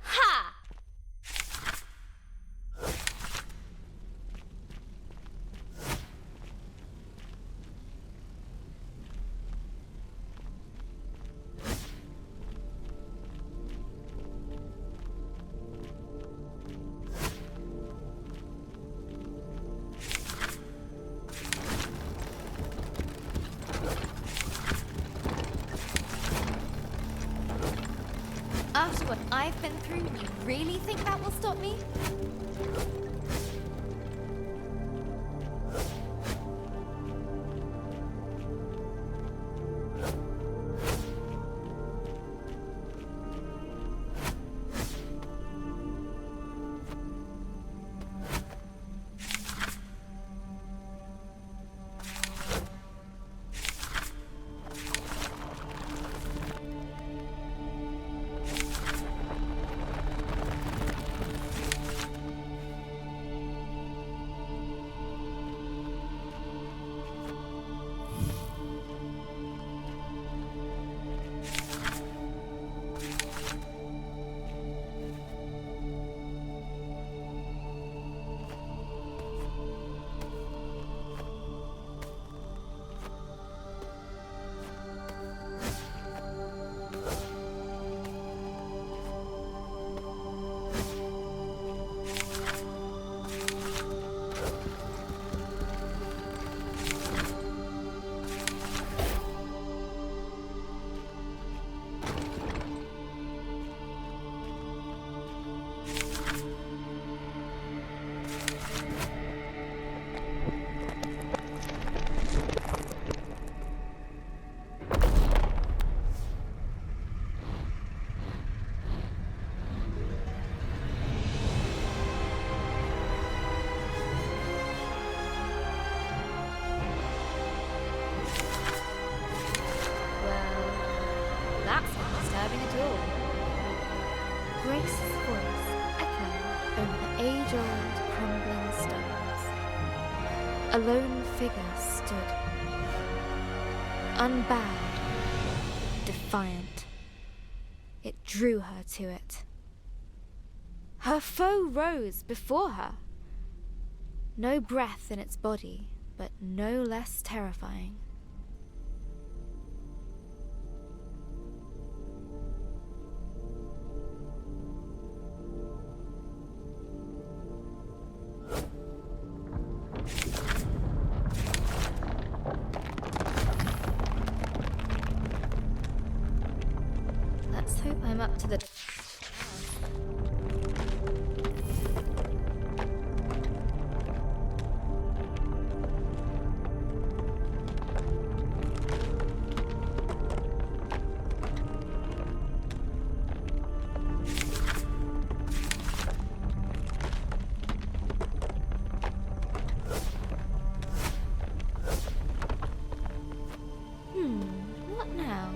Ha! After what I've been through, you really think that will stop me? That's not disturbing at all. Grace's voice echoed over the age-old crumbling stones. A lone figure stood, unbowed, defiant. It drew her to it. Her foe rose before her. No breath in its body, but no less terrifying. Let's hope I'm up to the... What now?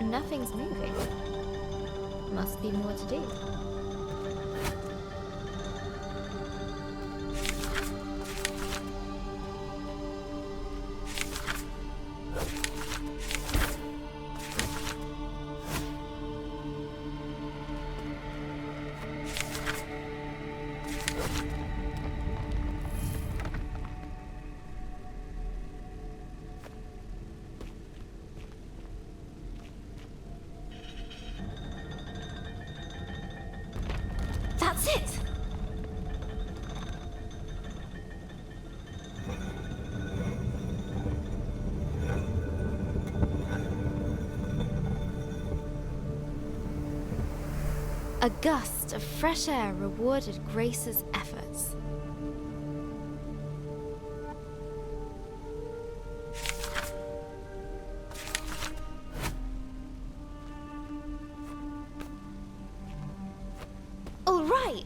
Nothing's moving. Must be more to do. That's it! A gust of fresh air rewarded Grace's efforts. All right!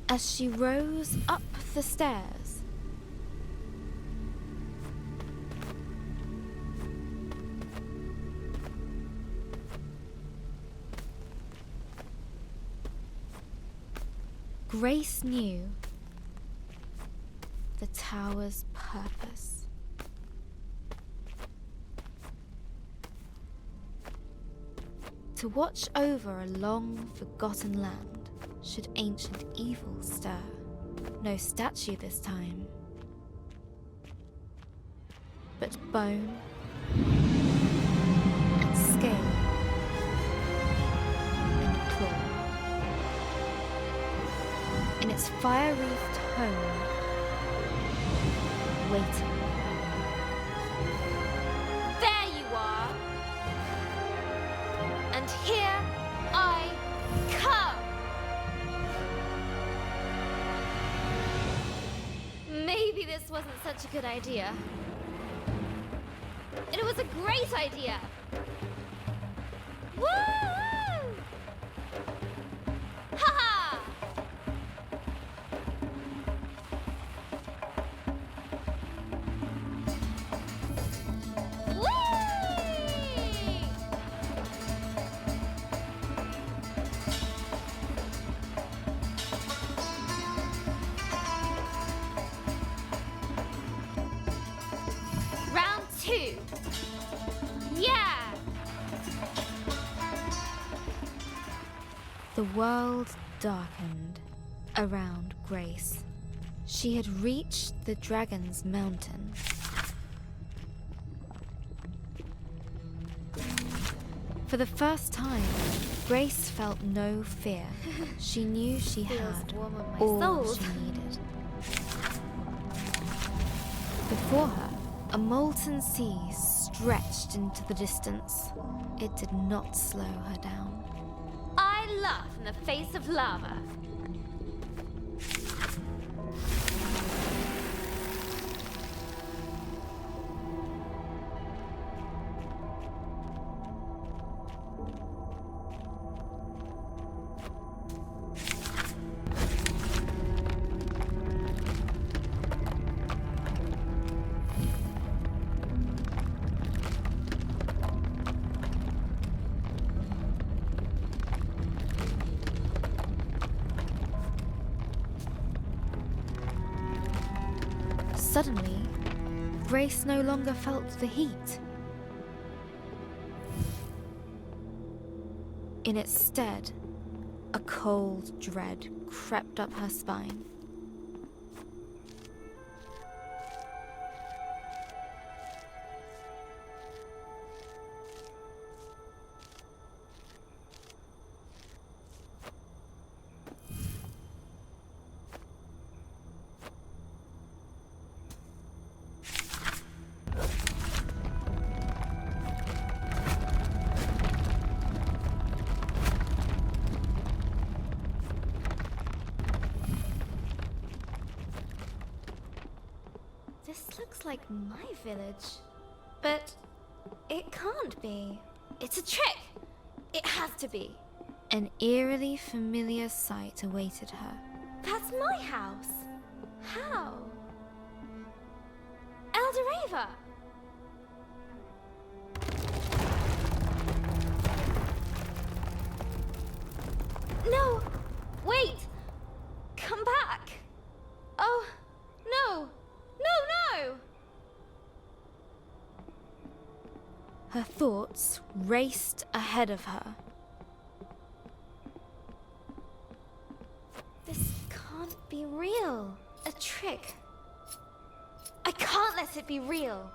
As she rose up the stairs, Grace knew the tower's purpose. To watch over a long forgotten land should ancient evil stir. No statue this time, but bone and scale and claw. In its fire-wreathed home, waiting. There you are! And here I come! Maybe this wasn't such a good idea. It was a great idea! Woo! Ha-ha! Whee! Round 2. Yeah! The world darkened around Grace. She had reached the Dragon's Mountain. For the first time, Grace felt no fear. She knew she had all she needed. Before her, a molten sea stretched into the distance. It did not slow her down. I laugh in the face of lava. Suddenly, Grace no longer felt the heat. In its stead, a cold dread crept up her spine. This looks like my village. But it can't be. It's a trick! It has to be. An eerily familiar sight awaited her. That's my house. How? Eldoreva! No! Wait! Come back! Oh, no! No, no! Her thoughts raced ahead of her. This can't be real. A trick. I can't let it be real.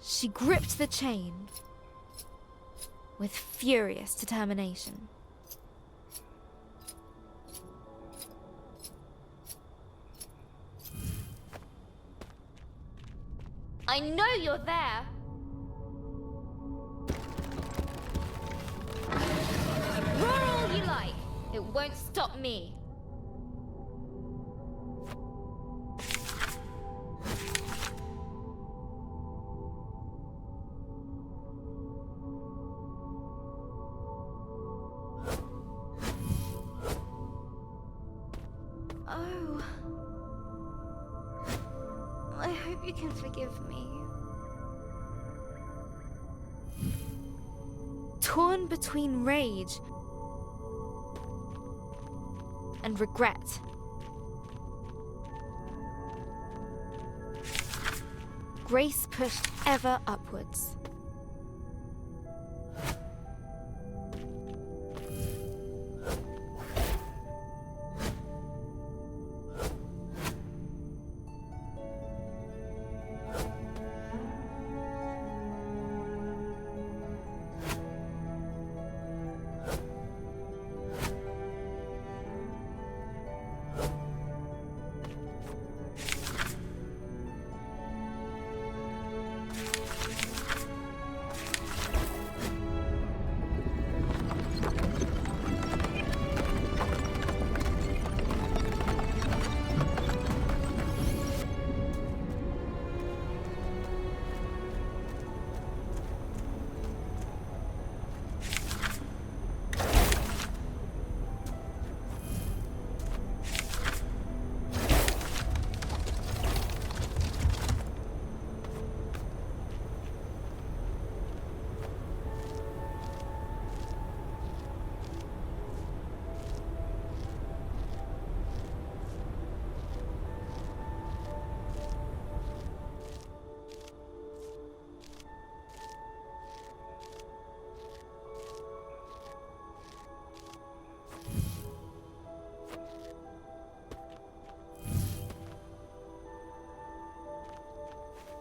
She gripped the chain with furious determination. I know you're there. Roar all you like. It won't stop me. hope you can forgive me. Torn between rage and regret. Grace pushed ever upwards.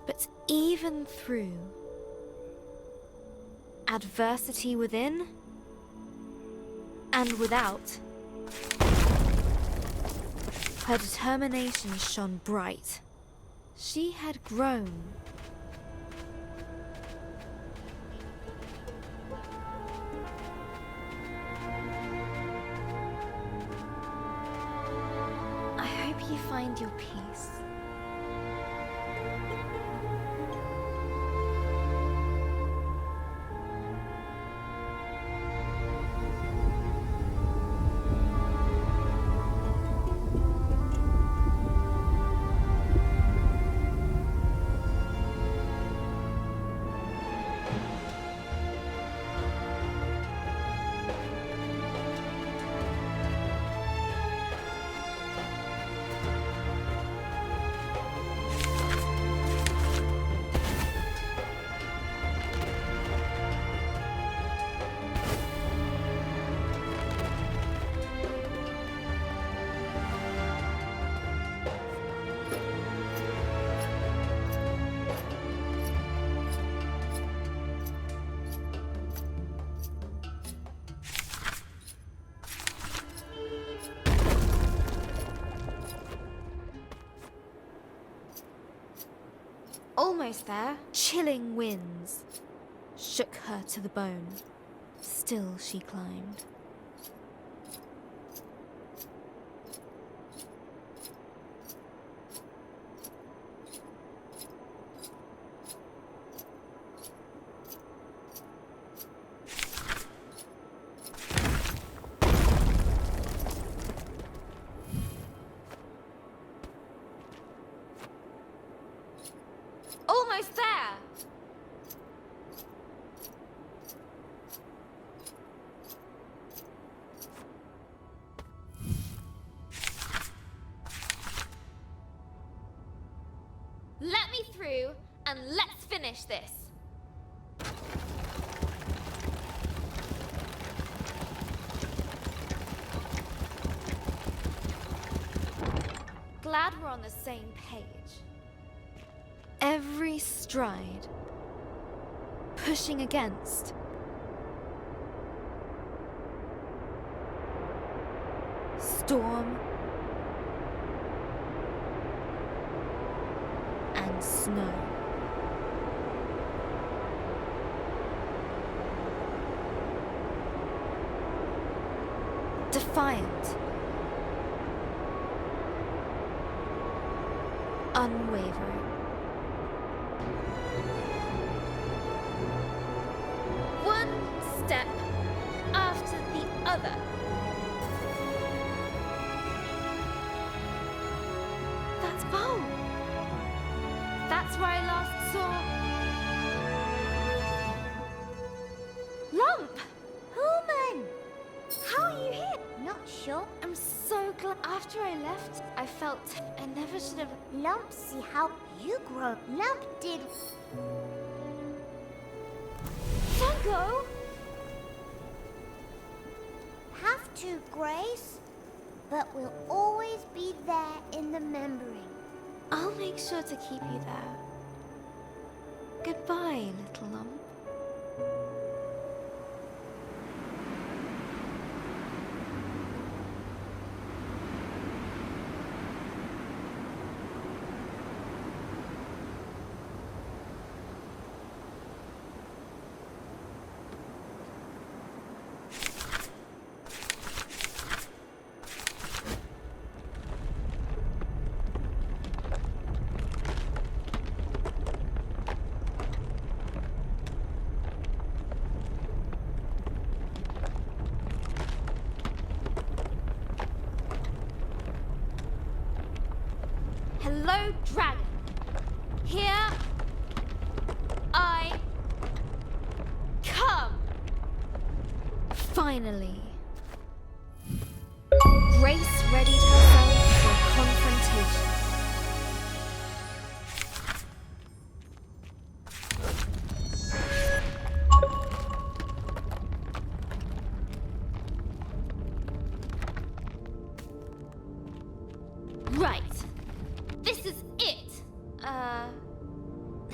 But even through adversity within and without, her determination shone bright. She had grown. I hope you find your peace. Almost there, chilling winds shook her to the bone. Still she climbed. Almost there! Let me through and let's finish this. Glad we're on the same page. Every stride, pushing against. Storm and snow. Defiant. Unwavering. One step after the other. That's bold. That's where I last saw... Lump! Human! How are you here? Not sure. I'm so glad. After I left, I felt I never should have... Lump, see how you grow. Lump did... Don't go! Have to, Grace. But we'll always be there in the memory. I'll make sure to keep you there. Goodbye, little lump. Hello, dragon. Here I come. Finally. Grace readied herself for a confrontation. Right. This is it!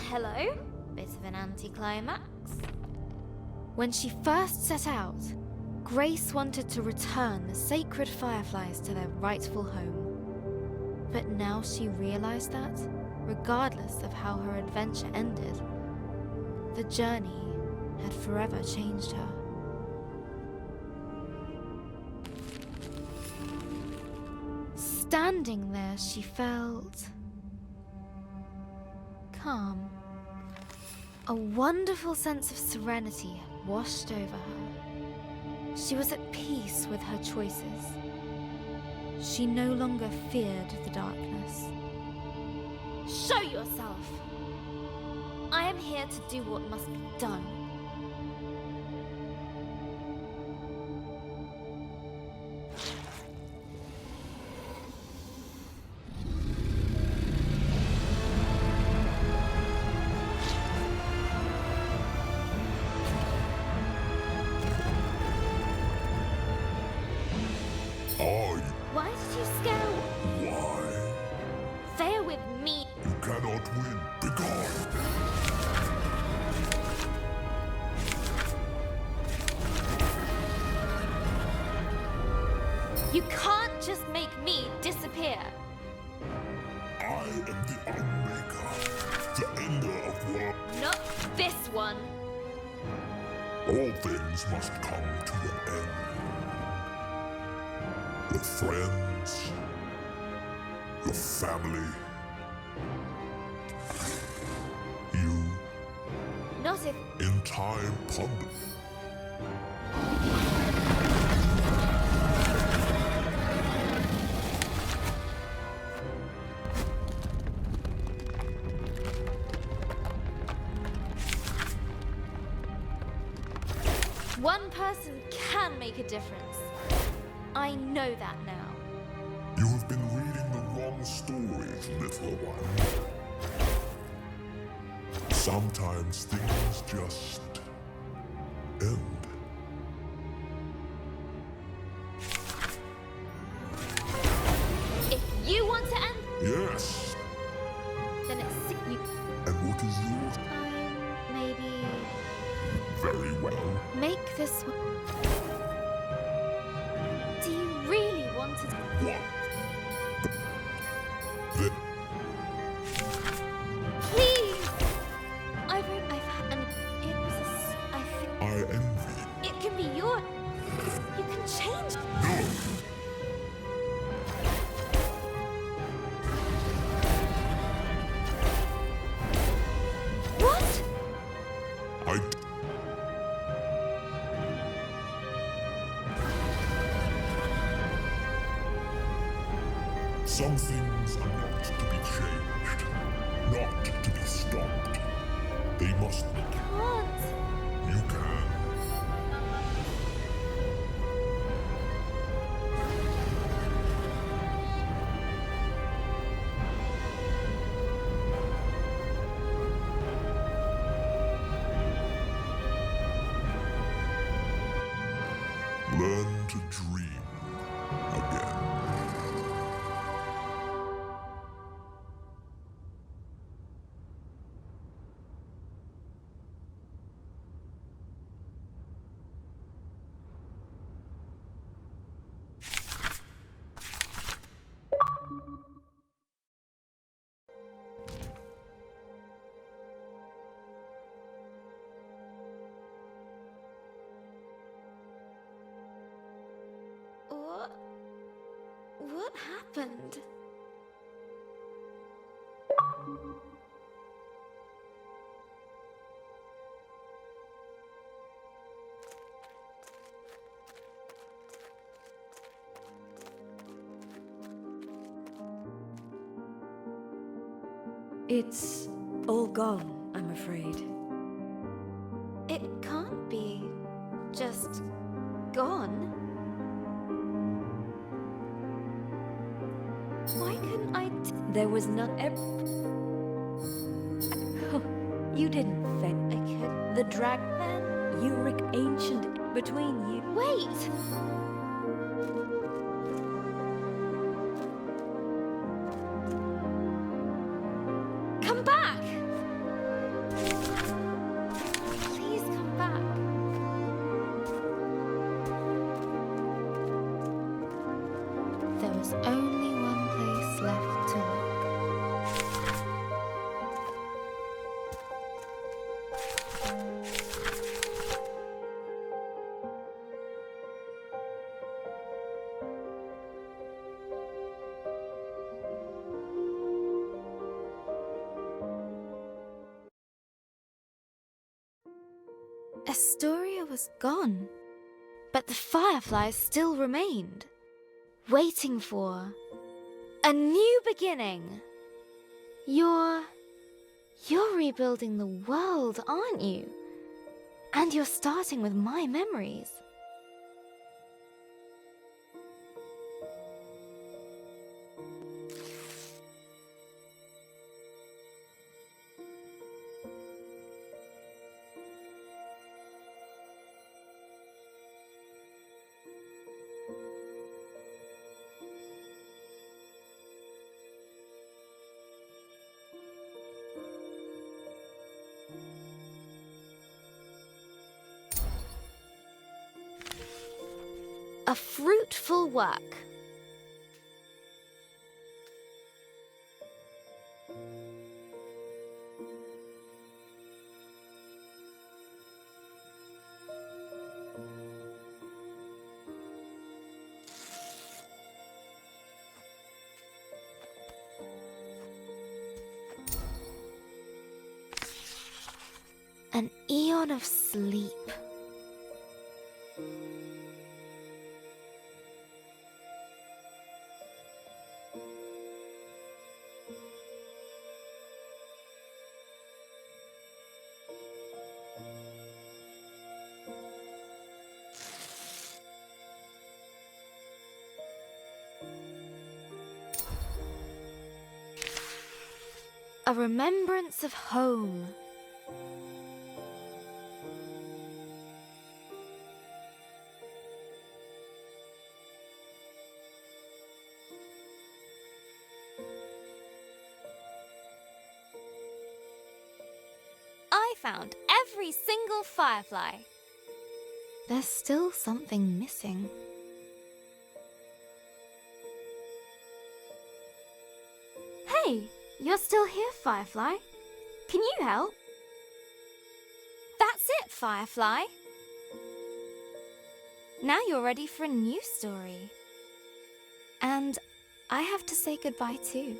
Hello? Bit of an anticlimax. When she first set out, Grace wanted to return the sacred fireflies to their rightful home. But now she realized that, regardless of how her adventure ended, the journey had forever changed her. Standing there, she felt calm. A wonderful sense of serenity washed over her. She was at peace with her choices. She no longer feared the darkness. Show yourself! I am here to do what must be done. Why did you scare? Why? They're with me. You cannot win. Begone! You can't just make me disappear. I am the Unmaker, the ender of world. Not this one. All things must come to an end. Your friends, your family, you. Not if... In time, ponder. One person can make a difference. I know that now. You have been reading the wrong stories, little one. Sometimes things just end. If you want to end, Yes. then it's you. And what is yours? Maybe Very well. make this one. Do you really want to? What? Please. I've had, and it was. I think I envy. it can be your. You can change. No. What? Some things are not to be changed. not to be stopped. They must. Can't. You can. Learn to dream again. What happened? It's all gone, I'm afraid. It can't be just gone. Why couldn't I There was not You didn't faint. I could The drag then. Uric ancient between you. Wait! Come back! Please come back. There was only one place left to look. Astoria was gone, but the fireflies still remained, waiting for a new beginning. You're rebuilding the world, aren't you? And you're starting with my memories. A fruitful work. An eon of sleep. A remembrance of home. I found every single firefly. There's still something missing. Hey, you're still here, Firefly. Can you help? That's it, Firefly. Now you're ready for a new story. And I have to say goodbye too.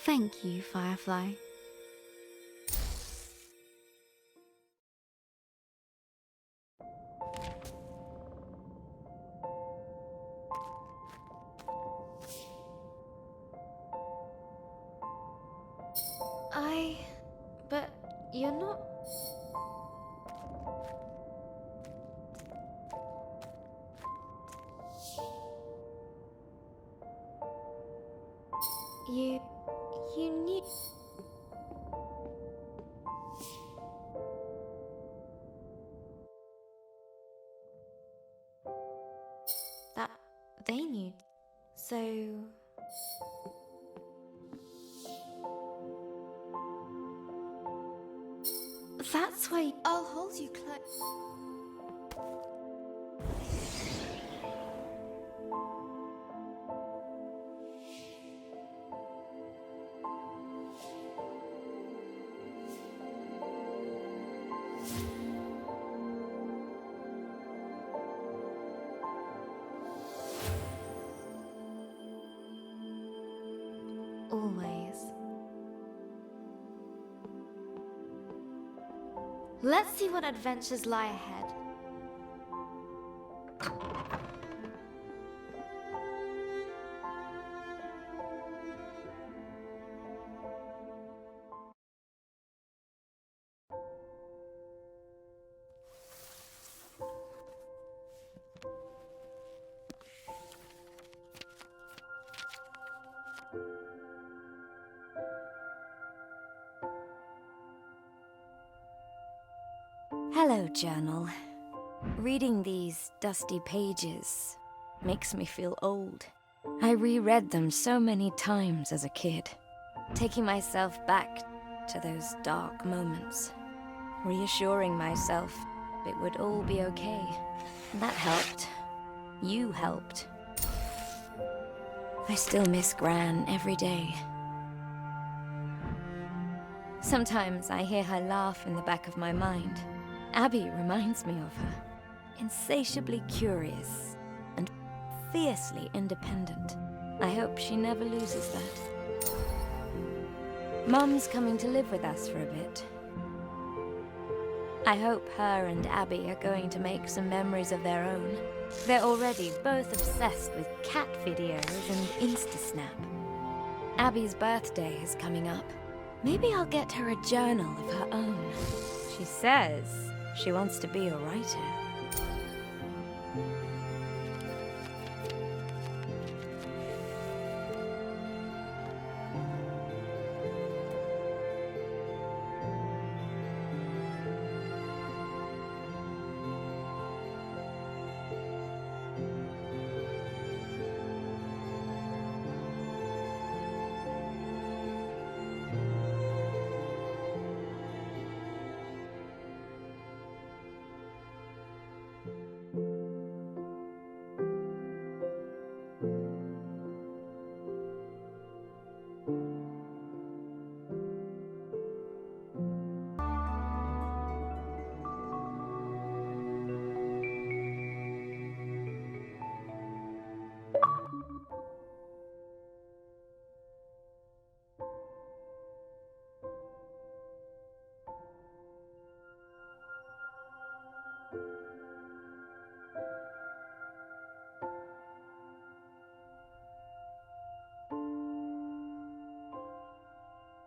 Thank you, Firefly. You're not... You knew... that they knew. So... That's why I'll hold you close. Always. Let's see what adventures lie ahead. Hello, journal. Reading these dusty pages makes me feel old. I reread them so many times as a kid, taking myself back to those dark moments, reassuring myself it would all be okay. That helped. You helped. I still miss Gran every day. Sometimes I hear her laugh in the back of my mind. Abby reminds me of her. Insatiably curious and fiercely independent. I hope she never loses that. Mum's coming to live with us for a bit. I hope her and Abby are going to make some memories of their own. They're already both obsessed with cat videos and Instasnap. Abby's birthday is coming up. Maybe I'll get her a journal of her own. She says she wants to be a writer.